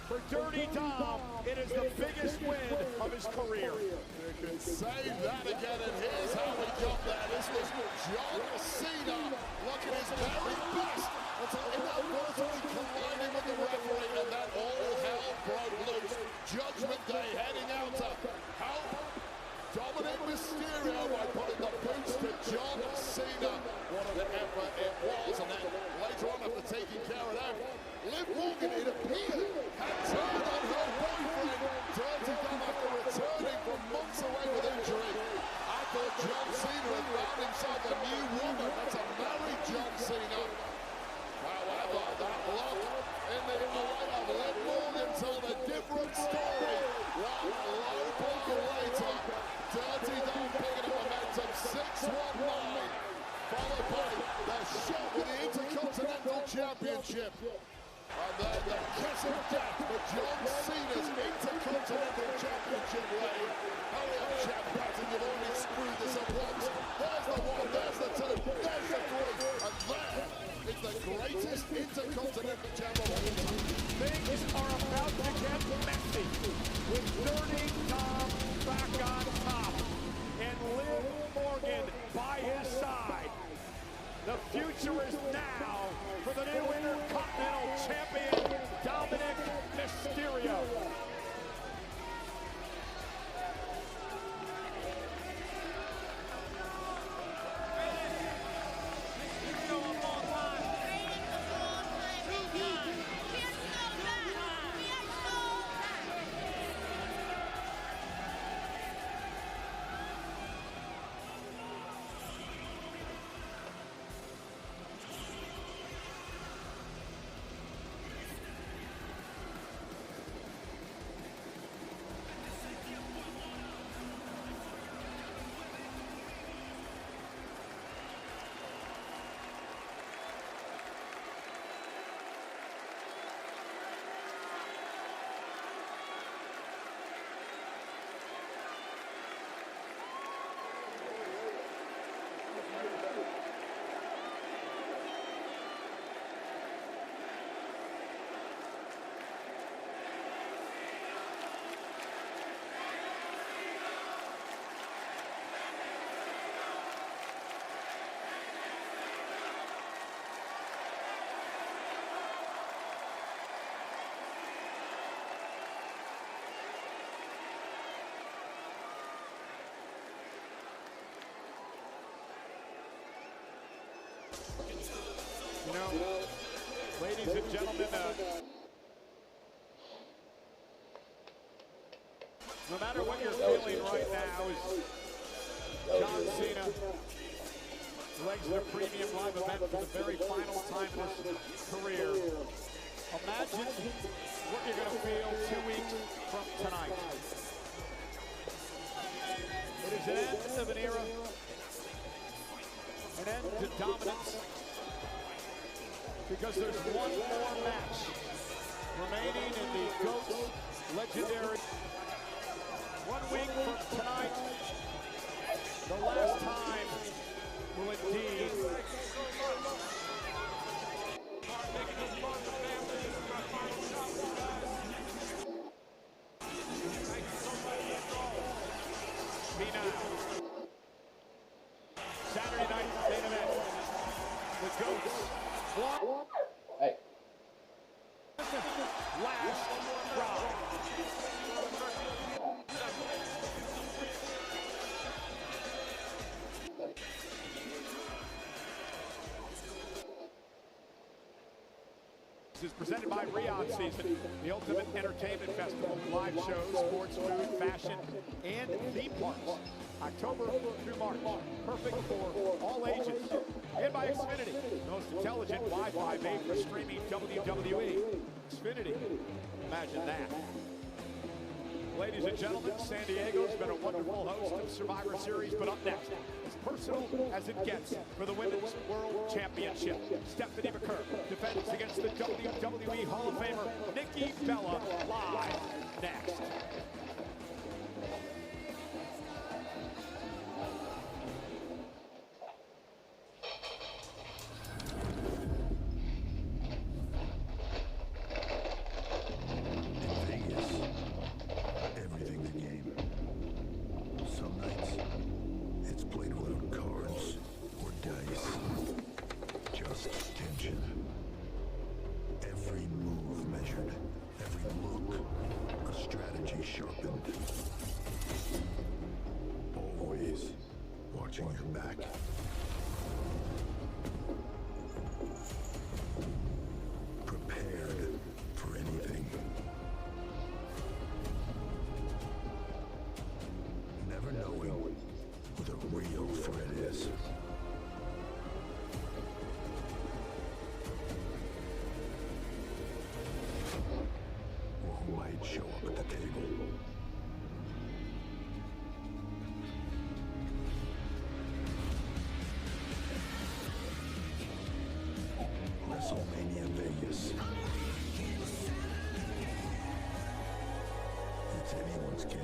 for Dirty Dom, it is the biggest win of his career. You can say that again, and here's how we got there. This was John Cena looking his very best until inadvertently colliding with the referee, and then all hell broke loose. Judgment Day heading out to help Dominic Mysterio by putting the boots to John Cena. What an effort it was, and then later on after taking care of them, Liv Morgan, it appeared, had turned on her boyfriend, Dirty Dom, after returning from months away with injury. I thought John Cena had found himself a new woman. That's a married John Cena. However, that block in the way of Liv Morgan told a different story. One low blow later, Dirty Dom picking up momentum, 619, followed by the shot with the Intercontinental Championship. And then the kiss of death for John Cena's Intercontinental Championship reign. Hurry up, Chad Patton, you've already screwed this up once. There's the one, there's the two, there's the three, and there is the greatest Intercontinental Championship. Things are about to get messy with Dirty Dom back on top and Liv Morgan by his side. The future is now for the new Intercontinental Champion, Dominic Mysterio. You know, ladies and gentlemen, no matter what you're feeling right now, is John Cena legs their premium live event for the very final time in his career. Imagine what you're going to feel 2 weeks from tonight. It is an end of an era, an end to dominance, because there's one more match remaining in the GOAT's legendary. 1 week from tonight, the last time will indeed be now. Saturday night's main event. The Goats. Hey. Last round. This is presented by Riyadh Season, the ultimate entertainment festival, live shows, sports, food, fashion, and theme parks. October through March, perfect for all ages. And by Xfinity, the most intelligent Wi-Fi made for streaming WWE. Xfinity, imagine that. Ladies and gentlemen, San Diego's been a wonderful host of Survivor Series, but up next, as personal as it gets for the Women's World Championship. Stephanie McCurry defends against the WWE Hall of Famer Nikki Bella, live next. Everything's a game. Some nights, it's played without cards or dice. Just tension. Every move measured. Every look, a strategy sharpened. Always watching your back. Prepared for anything. Never knowing who the real threat is. Or who might show up at the table. WrestleMania Vegas. It's anyone's game.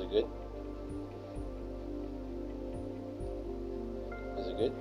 good? Is it good?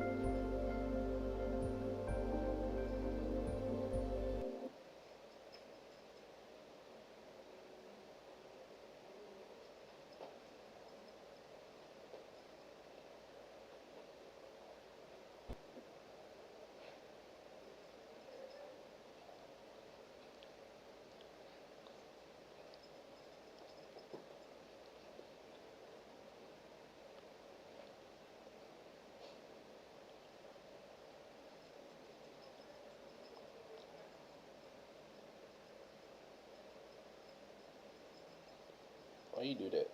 Why you do that?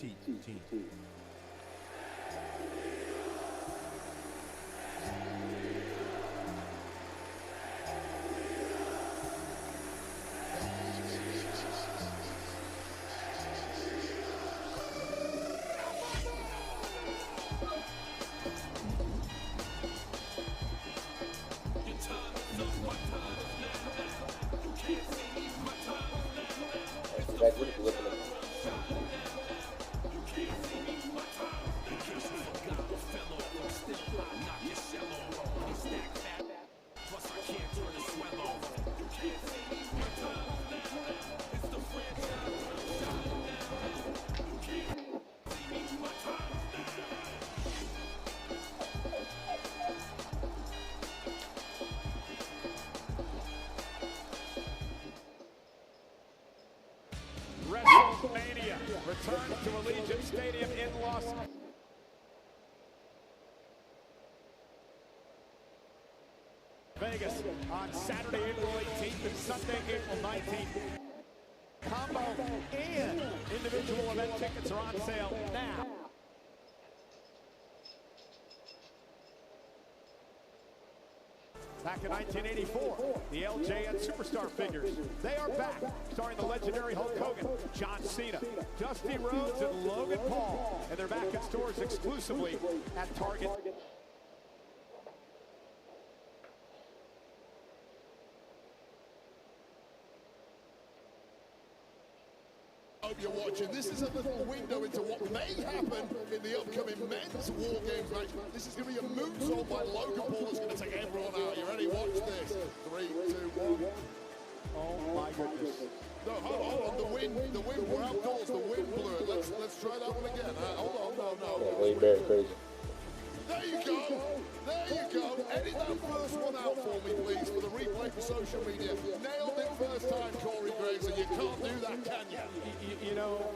Team. Back with the looking at WrestleMania returns to Allegiant Stadium in Las Vegas on Saturday, April 18th and Sunday, April 19th. Combo and individual event tickets are on sale now. Back in 1984, the LJN Superstar figures, they are back, starring the legendary Hulk Hogan, John Cena, Dusty Rhodes, and Logan Paul, and they're back in stores exclusively at Target. Hope you're watching. This is a little window into what may happen in the upcoming men's War Games match. This is going to be a moonsault by Logan Paul that's going to take everyone out. You ready? Watch this. 3, 2, 1. Oh my goodness. No, hold on. The wind. We're outdoors. The wind blew it. Let's try that one again. Hold on. No. way very crazy. There you go. Edit that first one out for me, please, for the replay for social media. Nailed it first time, Corey Graves, and you can't do that, can you? You know,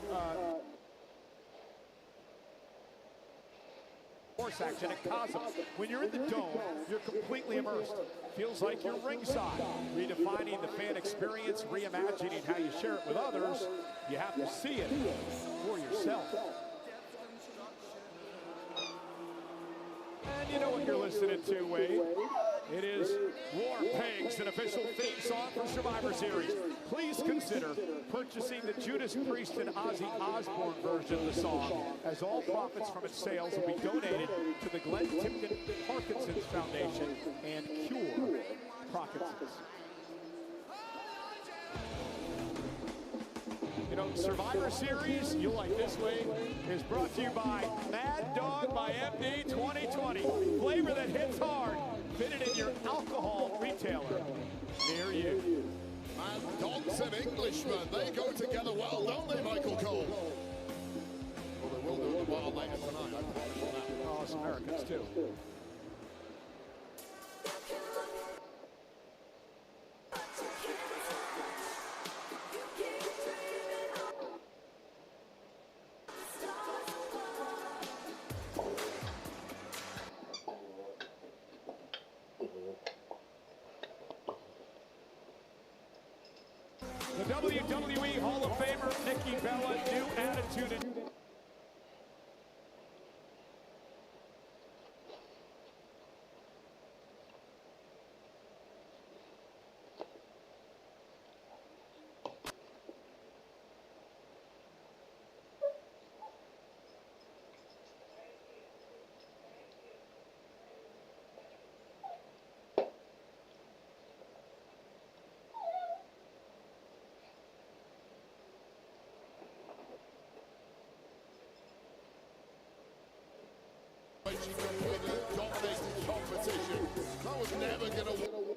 horse action at Cosmos. When you're in the dome, you're completely immersed. Feels like you're ringside. Redefining the fan experience, reimagining how you share it with others. You have to see it for yourself. And you know what you're listening to, Wade. It is War Pigs, an official theme song for Survivor Series. Please consider purchasing the Judas Priest and Ozzy Osbourne version of the song, as all profits from its sales will be donated to the Glenn Tipton Parkinson's Foundation and Cure Parkinson's. You know, Survivor Series, you'll like this, Wade, is brought to you by Mad Dog by MD 2020. Flavor that hits hard. Fit it in your alcohol retailer near you. Mad Dogs and Englishmen, they go together well, don't they, Michael Cole? Well, they will do it well later tonight. Oh, it's Americans, too. The WWE Hall of Famer, Nikki Bella, new attitude. She completely dominated competition. That was never going to win.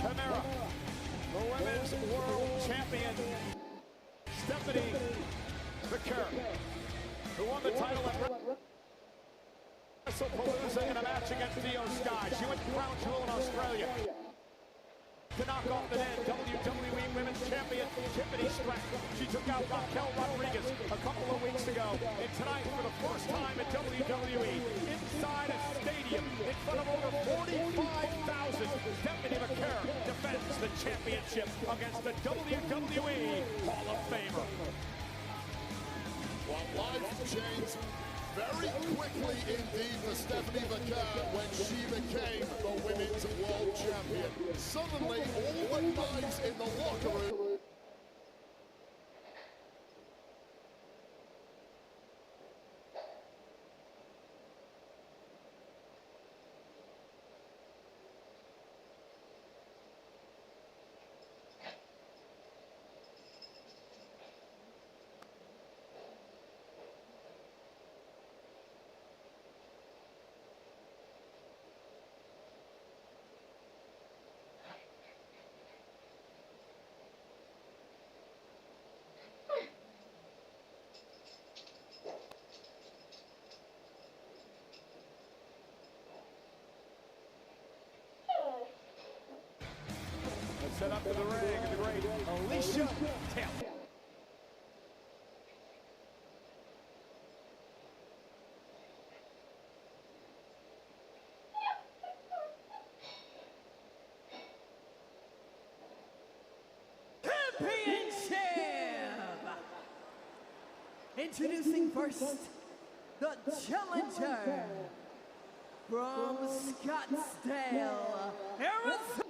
Chimera, the Women's World Champion, Stephanie McCurry, who won the title at WrestlePalooza in a match against Theo Sky. She went to Crown Jewel in Australia to knock off the then WWE Women's Champion, Tiffany Stratton. She took out Raquel Rodriguez a couple of weeks ago. And tonight, for the first time at WWE, inside a stadium, in front of over 45,000, Stephanie McCurry defends the championship against the WWE Hall of Famer. Well, life changed very quickly indeed for Stephanie McCurry when she became the Women's World Champion. Suddenly, all the guys in the locker room Set up to the ring, the great Alicia Taylor. Championship! Introducing first, the challenger from Scottsdale, Arizona.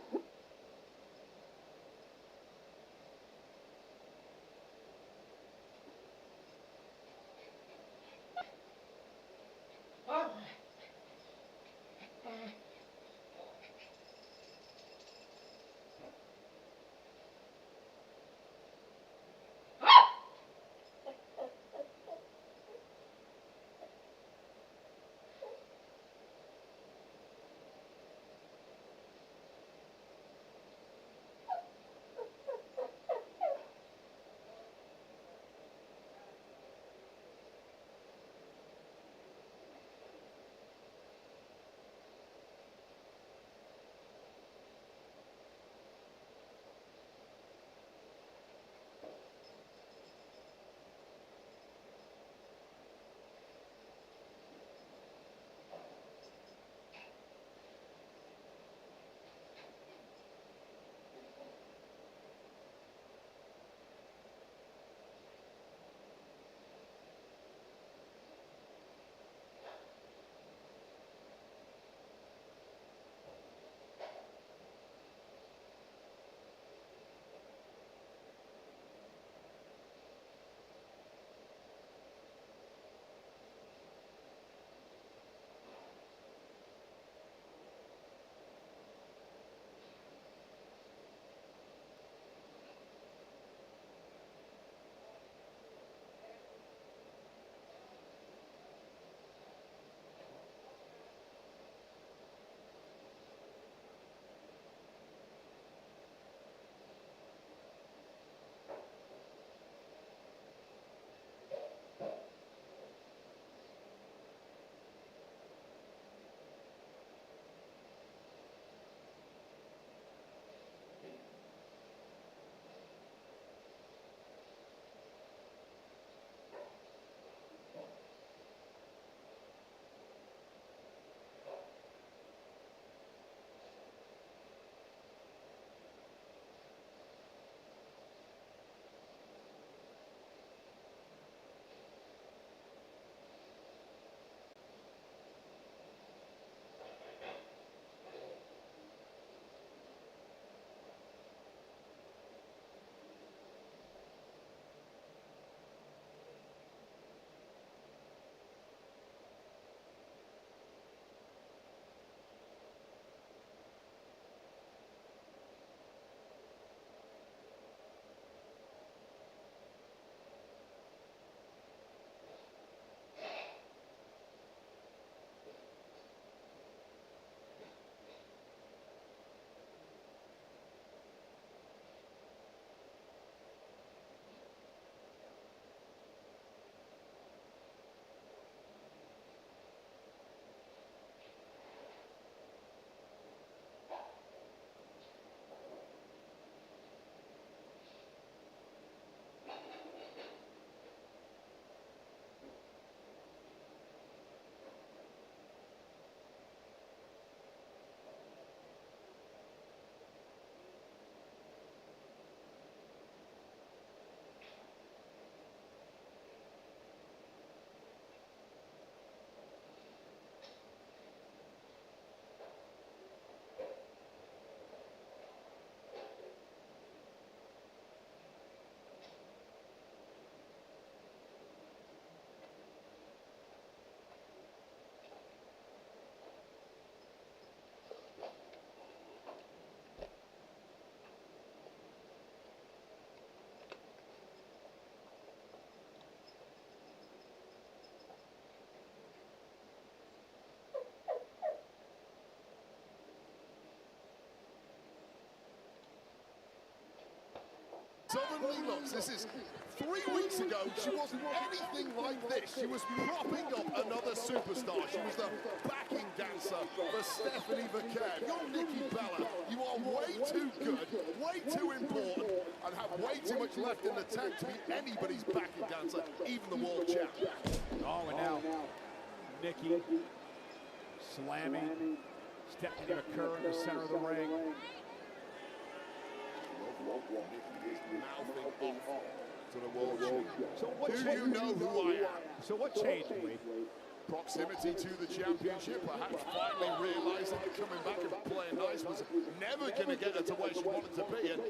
heavenly looks. This is 3 weeks ago. She wasn't anything like this. She was propping up another superstar. She was the backing dancer for Stephanie Vaquer. You're Nikki Bella. You are way too good, way too important, and have way too much left in the tank to be anybody's backing dancer, even the world champion. Oh, and now Nikki slamming Stephanie Vaquer in the center of the ring. Nikki is mouthing off to the world champion. So what do you know who I am? So what changed, Wade? Proximity to the championship, perhaps finally realizing that coming back and playing nice was never going to get her to where she wanted to be. And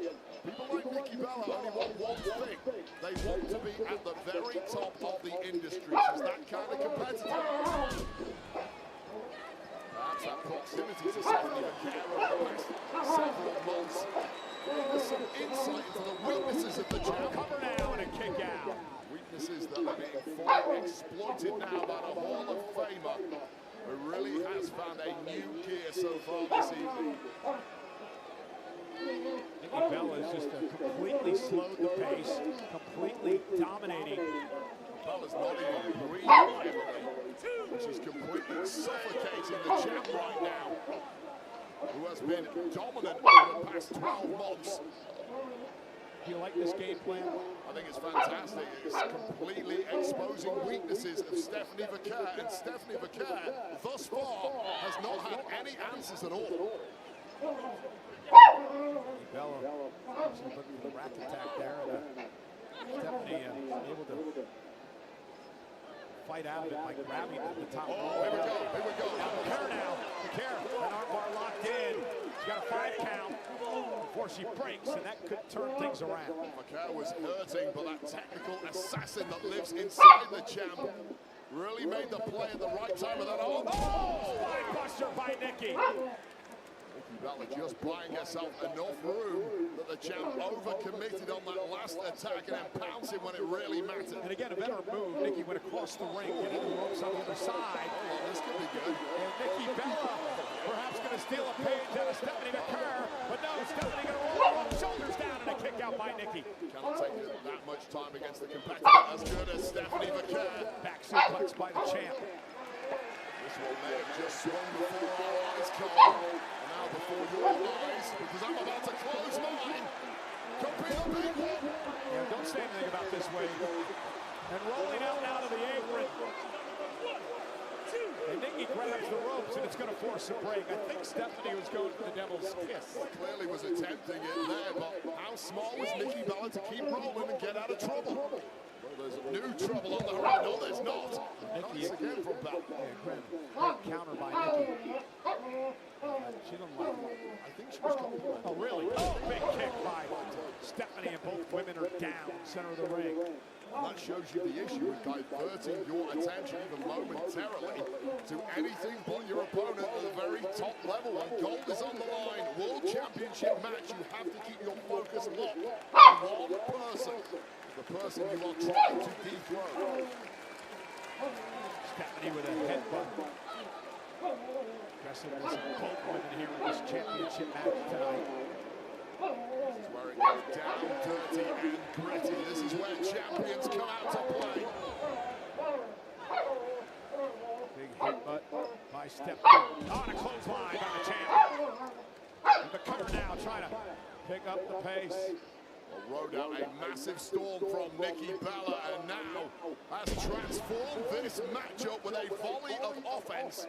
people like Nikki Bella only want one thing. They want to be at the very top of the industry. She's that kind of competitor. Perhaps that proximity to Stephanie Vaquer over the past several months gave us some insight into the weaknesses of the champ. Cover now and a kick out. Weaknesses that are being fully exploited now by the Hall of Famer, who really has found a new gear so far this evening. Nikki Bella has just completely slowed the pace, completely dominating. Bella's not even breathing heavily. She's completely suffocating the champ right now, who has been dominant over the past 12 months. Do you like this game plan? I think it's fantastic. It's completely exposing weaknesses of Stephanie Vaquer, and Stephanie Vaquer, thus far, has not had any answers at all. Bella looking for the rack attack there. Stephanie able to fight out of it by grabbing at the top. Oh, here we go, here we go. Vaquer now. Vaquer, an armbar locked in. She's got a 5 count before she breaks, and that could turn things around. Vaquer was hurting, but that technical assassin that lives inside the champ really made the play at the right time with that arm. Oh, spine buster by Nikki. Nikki Bella just buying herself enough room that the champ overcommitted on that last attack and then pouncing when it really mattered. And again, a better move. Nikki went across the ring, getting the ropes on the other side. Oh, this could be good. And Nikki Bella perhaps going to steal a page out of Stephanie Vaquer, but no, Stephanie going to roll off, shoulders down, and a kick out by Nikki. Cannot take that much time against the competitor as good as Stephanie Vaquer. Back suplex by the champ. This one may have just swung before our eyes, Cole. And now before your eyes, because I'm about to close mine. Could be the big one. Yeah, don't say anything about this, Wade. And rolling out now to the apron. And Nikki grabs the ropes, and it's going to force a break. I think Stephanie was going for the devil's kiss. Clearly was attempting it there, but how smart was Nikki Bella to keep rolling and get out of trouble? Well, there's new trouble on the horizon. No, there's not. Nice again from Bella. Great counter by Nikki. She doesn't like it. I think she was going for it. Oh, really? Oh, big kick by Stephanie, and both women are down, center of the ring. And that shows you the issue with diverting your attention even momentarily to anything but your opponent at the very top level. When gold is on the line, world championship match, you have to keep your focus locked on one person, the person you are trying to dethrone. Stephanie with a headbutt. Aggressiveness of both women here in this championship match tonight. This is where it goes down dirty and gritty. This is where champions come out to play. Big headbutt by Stephanie. On a clothesline by the champ. And the cover now trying to pick up the pace. Well, rode out a massive storm from Nikki Bella, and now has transformed this matchup with a volley of offense.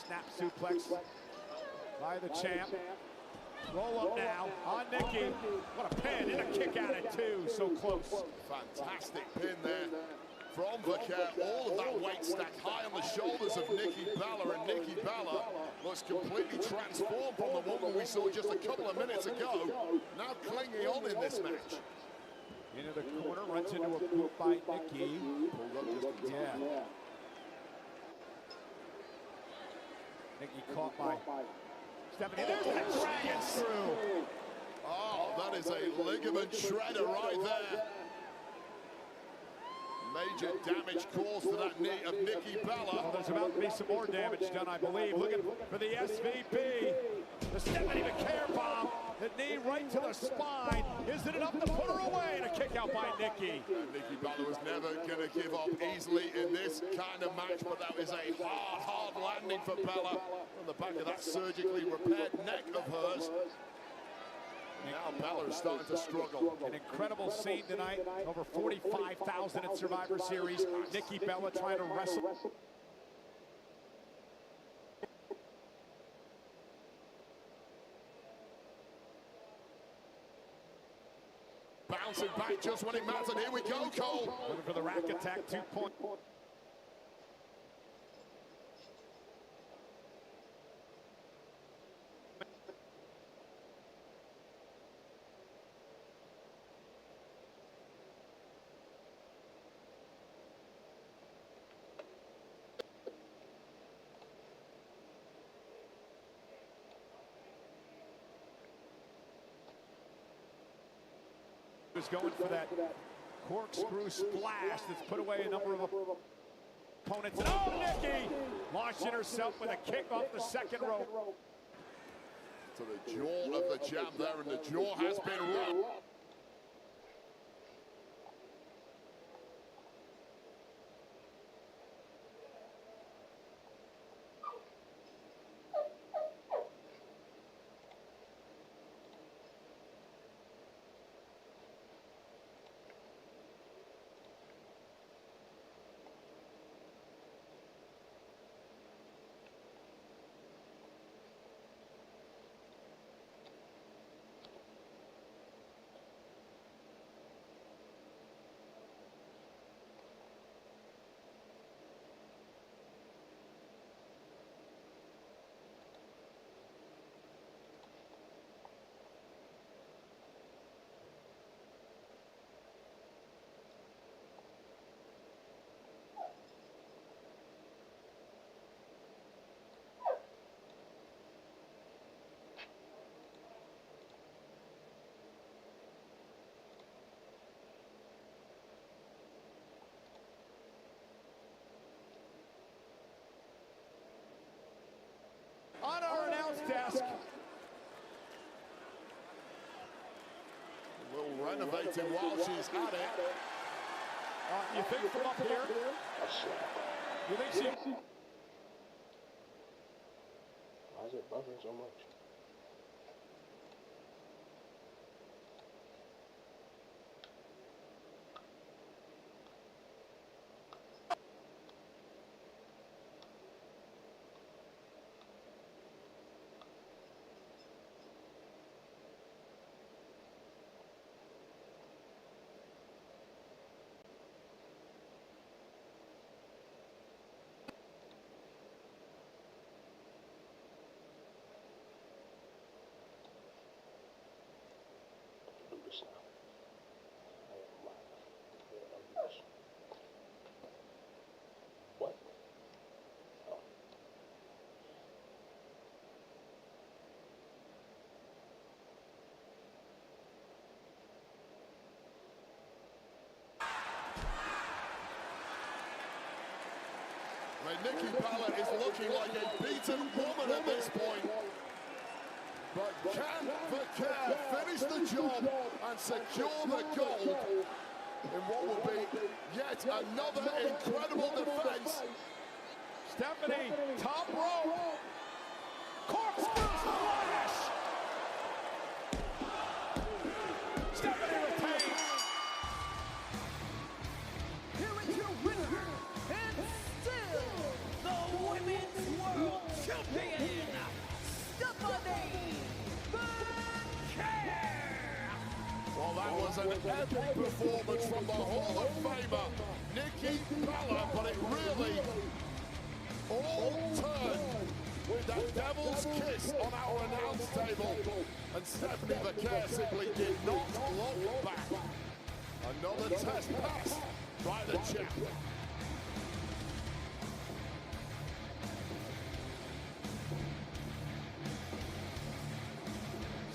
Snap suplex by the champ. Roll up now on Nikki. What a pin and a kick out at 2. So close. Fantastic pin there from Vaquer. All of that weight stacked high on the shoulders of Nikki Bella, and Nikki Bella was completely transformed from the woman we saw just a couple of minutes ago. Now clinging on in this match. Into the corner, runs into a boot by Nikki. Pulled up just in time. Yeah. Nikki caught by Stephanie. There's that dragon screw. Oh, that is a ligament shredder right there. Major damage caused to that knee of Nikki Bella. Well, there's about to be some more damage done, I believe. Looking for the SVP. The Stephanie Vaquer bomb. The knee right to the spine. Is it enough to put her away? And a kick out by Nikki. Nikki Bella was never going to give up easily in this kind of match, but that was a hard landing for Bella on the back of that surgically repaired neck of hers. Now Bella is starting to struggle. An incredible scene tonight. Over 45,000 in Survivor Series. Nikki Bella trying to wrestle. Bouncing back just when it mattered. Here we go, Cole. Looking for the rack attack, 2 point. Was going for that corkscrew splash that's put away a number of opponents. And oh, Nikki launching herself with a kick off the second rope. To the jaw of the jab there, and the jaw has been run. On our announce desk. A little renovating while she's at it. You think from up here? You think she... Why is it buffering so much? What? Oh. I mean, Nikki Bella is looking like a beaten woman at this point. But can Vaquer finish the job and secure the gold in what will be yet another incredible defense? Stephanie, top rope. Corkscrew splash. Stephanie retains. Here is your winner, and still the Women's World Champion, Stephanie Vaquer. Well, that was an epic performance from the Hall of Famer, Nikki Bella, but it really all turned with that devil's kiss on our announce table, and Stephanie Vaquer simply did not look back. Another test passed by the champ.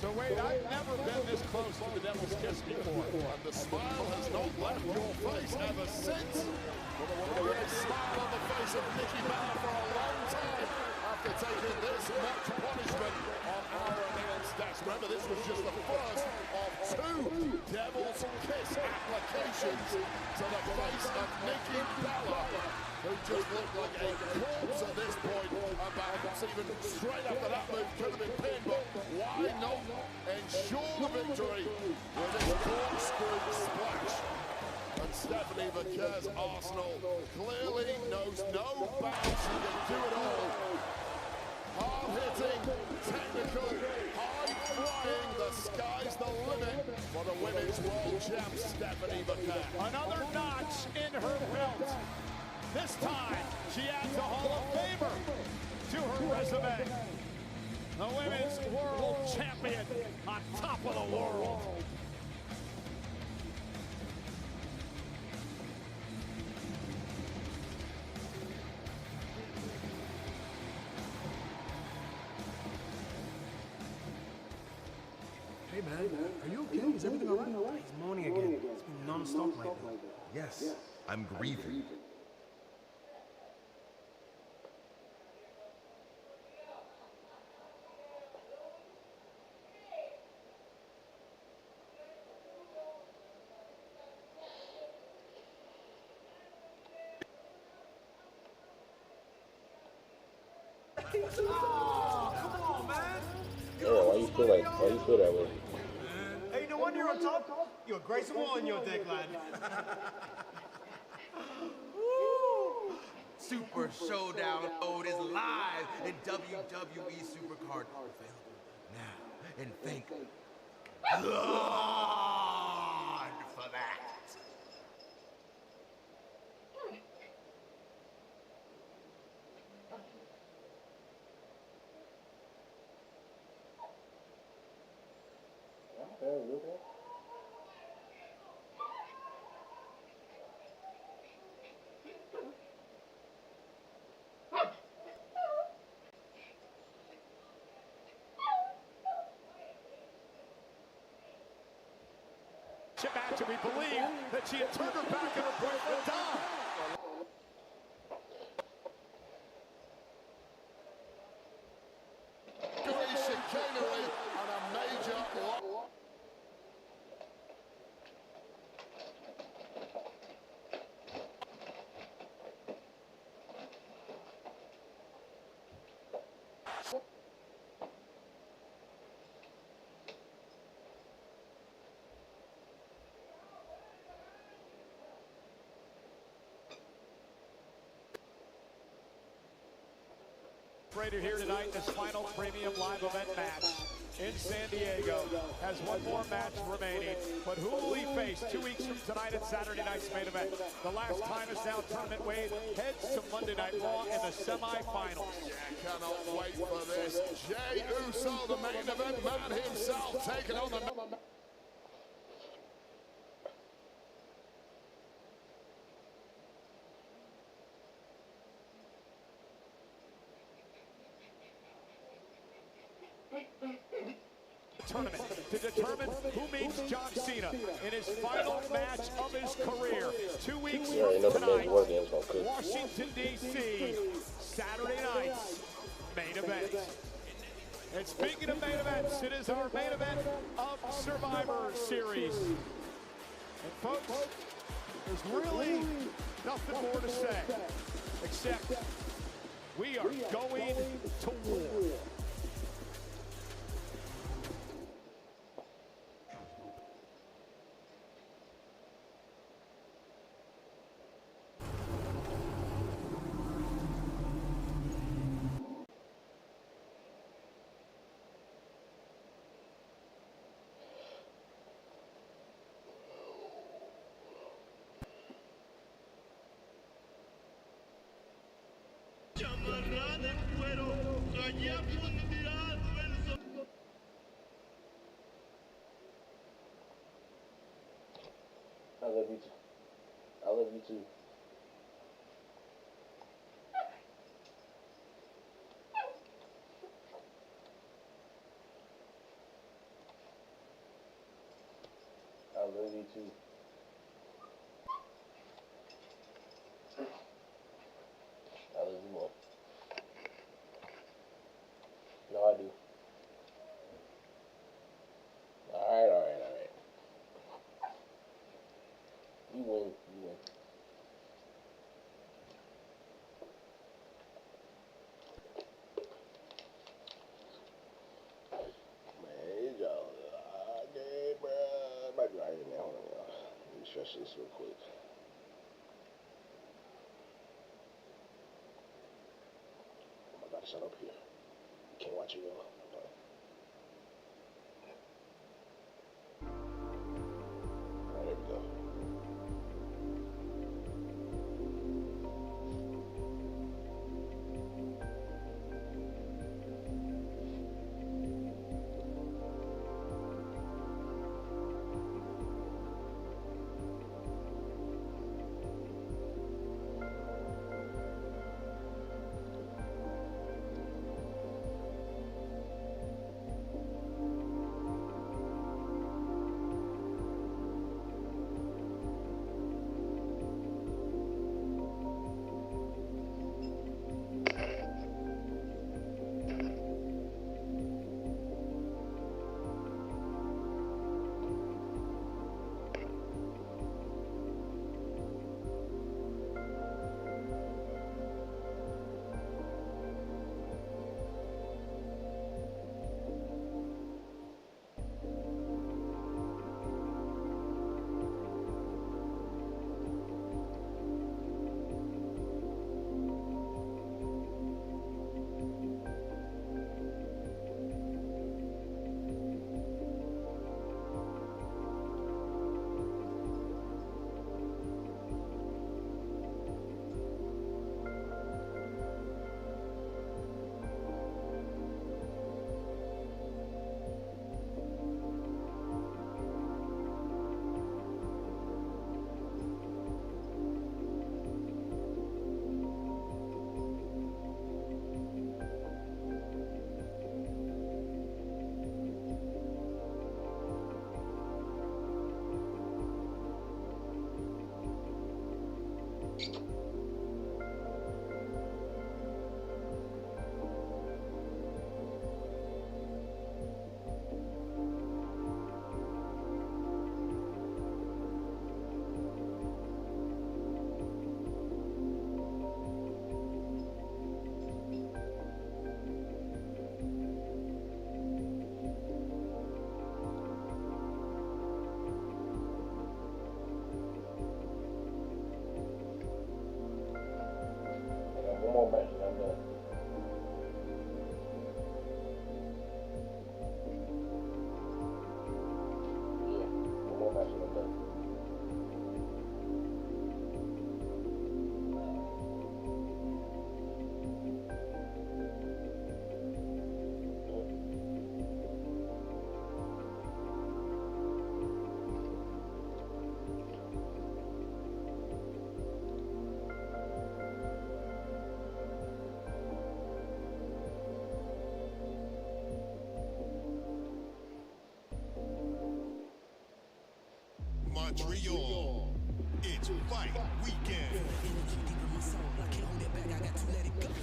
So Wade, I've never been this close to the devil's kiss before. And the smile has not left your face ever since. There was a smile on the face of Nikki Bella for a long time after taking this much punishment on our announce Des. Remember, this was just the first of 2 Devil's Kiss applications to the face of Nikki Bella, who just looked like a corpse at this point, and perhaps even straight after that move could have been pinned, but why not ensure the victory with this corkscrew splash? And Stephanie Vaquer's Arsenal clearly knows no bounds. She can do it all. Hard-hitting, technical, high-flying, the sky's the limit for the women's world champ, Stephanie Vaquer. Another notch in her belt. This time, she adds a Hall of Famer to her resume. The women's world champion on top of the world. Hey man, are you okay? Is everything alright? He's moaning again. It's been non-stop lately. Yes, I'm grieving. Oh, come on, man! Yeah, why you feel that way? Hey, no wonder you're on top. You're Grayson Wall in your dick, lad. Super Showdown Ode is live in WWE Supercard. Available now. And thank God for that. Match, and we believe that she had turned her back on her boyfriend Dom. Great chicanery and a major lock. Rated here tonight in this final premium live event match in San Diego. Has one more match remaining, but who will he face 2 weeks from tonight at Saturday night's main event? The last time is now tournament Wade heads to Monday Night Raw in the semifinals. Yeah, cannot wait for this. Jey Uso, the main event man himself, taking on the... Tournament to determine who meets John Cena in his final match of his career. 2 weeks from tonight, Washington, D.C., Saturday night's main event. And speaking of main events, it is our main event of Survivor Series. And folks, there's really nothing more to say, except we are going to war. I love you too. I love you too. I love you too. I love you more. No, I do. win. You win. Man, y'all, okay, bro. Might be right in there. Hold on, y'all. Let me stretch this real quick. Oh my God, it's not up here. You can't watch it, y'all. Alright, there we go. One more match and I'm done. Yeah, one more match and I'm done. Montreal, it's fight weekend.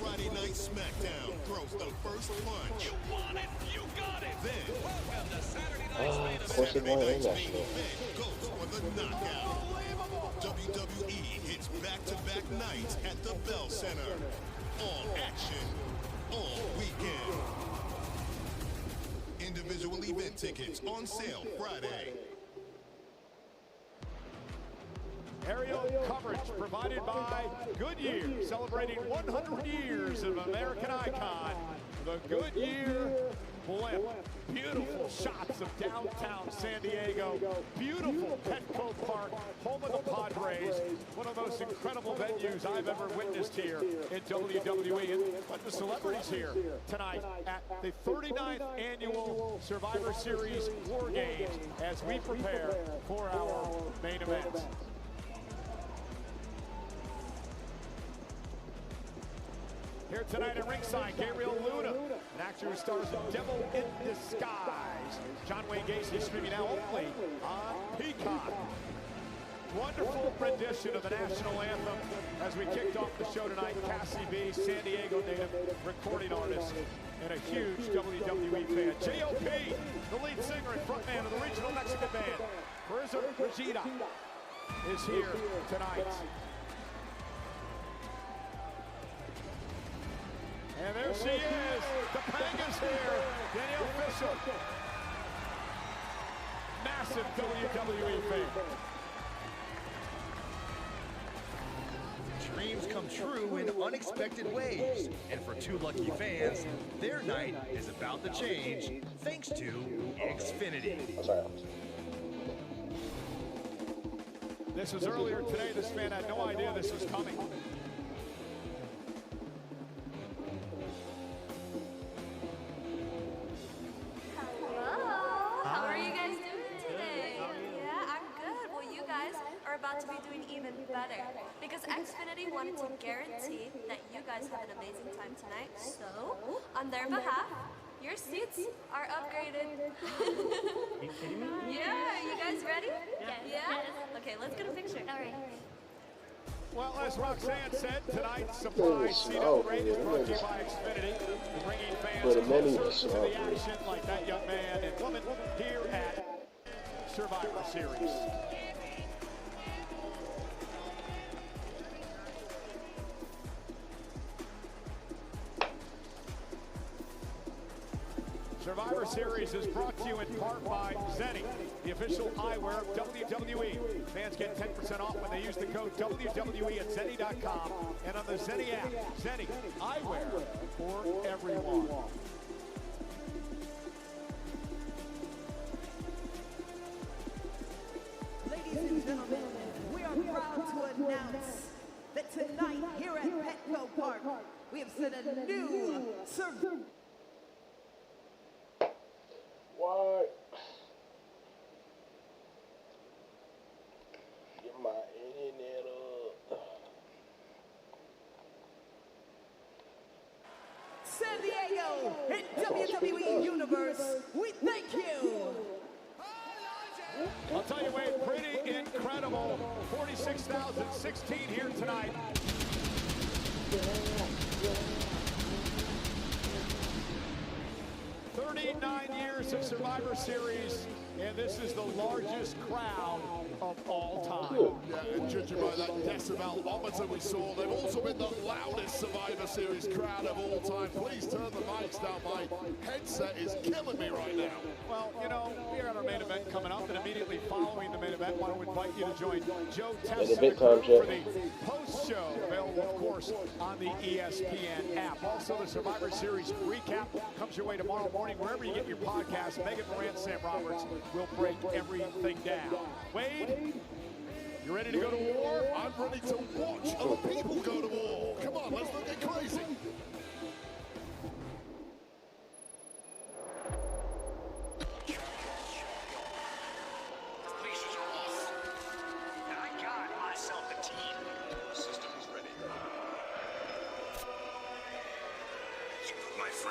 Friday Night SmackDown throws the first punch. You want it, you got it. Then, welcome to Saturday Night's Main Of course, they're Event. going in that main event goes for the knockout. WWE hits back-to-back nights at the Bell Center. All action, all weekend. Individual event tickets on sale Friday. Aerial coverage provided by Goodyear, celebrating 100 years of American icon, the Goodyear blimp. Beautiful shots of downtown San Diego. Beautiful Petco Park, home of the Padres. One of the most incredible venues I've ever witnessed here in WWE. And a bunch of celebrities here tonight at the 39th Annual Survivor Series War Games as we prepare for our main event. Here tonight at ringside, Gabriel Luna, an actor who stars in Devil in Disguise. John Wayne Gacy streaming now only on Peacock. Wonderful rendition of the national anthem as we kicked off the show tonight. Cassie B, San Diego native recording artist and a huge WWE fan. J.O.P., the lead singer and frontman of the regional Mexican band. Regina is here tonight. And there she is. Topanga's here. Danielle Fisher. Massive WWE fan. Dreams come true in unexpected ways. And for two lucky fans, their night is about to change thanks to Xfinity. This was earlier today. This fan had no idea this was coming. How are you guys doing today? Yeah, I'm good. Well, you guys are about to be doing even better because Xfinity wanted to guarantee that you guys have an amazing time tonight. So, on their behalf, your seats are upgraded. You kidding me? Yeah, you guys ready? Yes. Yeah? Okay, let's get a picture. All right. Well, as Roxanne said, tonight's surprise seat upgrade is brought to you by Xfinity, bringing fans closer to the action like that young man and woman here at Survivor Series. Survivor Series is brought to you in part by Zenni, the official eyewear of WWE. Fans get 10% off when they use the code WWE at Zenni.com and on the Zenni app. Zenni, eyewear for everyone. Ladies and gentlemen, we are proud to announce that tonight here at Petco Park, we have set a new Survivor. What? Get my internet up. San Diego and WWE Universe, we thank you. I'll tell you, Wade, pretty incredible. 46,016 here tonight. Years of Survivor Series, and this is the largest crowd of all time. Yeah, and judging by that decibel-ometer we saw, they've also been the loudest Survivor Series crowd of all time. Please turn the mics down. My headset is killing me right now. Well, you know, we got our main event coming up, and immediately following the main event, I want to invite you to join Joe Tess for the post-show, available, of course, on the ESPN app. Also, the Survivor Series recap comes your way tomorrow morning, wherever you get your podcast. Megan Morant, Sam Roberts will break everything down. Wade, you ready to go to war? I'm ready to watch other people go to war. Come on, let's not get crazy.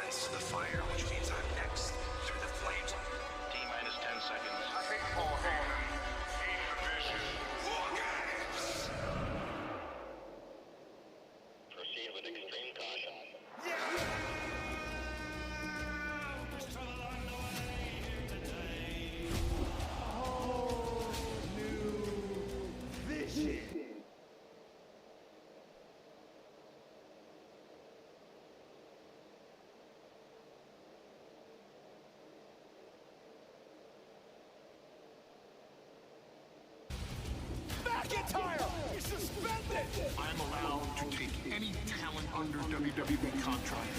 To the fire, which means I'm next. Through the flames. T-minus 10 seconds. Proceed with extreme caution. Whole new vision. McIntyre is suspended. I'm allowed to take any talent under WWE contract.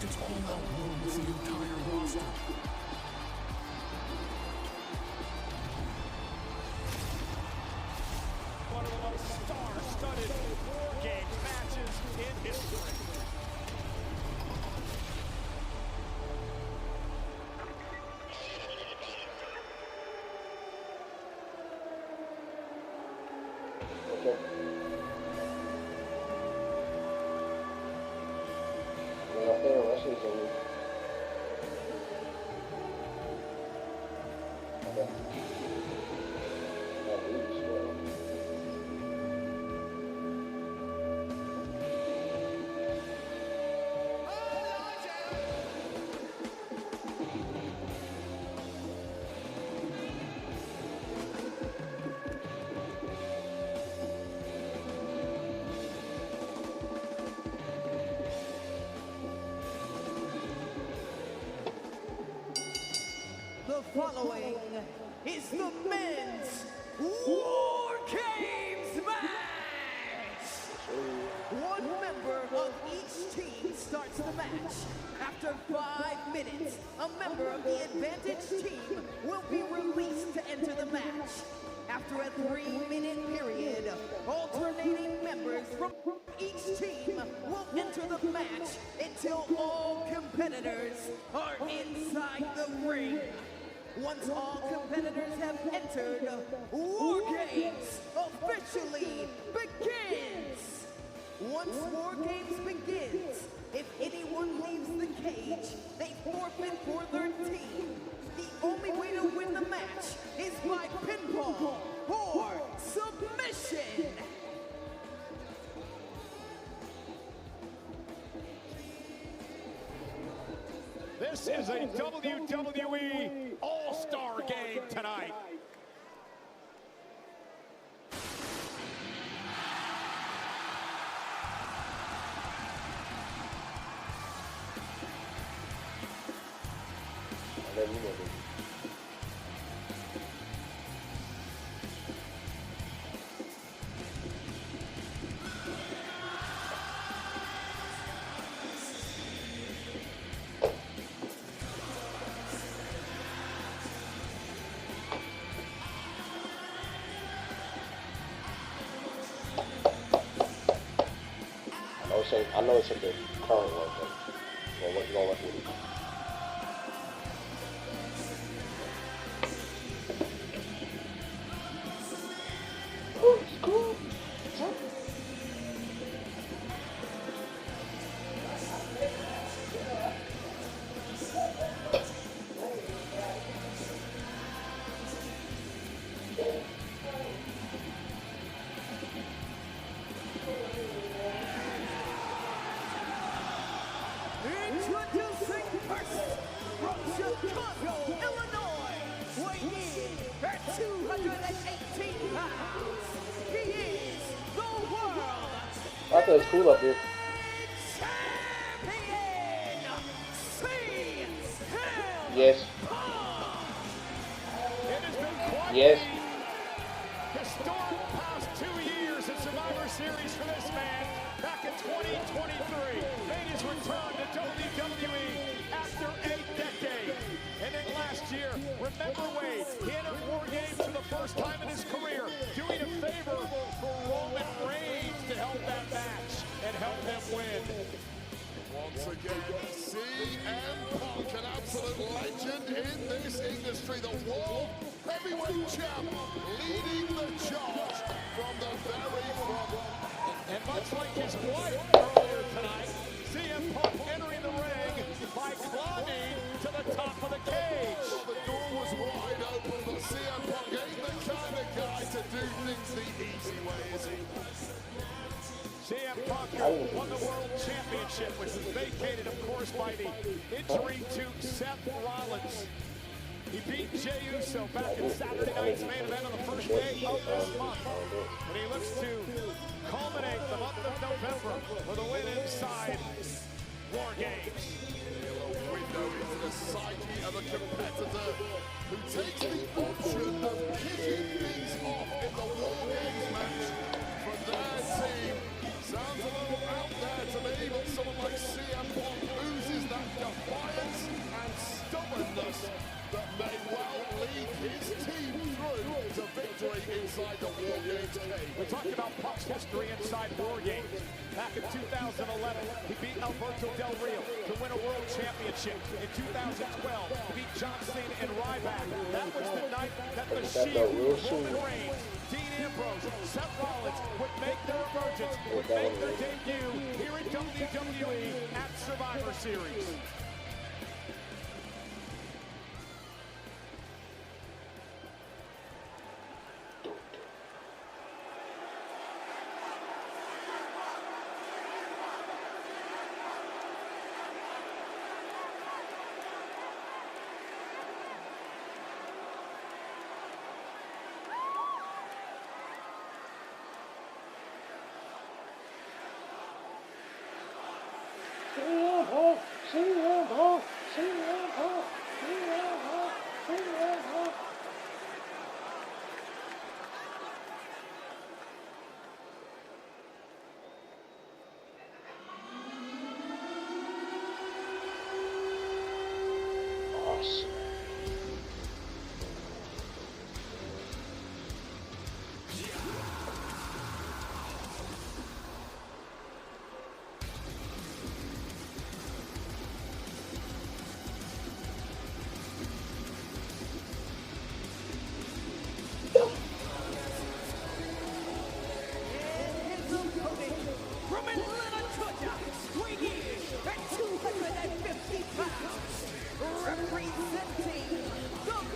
It's all out war with the entire roster. One of the most star-studded War Games matches in history. The following is the men's War Games match. One member of each team starts the match. After 5 minutes, a member of the advantage team will be released to enter the match. After a 3-minute period, alternating members from each team will enter the match until all competitors are inside the ring. Once all competitors have entered, War Games officially begins! Once War Games begins, if anyone leaves the cage, they forfeit for their team. The only way to win the match is by pinfall or submission! This is a WWE All-Star Game tonight. I know it's in the current one, but well, what you gonna look with it? Oh, it's cool. Introducing first, from Chicago, Illinois, weighing in at 218 pounds, he is the world I thought it was cool up here. champion, CM Yes. It has been quite Yes. the historic past 2 years in Survivor Series for this man. Back in 2023, made his return to WWE after a decade. And then last year, remember Wade, he entered War Games for the first time in his career, doing a favor for Roman Reigns to help that match and help him win. Once again, CM Punk, an absolute legend in this industry, the World Heavyweight Champ, leading the charge from the very front. And much like his wife earlier tonight, CM Punk entering the ring by climbing to the top of the cage. The door was wide open, but CM Punk ain't the kind of guy to do things the easy way, is he? CM Punk won the World Championship, which was vacated, of course, by the injury to Seth Rollins. He beat Jey Uso back in Saturday night's main event on the first day of this month. And he looks to culminate the month of November with a win inside War Games. A window into the psyche of a competitor who takes the option of kicking things off in the War Games match for their team. Sounds a little out there to me, but someone like CM Punk oozes that history inside War Games. Back in 2011, he beat Alberto Del Rio to win a world championship. In 2012, he beat John Cena and Ryback. That was the night that the Shield, Roman Reigns, Dean Ambrose, Seth Rollins would make their emergence, would make their debut here in WWE at Survivor Series.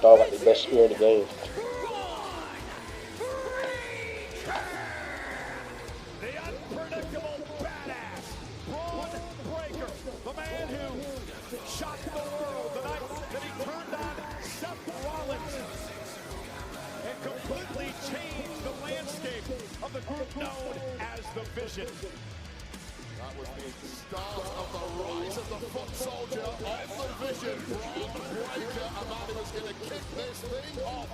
Dog got the best spear in the game. The unpredictable badass, Braun Breaker, the man who shocked the world the night that he turned on Seth Rollins and completely changed the landscape of the group known as the Vision. That was the start of the rise of the foot soldier of the Vision, Braun Breaker, a man who was going to kick this thing off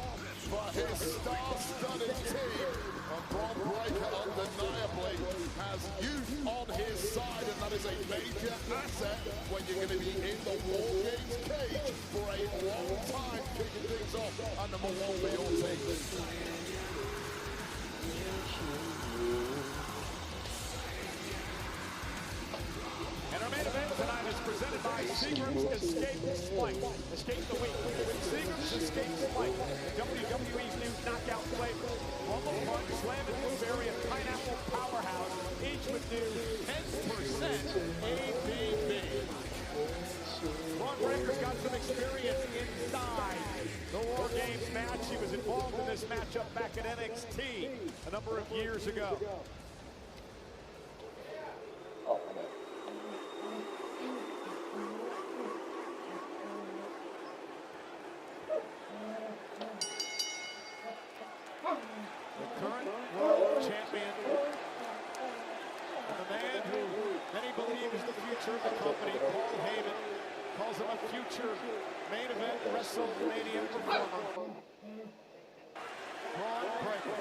for his star-studded team. And Braun Breaker undeniably has youth on his side, and that is a major asset when you're going to be in the War Games cage for a long time, kicking things off at number one for your team. And our main event tonight is presented by Seagram's Escape Slice. Escape the week with Seagram's Escape Slice, WWE's new knockout flavor. Rumble Punch, Slam and Blueberry, and Pineapple Powerhouse, each with new 10% ABV. Braun Breaker's got some experience inside the War Games match. He was involved in this matchup back at NXT a number of years ago. Current world champion, and the man who many believe is the future of the company, Paul Heyman, calls him a future main event WrestleMania performer. Braun Breaker.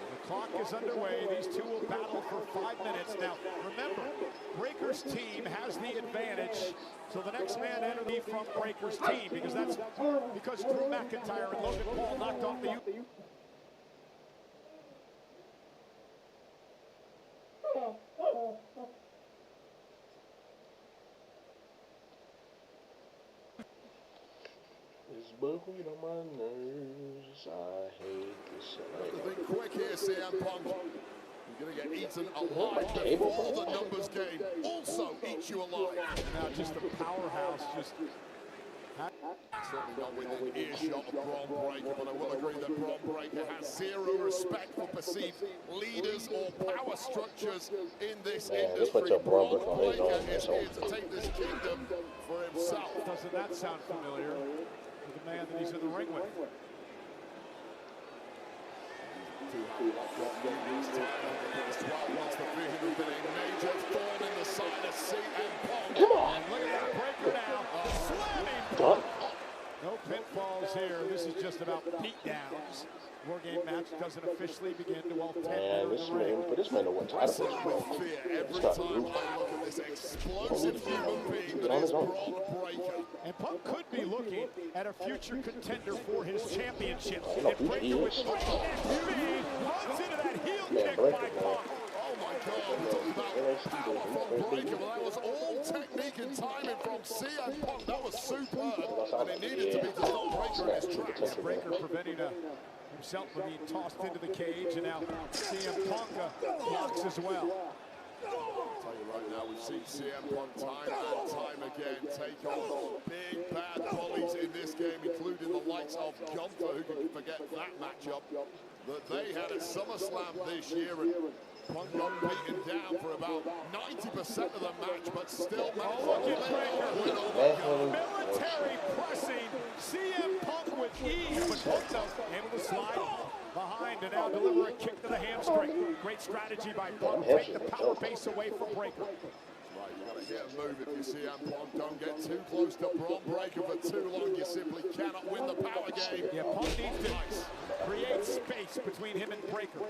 The clock is underway. These two will battle for 5 minutes. Now, remember, Breaker's team has the advantage. So the next man enter be from Breaker's team because Drew McIntyre and Logan Paul knocked off the It's bugging on my nerves. I hate this. Have to think quick here, CM Punk. You're going to get eaten alive before the numbers game also eats you alive. Now just the powerhouse just... Certainly not within earshot of Braun Breaker, but I will agree that Braun Breaker has zero respect for perceived leaders or power structures in this industry. Braun Breaker is here to take this kingdom for himself. Doesn't that sound familiar with the man that he's in the ring with? Come on. Look at that Breaker now. Slamming. No pinfalls here. This is just about beatdowns. War game match doesn't officially begin to all 10 Man, this man know what title is, bro. Every time I look at this explosive human being that is Braun Breaker. And Punk could be looking at a future contender for his championship. I know And Breaker with who much speed runs into that heel Man, kick Breaker, by man. Punk. Oh my God, we're talking about power from Breaker, but that was all technique and timing from CM Punk. That was superb, and it needed to be to stop Breaker in his tracks. Breaker preventing himself from being tossed into the cage, and now CM Punk blocks as well. I'll tell you right now, we've seen CM Punk time and time again take on big bad bullies in this game, including the likes of Gunther, who can forget that matchup that they had at SummerSlam this year, and Punk got beaten down for about 90% of the match, but still managed to win over. Military pressing CM Punk with ease, but Punk able to slide behind and now deliver a kick to the hamstring. Great strategy by Punk. Take the power base away from Breaker. Right, you gotta hit a move if you see CM Punk. Don't get too close to Braun Breaker for too long. You simply cannot win the power game. Yeah, Punk needs to create space between him and Breaker.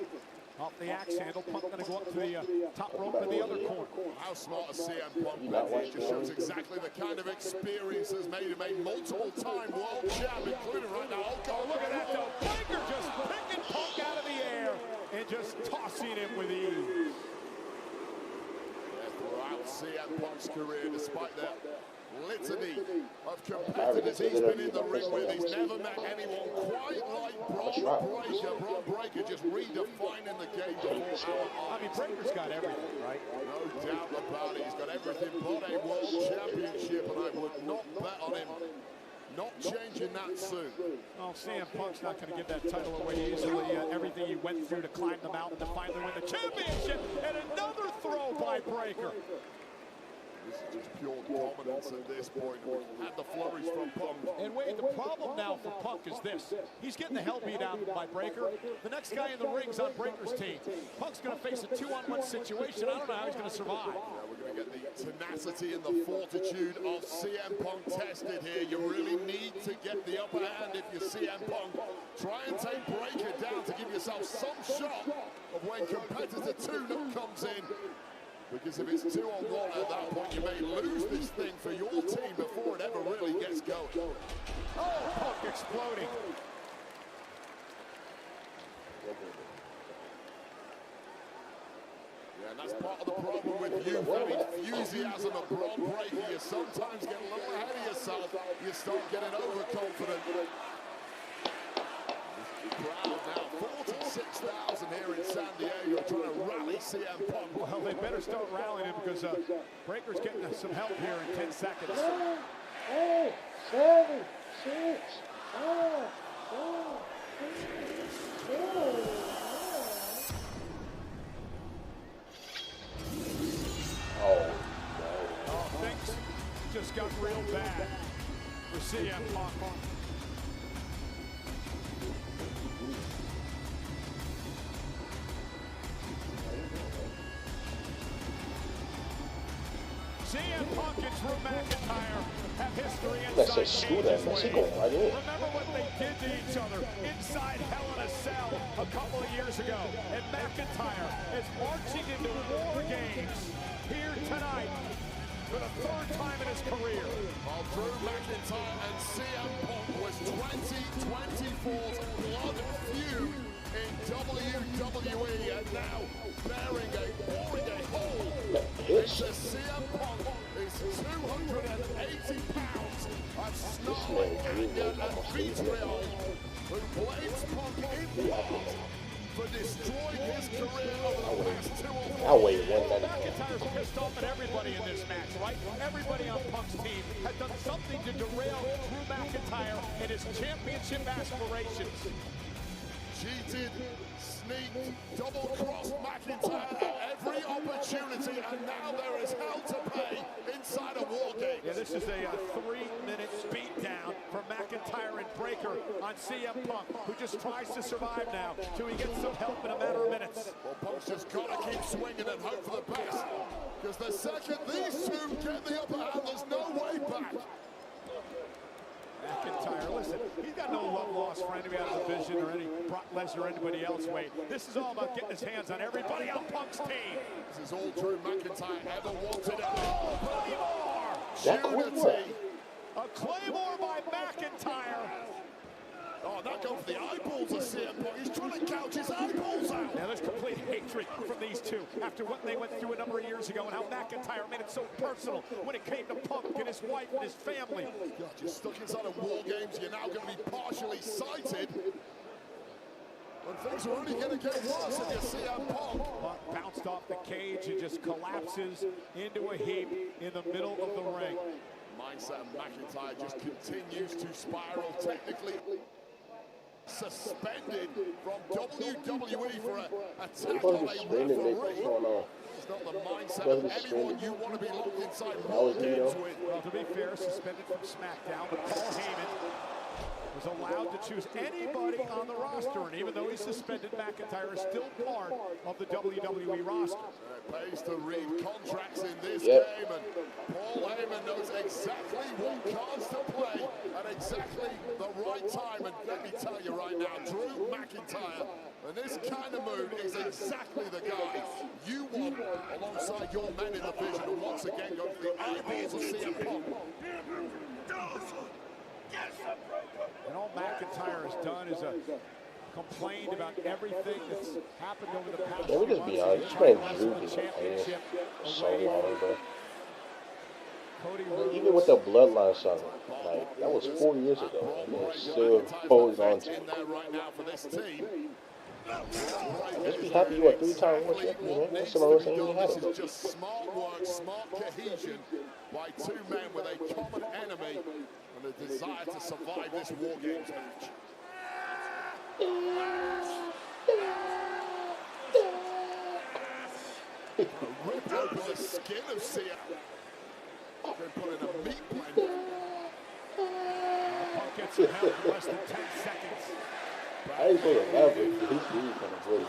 Off the axe handle, Punk going to go up to the top rope in the other corner. How smart a CM Punk been. It just shows exactly the kind of experience that's made him a multiple-time world champ, including right now. Oh, God, Look at that, though. Breaker just picking Punk out of the air and just tossing him with ease. Throughout CM Punk's career, despite that litany of competitors he's been in the ring with, he's never met anyone quite like Braun Breaker. Braun Breaker just redefining the game before our eyes. I mean, Breaker's got everything, right? No doubt about it. He's got everything but a world championship, and I would not bet on him not changing that soon. Well, CM Punk's not going to give that title away easily. Everything he went through to climb the mountain to finally win the championship, and another throw by Breaker. This is just pure dominance at this point. We've had the flurries from Punk. And Wade, the problem now for Punk is this. He's getting the hell beat out by Breaker. The next guy in the ring's on Breaker's team. Punk's going to face a 2-on-1 situation. I don't know how he's going to survive. Yeah, we're going to get the tenacity and the fortitude of CM Punk tested here. You really need to get the upper hand if you're CM Punk. Try and take Breaker down to give yourself some shot of when competitor 2 comes in. Because if it's 2-on-1 at that point, you may lose this thing for your team before it ever really gets going. Oh, Punk exploding. Yeah, and that's part of the problem with youth, that enthusiasm of Braun Breaker. You sometimes get a little ahead of yourself. You start getting overconfident. Crowd now, 46,000 here in San Diego, trying to rally CM Punk. Well, they better start rallying him because Breaker's getting some help here in 10 seconds. 8, 7, 6, 5, 4, 3, 2, 1. Oh, things just got real bad for CM Punk. CM Punk and Drew McIntyre have history inside cages. Remember what they did to each other inside Hell in a Cell a couple of years ago. And McIntyre is marching into War Games here tonight for the 3rd time in his career. While Drew McIntyre and CM Punk was 2024's blood feud in WWE, and now boring a hole into CM Punk is 280 pounds of snarling anger and vitriol, who blames Punk in part for destroying his career over the past 2 or 4 years. McIntyre's pissed off at everybody in this match, right? Everybody on Punk's team has done something to derail Drew McIntyre and his championship aspirations. Cheated, sneaked, double-crossed McIntyre at every opportunity, and now there is hell to pay inside a War Games. Yeah, this is a 3-minute beatdown for McIntyre and Breaker on CM Punk, who just tries to survive now till he gets some help in a matter of minutes. Well, Punk's just got to keep swinging and hope for the best, because the second these two get the upper hand, there's no way back. McIntyre, listen, he's got no love lost for anybody out of the division or any Brock Lesnar or anybody else, Wade. This is all about getting his hands on everybody on Punk's team. This is all Drew McIntyre ever wanted. Oh, Claymore! That Claymore. A Claymore by McIntyre. Oh, not going for the eyeballs of CM Punk. He's trying to gouge his eyeballs out. Now there's complete hatred from these two after what they went through a number of years ago and how McIntyre made it so personal when it came to Punk and his wife and his family. God, you're stuck inside of War Games. You're now going to be partially sighted. And things are only going to get worse if you see CM Punk. Punk bounced off the cage and just collapses into a heap in the middle of the ring. Mindset of McIntyre just continues to spiral. Technically suspended from WWE for an attack on a referee. It's not the mindset of anyone you want to be locked inside War Games with. Well, to be fair, suspended from SmackDown, but Paul Heyman was allowed to choose anybody on the roster, and even though he's suspended, McIntyre is still part of the WWE roster. It pays to read contracts in this game, and Paul Heyman knows exactly what cards to play at exactly the right time. And let me tell you right now, Drew McIntyre, and this kind of mood is exactly the guy you want alongside your men in the division. And once again, go for the eyeballs of CM Punk. And all McIntyre has done is complained about everything that's happened over the past Let me just be honest, this man Drew is championship so long, bro. Even with the bloodline saga, like that was 4 years ago, and they're still holding on to it. Just be happy you are 3-time world champion, man. That's what I was saying. You had This it. is just smart work, smart cohesion by two men with a common enemy and a desire to survive this War Games match. Ripped open the skin of Sia. Been put in a meat blender. Punk gets some help in less than 10 seconds. I ain't going to elaborate, but he's really kind of great.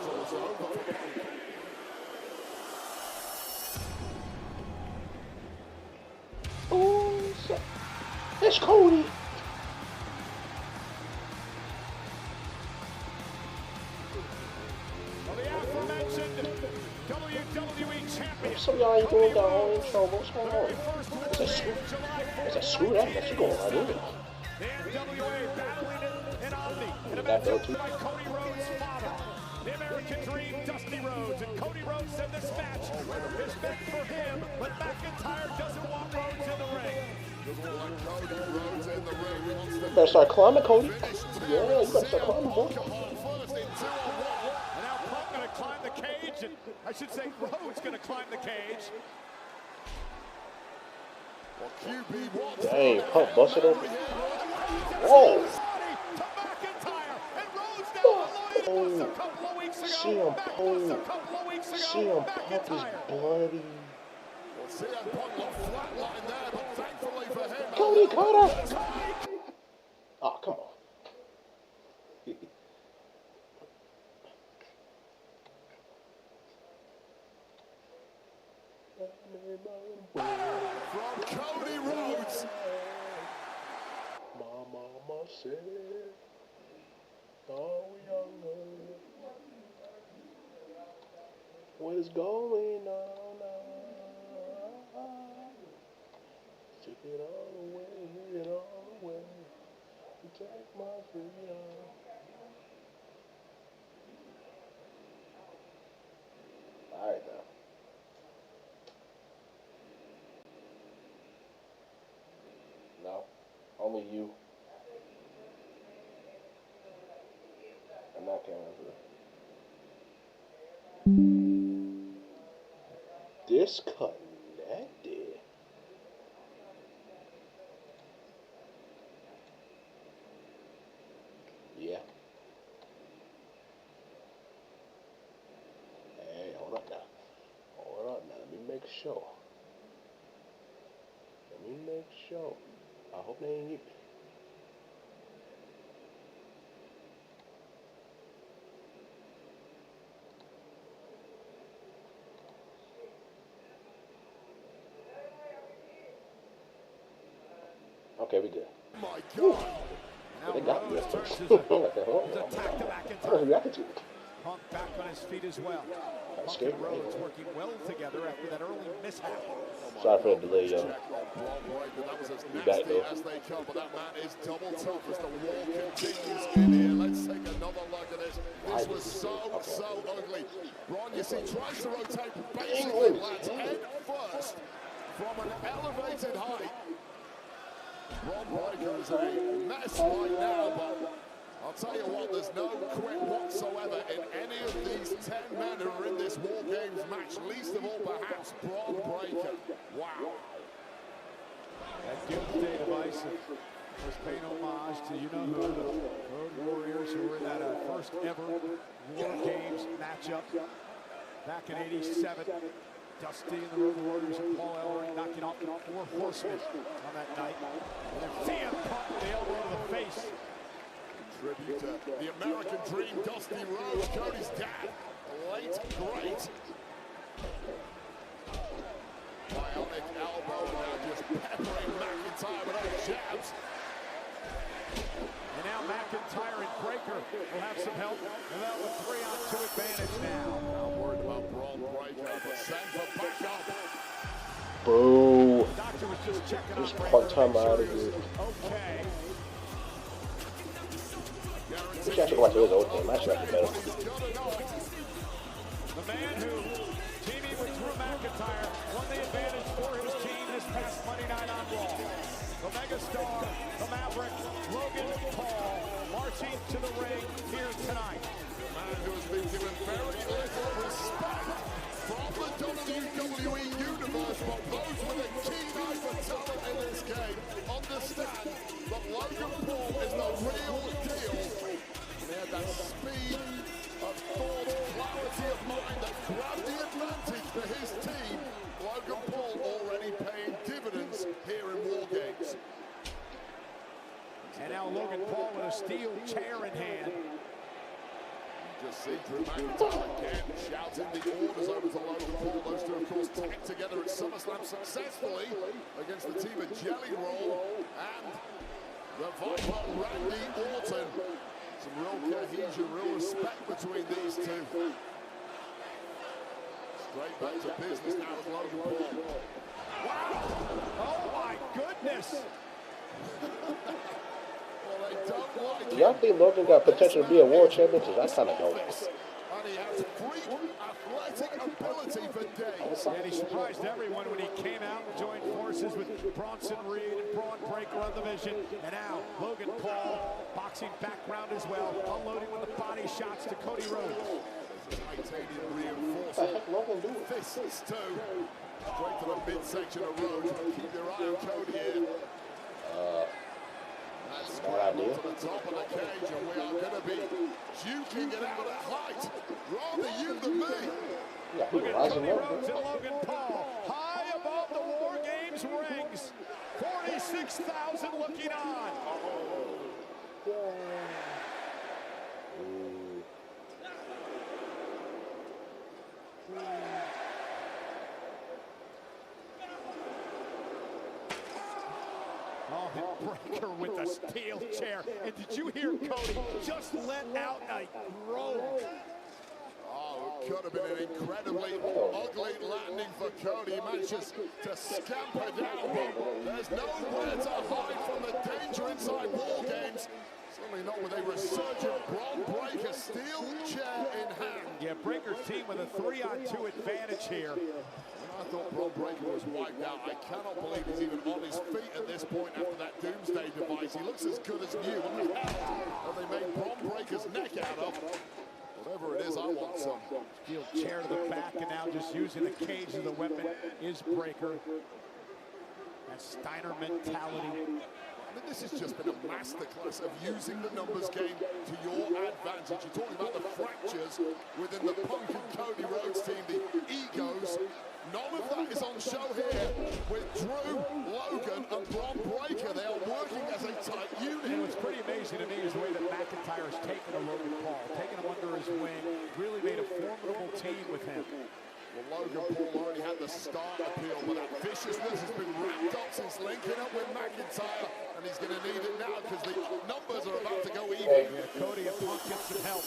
Oh, it's Cody. Well, the aforementioned WWE champion. Some y'all ain't doing their own intro. What's going on? It's a screw that. That's going right in. The NWA battling in Omni in a That match belt too. by Cody Rhodes' father, the American Dream, Dusty Rhodes. And Cody Rhodes said this match is meant for him, but McIntyre doesn't want Rhodes in the ring. Better start climbing, Cody. Yeah, you better start climbing, boy. And now Punk going to climb the cage, and I should say Rhodes going to climb the cage. Dang, Punk busted open. Whoa. Oh, CM Punk is bloody. Cody Carter. Oh, come on. From Cody Rhodes. My mama said, are we younger? What is going on now? Take it all away, take it all away. You take my freedom. Alright now. No, only you. I'm not counting for disconnected. Yeah. Hey, hold up now. Hold up now. Let me make sure. Let me make sure. I hope they ain't get me. Okay, we good. my God. They got me at first. His attack to McIntyre. Punk back on his feet as well. Punk and Rhodes working well together after that early mishap. Sorry for the delay, y'all. That was as You back nasty though. as they come, but that man is double tough as the wall continues in here. Let's take another look at this. This was so ugly. Ron, you see, tries to rotate basically lads head first from an elevated height. Ron Breakker is a mess right now, but I'll tell you what, there's no quit whatsoever in any of these 10 men who are in this War Games match, least of all perhaps Braun Breaker. Wow. That Doomsday device was paying homage to you-know-who, the Road Warriors, who were in that first ever War Games matchup back in '87. Dusty and the Road Warriors and Paul Ellering knocking off 4 horsemen on that night. And then CM Punk with the elbow to the face. Tribute to the American Dream, Dusty Rhodes, Cody's dad, late great. Bionic elbow now just peppering McIntyre with those jabs. And now McIntyre and Breaker will have some help. And that with 3-on-2 advantage now. I'm worried about Braun Breaker, but Sanford back up. Boo. The doctor was just checking on Just Breaker. part-time out of here. Okay. Wish I should watch his old game. I should have better. The man who, teaming with Drew McIntyre, won the advantage for his team this past Monday night on Raw. The megastar, the Maverick, Logan Paul, marching to the ring here tonight. The man who has been given very little respect from the WWE Universe, but those with a keen eye for talent in this game understand that Logan Paul is the real deal. He had that speed of thought, clarity of mind that grabbed the advantage for his team. Logan Paul already paying dividends here in War Games. And now Logan Paul with a steel chair in hand. Just see Drew McIntyre again shouting the orders over to Logan Paul. Those two, of course, tagged together at SummerSlam successfully against the team of Jelly Roll and the Viper Randy Orton. Some real cohesion, real respect between these two. Straight back to business now with Logan Paul. Wow! Oh my goodness! Well, they don't like Y'all think Logan got potential to be a world champion? Because I kind of don't. and he has freak athletic ability for days. And he surprised everyone when he came out and joined forces with Bronson Reed and Braun Breaker on the Vision. And now Logan Paul, boxing background as well, unloading with the body shots to Cody Rhodes. Titanium reinforcement. Fists too. Straight to the midsection of Rhodes. Keep your eye on Cody here. That's scrambled to the top of the cage, and we are going to be juking it out at height. Rather you than me. Look at Cody Rhodes and Logan Paul, high above the War Games rings. 46,000 looking on. Oh, and Breaker with the steel chair. And did you hear Cody just let out a groan? Oh, it could have been an incredibly ugly landing for Cody. He manages to scamper down, but there's nowhere to hide from the danger inside War Games. Certainly not with a resurgent Braun Breaker, steel chair in hand. Yeah, Breaker's team with a 3-on-2 advantage here. I thought Braun Breaker was wiped out. I cannot believe he's even on his feet at this point after that Doomsday device. He looks as good as new. What the hell have they made Braun Breaker's neck out of? Whatever it is, I want some. Steel chair to the back, and now just using the cage as the weapon is Breaker. That Steiner mentality. I mean, this has just been a masterclass of using the numbers game to your advantage. You're talking about the fractures within the Punk and Cody Rhodes team, the egos. None of that is on show here with Drew, Logan, and Braun Breaker. They are working as a tight unit. And what's pretty amazing to me is the way that McIntyre has taken a Logan Paul, taken him under his wing, really made a formidable team with him. Well, Logan Paul already had the start appeal, but that viciousness has been wrapped up since linking up with McIntyre, and he's going to need it now because the numbers are about to go even. Yeah, Cody and Punk get some help.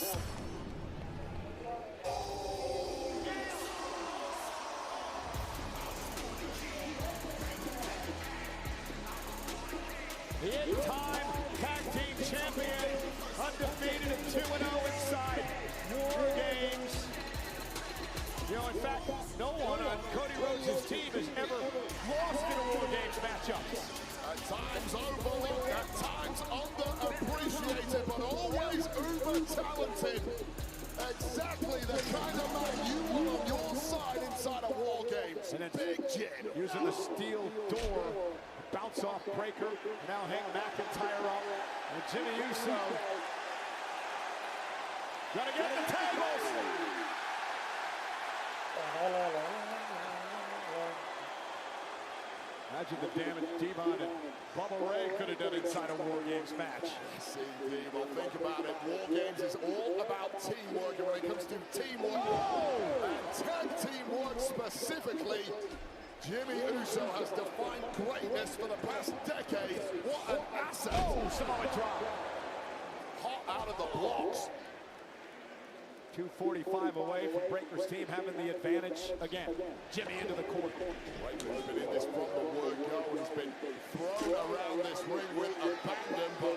The in-time tag team champion, undefeated at 2-0 inside War Games. You know, in fact, no one on Cody Rhodes' team has ever lost in a War Games matchup. At times overlooked, at times underappreciated, but always uber-talented. Exactly the kind of man you want on your side inside a War Games. And then Big Jim. using the steel door, bounce off breaker, now hang McIntyre up, and Jimmy Uso. Gotta get the tables! Imagine the damage Devon and Bubba Ray could have done inside a War Games match. See, Devon, think about it. War Games is all about teamwork, and when it comes to teamwork, and tag teamwork specifically, Jimmy Uso has defined greatness for the past decade. What an asset! Oh, Samoa drop. Hot out of the blocks. 2:45 away from Breaker's team having the advantage again. Jimmy into the corner. Breaker's been in this from the word go, and he's been thrown around this ring with abandon, but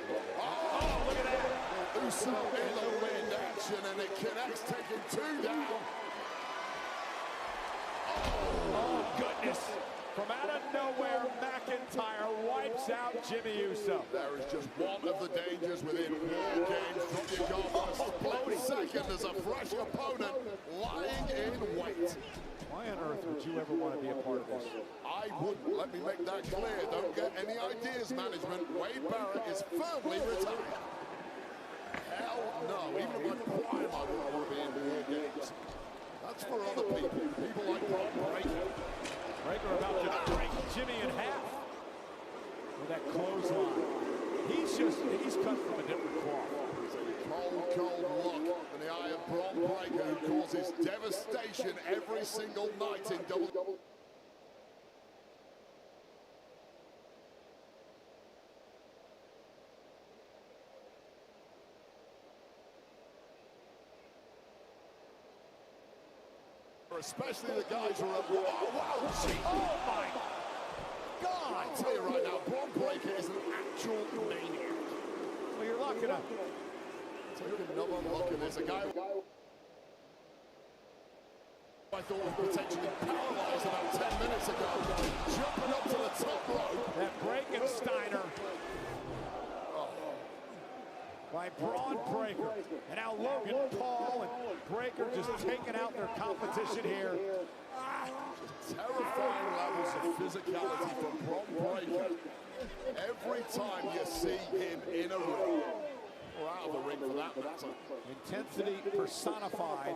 look at that! Uso in the wind action, and it connects, taking two down. Oh, goodness. From out of nowhere, McIntyre wipes out Jimmy Uso. There is just one of the dangers within War Games. Drop your guard for a split second as a fresh opponent lying in wait. Why on earth would you ever want to be a part of this? I wouldn't. Let me make that clear. Don't get any ideas, management. Wade Barrett is firmly retired. Hell no. Even in my prime, I wouldn't want to be in War Games. That's for other people. People like Brock Breaker. Breaker about to break Jimmy in half with that clothesline. He's cut from a different cloth. Cold look in the eye of Brock Breaker, who causes devastation every single night in WWE. Especially the guys who are Oh my God! I tell you right now, Braun Breaker is an actual maniac. Well, you're locking up. Take another look at this. A guy I thought was potentially paralyzed about 10 minutes ago, jumping up to the top rope. That Breakensteiner by Braun Breaker. And now Logan Paul and Breaker just taking out their competition here. Terrifying levels of physicality from Braun Breaker. Every time you see him in a ring, or out of the ring for that matter. Intensity personified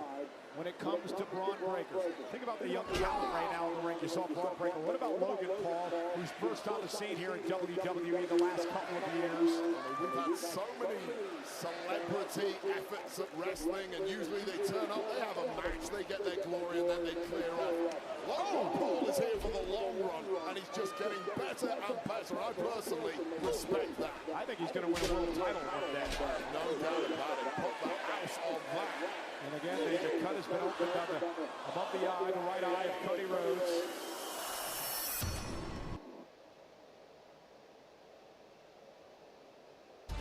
when it comes to Braun Breaker. Think about the young talent right now in the ring. You saw Braun Breaker. What about Logan Paul, who's burst on the scene here in WWE the last couple of years? We've had so many celebrity efforts at wrestling, and usually they turn up, they have a match, they get their glory, and then they clear off. Logan Paul is here for the long run, and he's just getting better and better. I personally respect that. I think he's going to win a world title one day. No doubt about it. Put the house on that. And again, the cut has been opened on above the eye, the right eye of Cody Rhodes.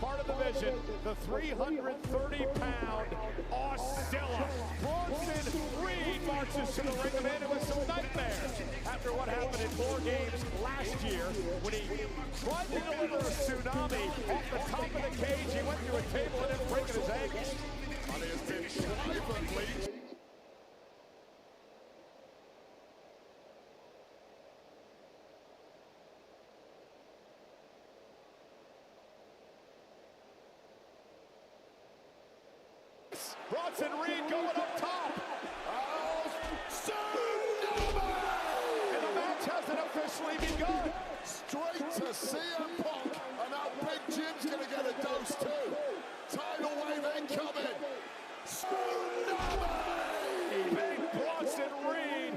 Part of the vision, the 330-pound Oscilla. Bronson Reed marches to the ring of man with some nightmares after what happened in War Games last year when he tried to deliver a tsunami off the top of the cage. He went through a table and then breaking his ankles. And he has been privately. Bronson Reed going up top. Oh, tsunami! And the match hasn't officially begun. Straight to CM Punk, and now Big Jim's going to get a dose too. Tidal wave incoming. Tsunami! Big Bronson Reed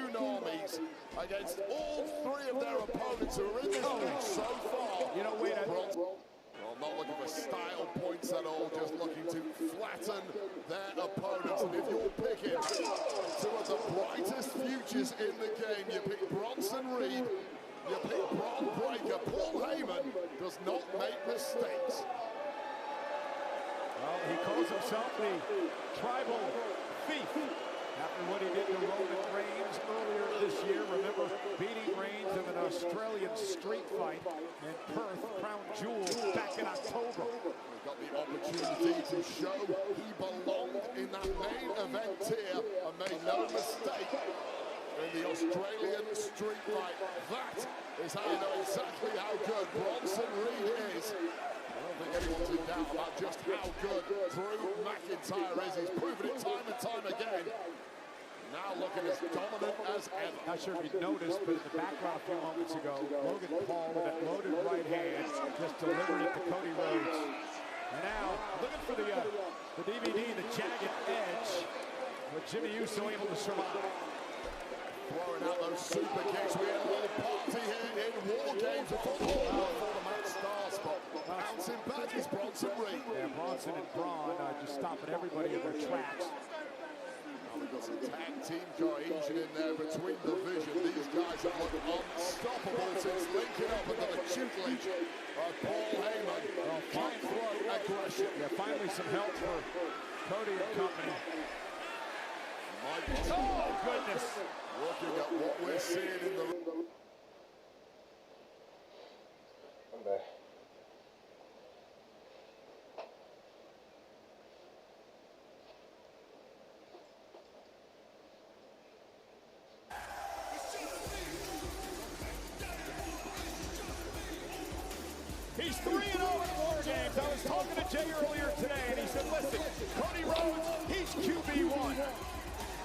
tsunamis against all three of their opponents who are in this match so far. You know, wait, well, not looking for style points at all, just looking to flatten their opponents. And if you're picking two of the brightest futures in the game, you pick Bronson Reed, you pick Braun Breaker. Paul Heyman does not make mistakes. Well, he calls himself the Tribal Thief after what he did to Roman Reigns earlier this year. Remember beating Reigns in an Australian street fight in Perth, Crown Jewel, back in October. He got the opportunity to show he belonged in that main event tier and made no mistake in the Australian street fight. That is how you know exactly how good Bronson Reed is. I don't think anyone's in doubt about just how good Drew McIntyre is. He's proven it time and time again. Now looking as dominant as ever. Not sure if you noticed, but in the background a few moments ago, Logan Paul with that loaded right hand just delivered it to Cody Rhodes. And now looking for the DVD, the jagged edge, with Jimmy Uso able to survive. Throwing out those super kicks. We had a little party here in War Games before the match starts. But bouncing back is Bronson Reed. Yeah, Bronson and Braun just stopping everybody in their tracks. We've got some tag team cohesion in there between division. These guys have looked unstoppable since linking up under the tutelage of Paul Heyman. Front throw aggression. Yeah, finally some help for Cody and company. Oh, goodness. Looking at what we're seeing in the... I'm back. He's 3-0 in War Games. I was talking to Jay earlier today, and he said, listen, Cody Rhodes, he's QB1.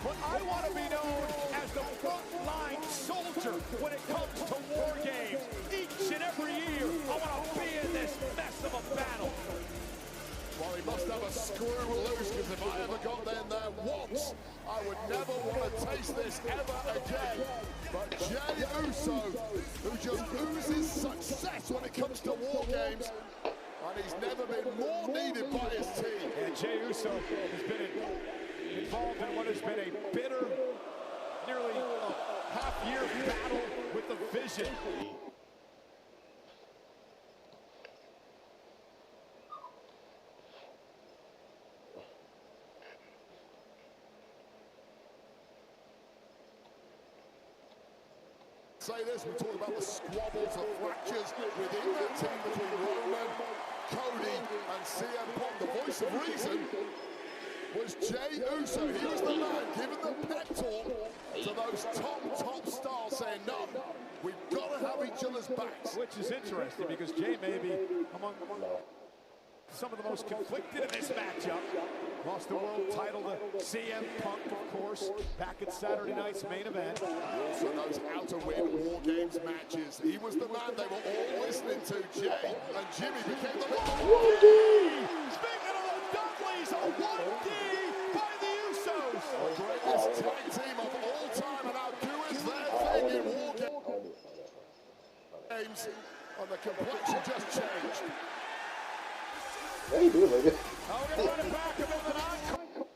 But I want to be known as the frontline soldier when it comes to War Games. Each and every year, I want to be in this mess of a battle. Well, he must have a screw loose, because if I ever got in there once, I would never want to taste this ever again. But Jey Uso, who just oozes success when it comes to War Games, and he's never been more needed by his team. And Jey Uso has been involved in what has been a bitter, nearly half-year battle with the Vision. Say this, we talk about the squabbles, the fractures within that team between Roman, Cody, and CM Punk. The voice of reason was Jey Uso. He was the man giving the pep talk to those top stars, saying, no, we've got to have each other's backs. Which is interesting, because Jey may be among some of the most conflicted in this matchup. Lost the world title to CM Punk, of course, back at Saturday night's main event. He also knows how to win War Games matches. He was the man they were all listening to, Jey, and Jimmy became the leader. 1D! Speaking of the Dudleys, a 1D by the Usos! The greatest tag team of all time, and now doing their thing in War Games. And the complexion just changed. Yeah, you do like it. Oh, we're going to run it back a bit of an encore.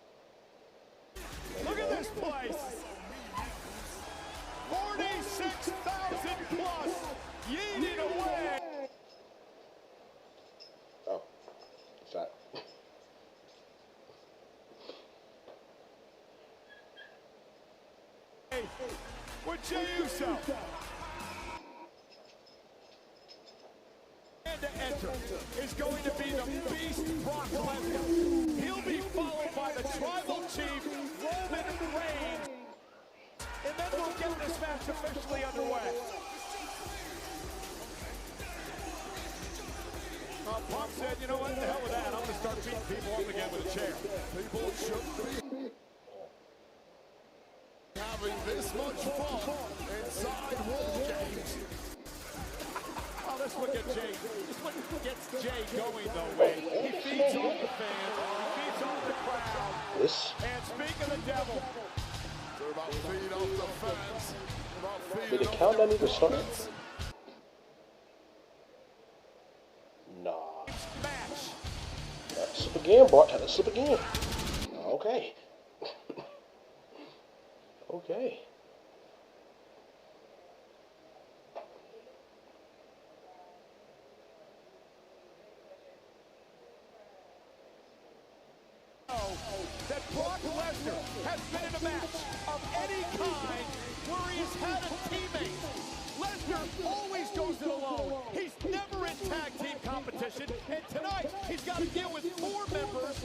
Look at this place. 46,000 plus yeeting away. Oh, shot. With Jey Uso. And to enter is going to be the Beast Brock Lesnar. He'll be followed by the Tribal Chief Roman Reigns. And then we'll get this match officially underway. Punk said, you know what, the hell with that. I'm going to start beating people up again with a chair. People should be having this much fun inside War Games. Oh, that's what gets Jey going, though, Wade. He feeds off the fans. He feeds off the crowd. This? And speak of the devil. They're about to feed off the fans. Did the countdown even start? Nah. Slip again, Bart. Slip again. Okay. Okay. That Brock Lesnar has been in a match of any kind where he's had a teammate. Lesnar always goes it alone. He's never in tag team competition, and tonight he's got to deal with 4 members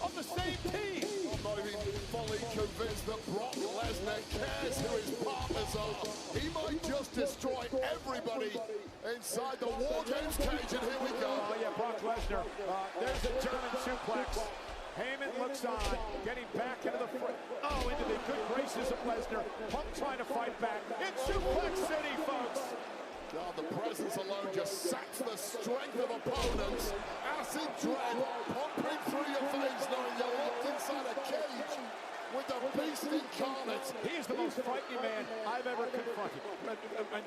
of the same team. I'm not even fully convinced that Brock Lesnar cares who his partners are. He might just destroy everybody inside the War Games cage, and here we go. Oh yeah, Brock Lesnar. There's a German suplex. Heyman looks on, getting back into the front. Oh, into the good graces of Lesnar. Punk trying to fight back. It's Suplex City, folks. God, the presence alone just saps the strength of opponents. Acid dread pumping through your veins, knowing you're locked inside a cage with the beast incarnate. He is the most frightening man I've ever confronted.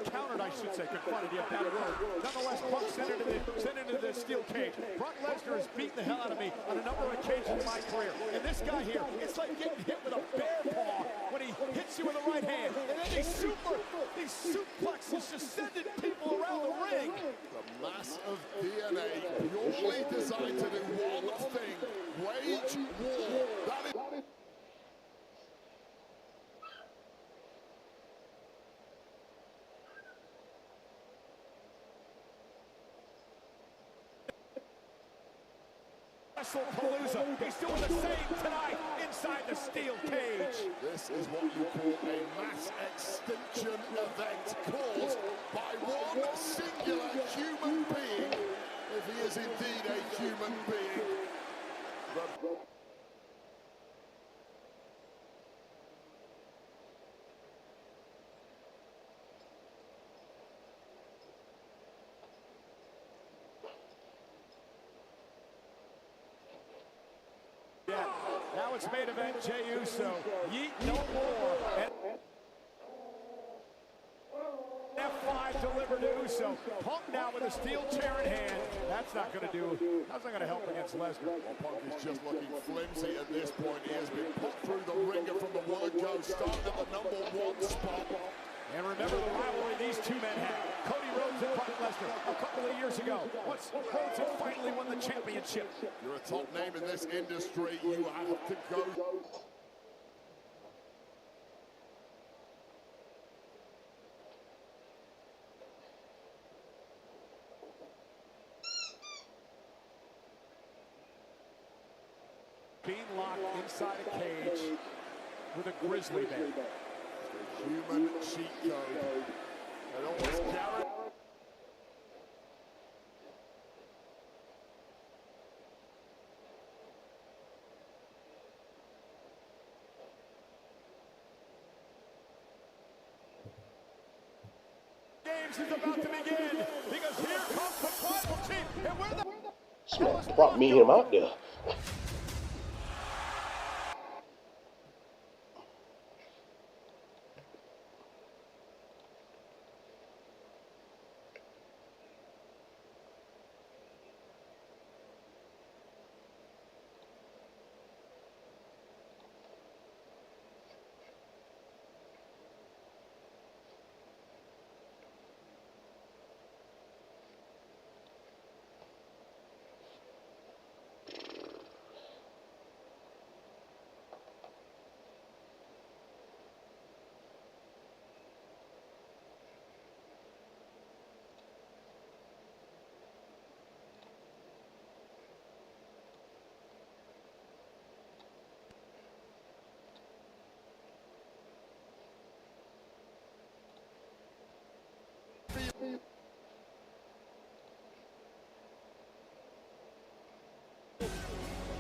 Encountered, I should say. Confronted, yeah, bad word. Nonetheless, Punk sent into the steel cage. Brock Lesnar has beaten the hell out of me on a number of occasions in my career. And this guy here, it's like getting hit with a bear paw when he hits you with the right hand. And then these suplexes just sending people around the ring. The mass of DNA purely designed to do one thing. Wage war. That is... WrestlePalooza. He's doing the same tonight inside the steel cage. This is what you call a mass extinction event caused by one singular human being, if he is indeed a human being. Now it's main event, Jey Uso. Yeet no more. And F5 delivered to Uso. Punk now with a steel chair in hand. That's not going to do. That's not going to help against Lesnar. Well, Punk is just looking flimsy at this point. He has been put through the ringer from the word go, starting at the #1 spot. And remember the rivalry these two men had. Cody Rhodes and Brock Lesnar a couple of years ago. Once Rhodes had finally won the championship. You're a top name in this industry. You have to go. Being locked inside a cage with a grizzly bear. Human cheat code. And almost carried. Games is about to begin because here comes the tribal chief, and we're the. Smack brought me him out there.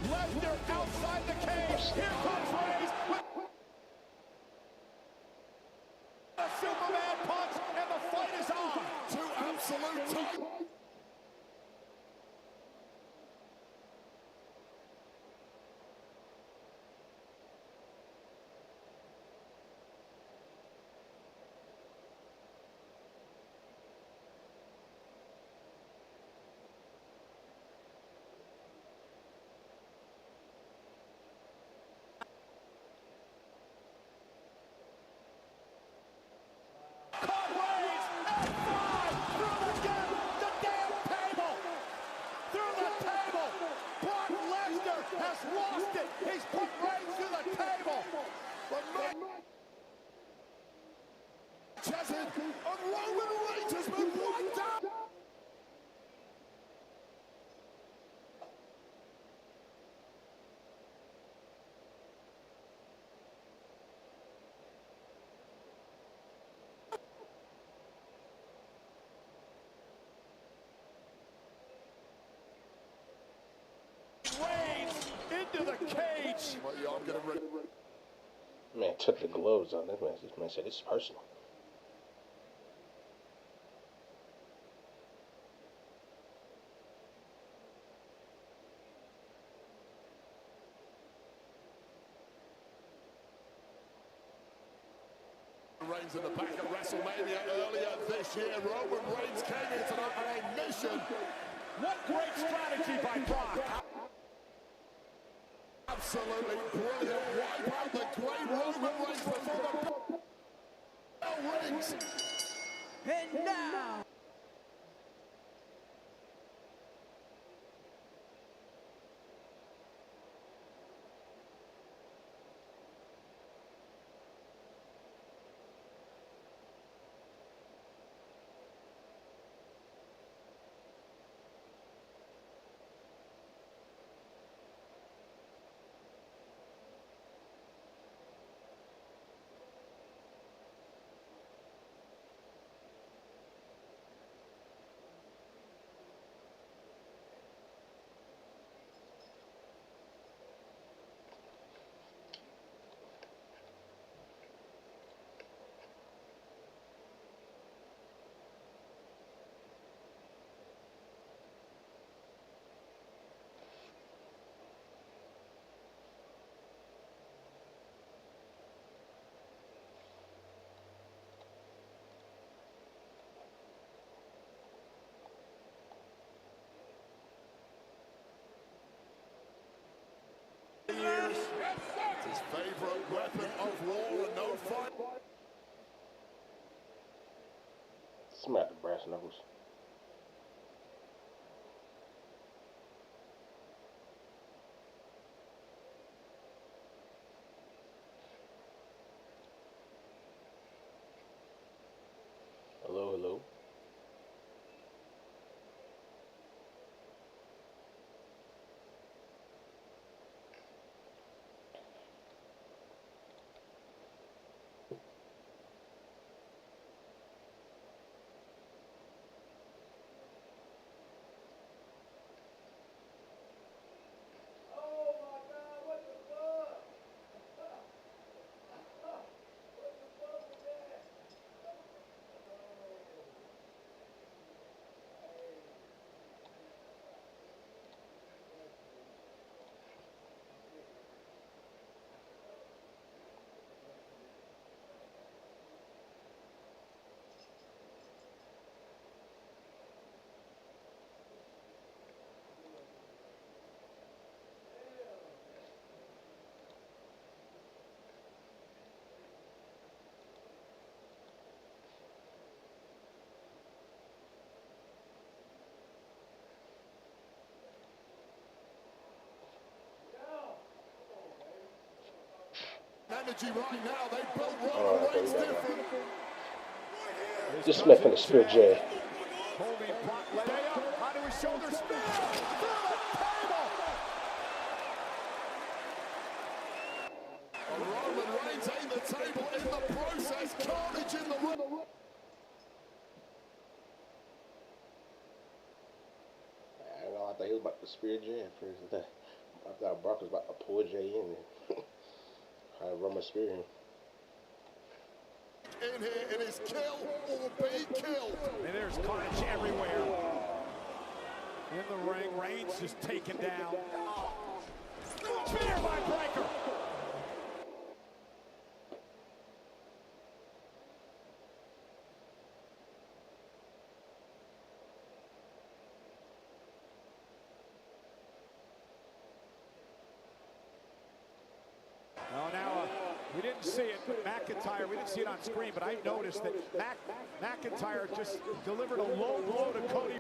Lesnar outside the cage. Here comes Reigns with a Superman punch, and the fight is on. Two absolute time. started, and Roman Reigns has been wiped out. Reigns into the cage. Man took the gloves on. This man said this is personal. Reigns in the back of WrestleMania earlier this year. Roman Reigns came here tonight on a mission. What great strategy by Brock. Absolutely brilliant. Wipe out the great Roman Reigns before the bell rings. And now, His favorite weapon of war and no fight. Smack the brass knuckles. Hello, hello. Energy right now. They built Roman Reigns different. Just Smith in the spear jab. Holding Brock Lesnar onto his shoulder. Roman Reigns aimed the table in the process. Carnage in the ring. I thought he was about to spear jab first. I thought Brock was about to pull Jay in and have Roman spear him. In here, it is kill or be killed. And there's carnage everywhere. In the ring, Reigns just taken down. Spear by Breaker. We didn't see it, but McIntyre, we didn't see it on screen, but I noticed that McIntyre just delivered a low blow to Cody.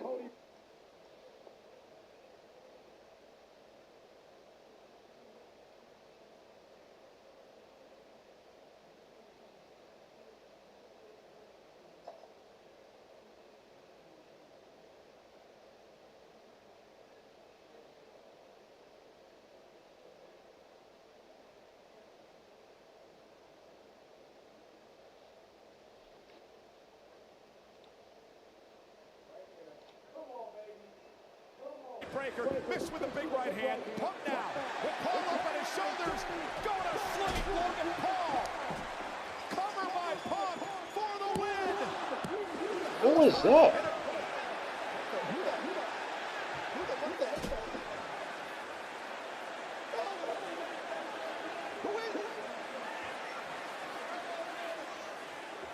Breaker missed with a big right hand. Punk now with Paul up on his shoulders. Going to sling Logan Paul. Cover by Punk for the win. Who is that?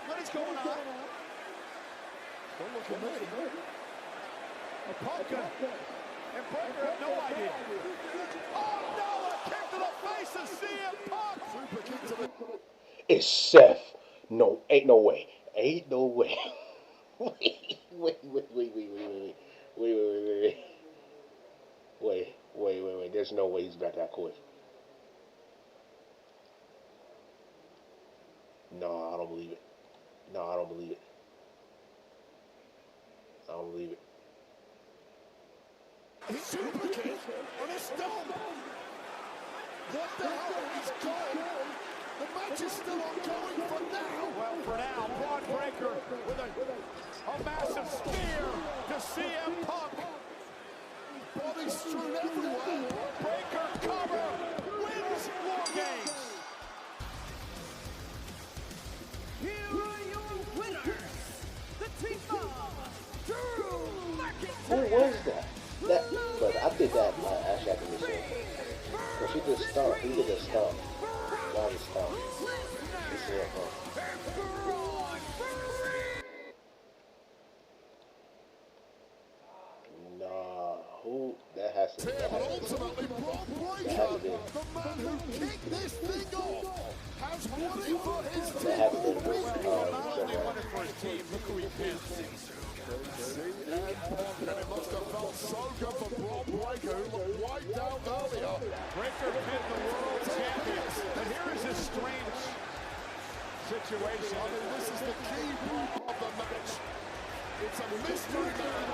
What is going on? Don't look at me. A Punk and Breaker have no idea. Oh no, a kick to the face of CM Punk. Super kick to the... It's Seth. No, ain't no way. Ain't no way. Wait. There's no way he's back that quick. No, I don't believe it. No, I don't believe it. I don't believe it. Super kick on a stomp. What the hell? He's gone. The match is still ongoing for now. Well, for now, Braun Breaker with a massive spear to CM Punk. Bodies strewn everywhere. Breaker cover wins War Games. Here are your winners, the team of Drew Who was that? But I think that might actually have to be seen. Because she did stomp. He did a stomp. That was stomp. You see it, huh? Nah, who? That has to be. But ultimately, Braun Breaker, the man who kicked this thing off, has won it for his team. Not only won it for his team, look who he pinned. And it must have felt so good for Braun Breaker, who looked wiped out earlier. Breaker pinned the world champion. And here is this strange situation. I mean, this is the key part of the match. It's a mystery man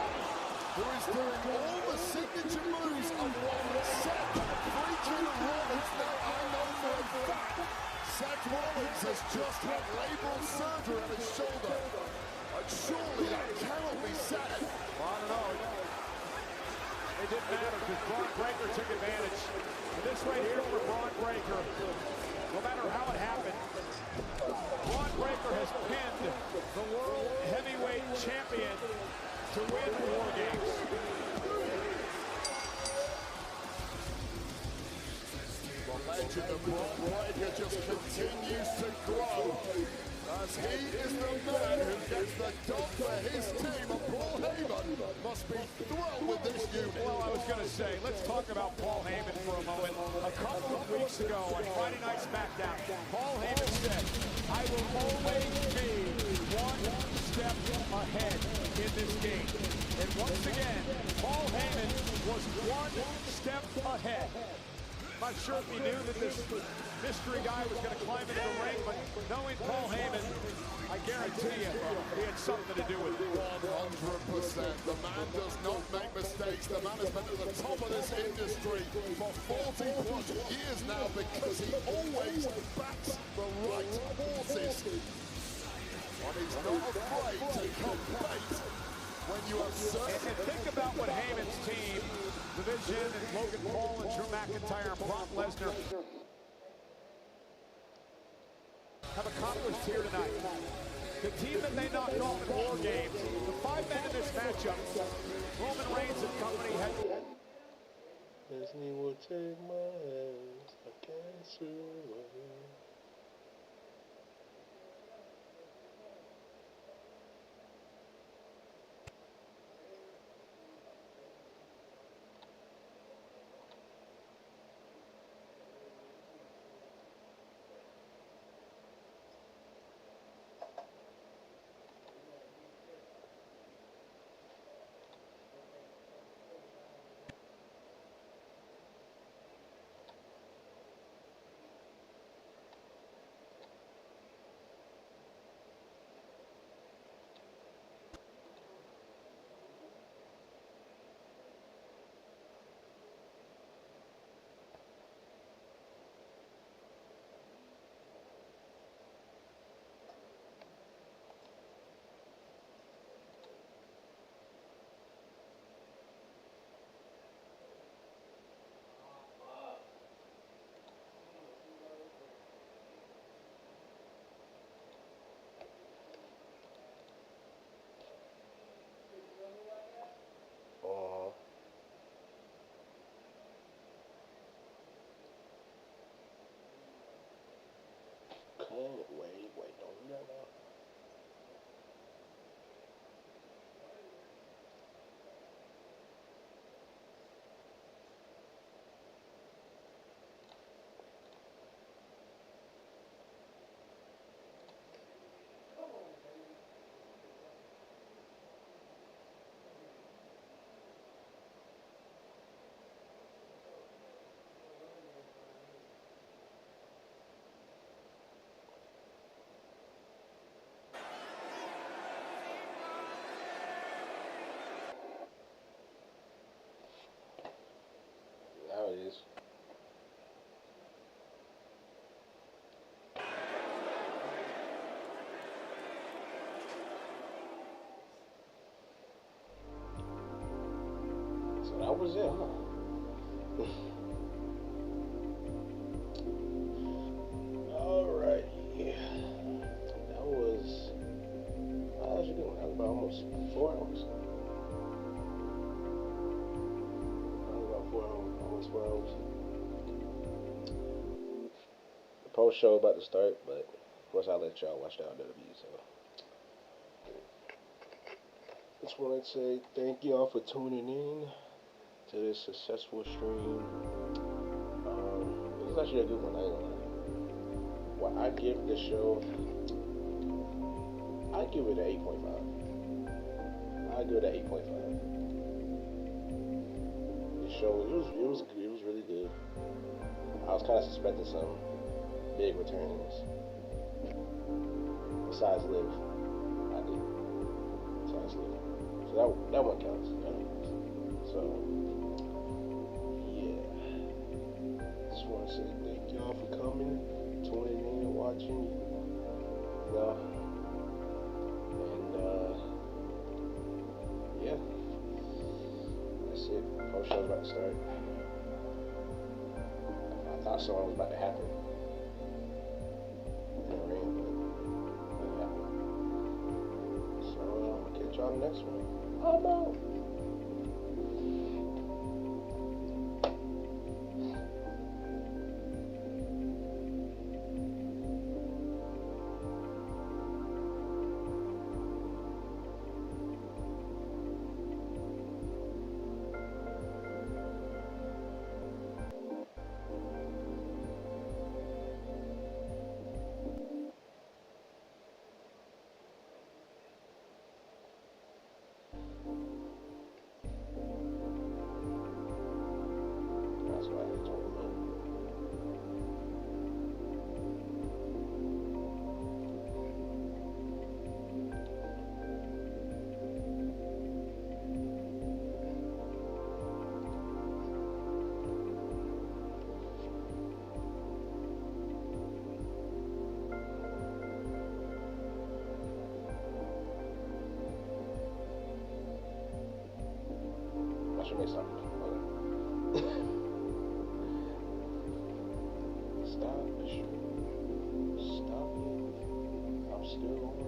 who is doing all the signature moves of one Seth freaking Rollins. Now, I know for a fact Seth Rollins has just had labral surgery on his shoulder. And surely that cannot be said. Well, I don't know. It didn't matter because Braun Breaker took advantage. And this right here for Braun Breaker, no matter how it happened, Braun Breaker has pinned the World Heavyweight Champion to win War Games. The legend of Braun Breaker just continues to grow as he is the man who gets the dub for his team, and Paul Heyman must be thrilled with this unit. Well, I was going to say, let's talk about Paul Heyman for a moment. A couple of weeks ago on Friday Night SmackDown, Paul Heyman said, I will always be one step ahead in this game. And once again, Paul Heyman was one step ahead. I'm not sure if he knew that this mystery guy was going to climb into the ring, but knowing Paul Heyman, I guarantee you, he had something to do with it. 100%. The man does not make mistakes. The man has been at the top of this industry for 40 plus years now because he always backs the right horses. And he's not afraid to compete when you have certain... And think about what Heyman's team, the Vision and Logan Paul and Drew McIntyre and Brock Lesnar have accomplished here tonight. The team that they knocked off in War Games, the 5 men in this matchup, Roman Reigns and company had... Disney will take my hands, I can't survive. So that was it, huh? Alright, yeah. That was actually good. That was about almost 4 hours. That was about 4 hours, almost 4 hours. The post show about to start, but of course I'll let y'all watch the WWE. So just want to say thank y'all for tuning in to this successful stream. This is actually a good one, I ain't gonna lie. What I give the show, I give it an 8.5. I give it an 8.5. The show, it was really good. I was kind of suspecting some big returns. Besides Liv, I did. Besides Liv, so that one counts. So yeah, just want to say thank y'all for coming, tuning in, and watching. Yeah. And yeah, that's it. Post show's about to start. I thought something was about to happen in the ring, but nothing happened. So I'll catch y'all in the next one. Oh no! That's why I told him. I should make something. Stop the stream. Stop it. I'm still on.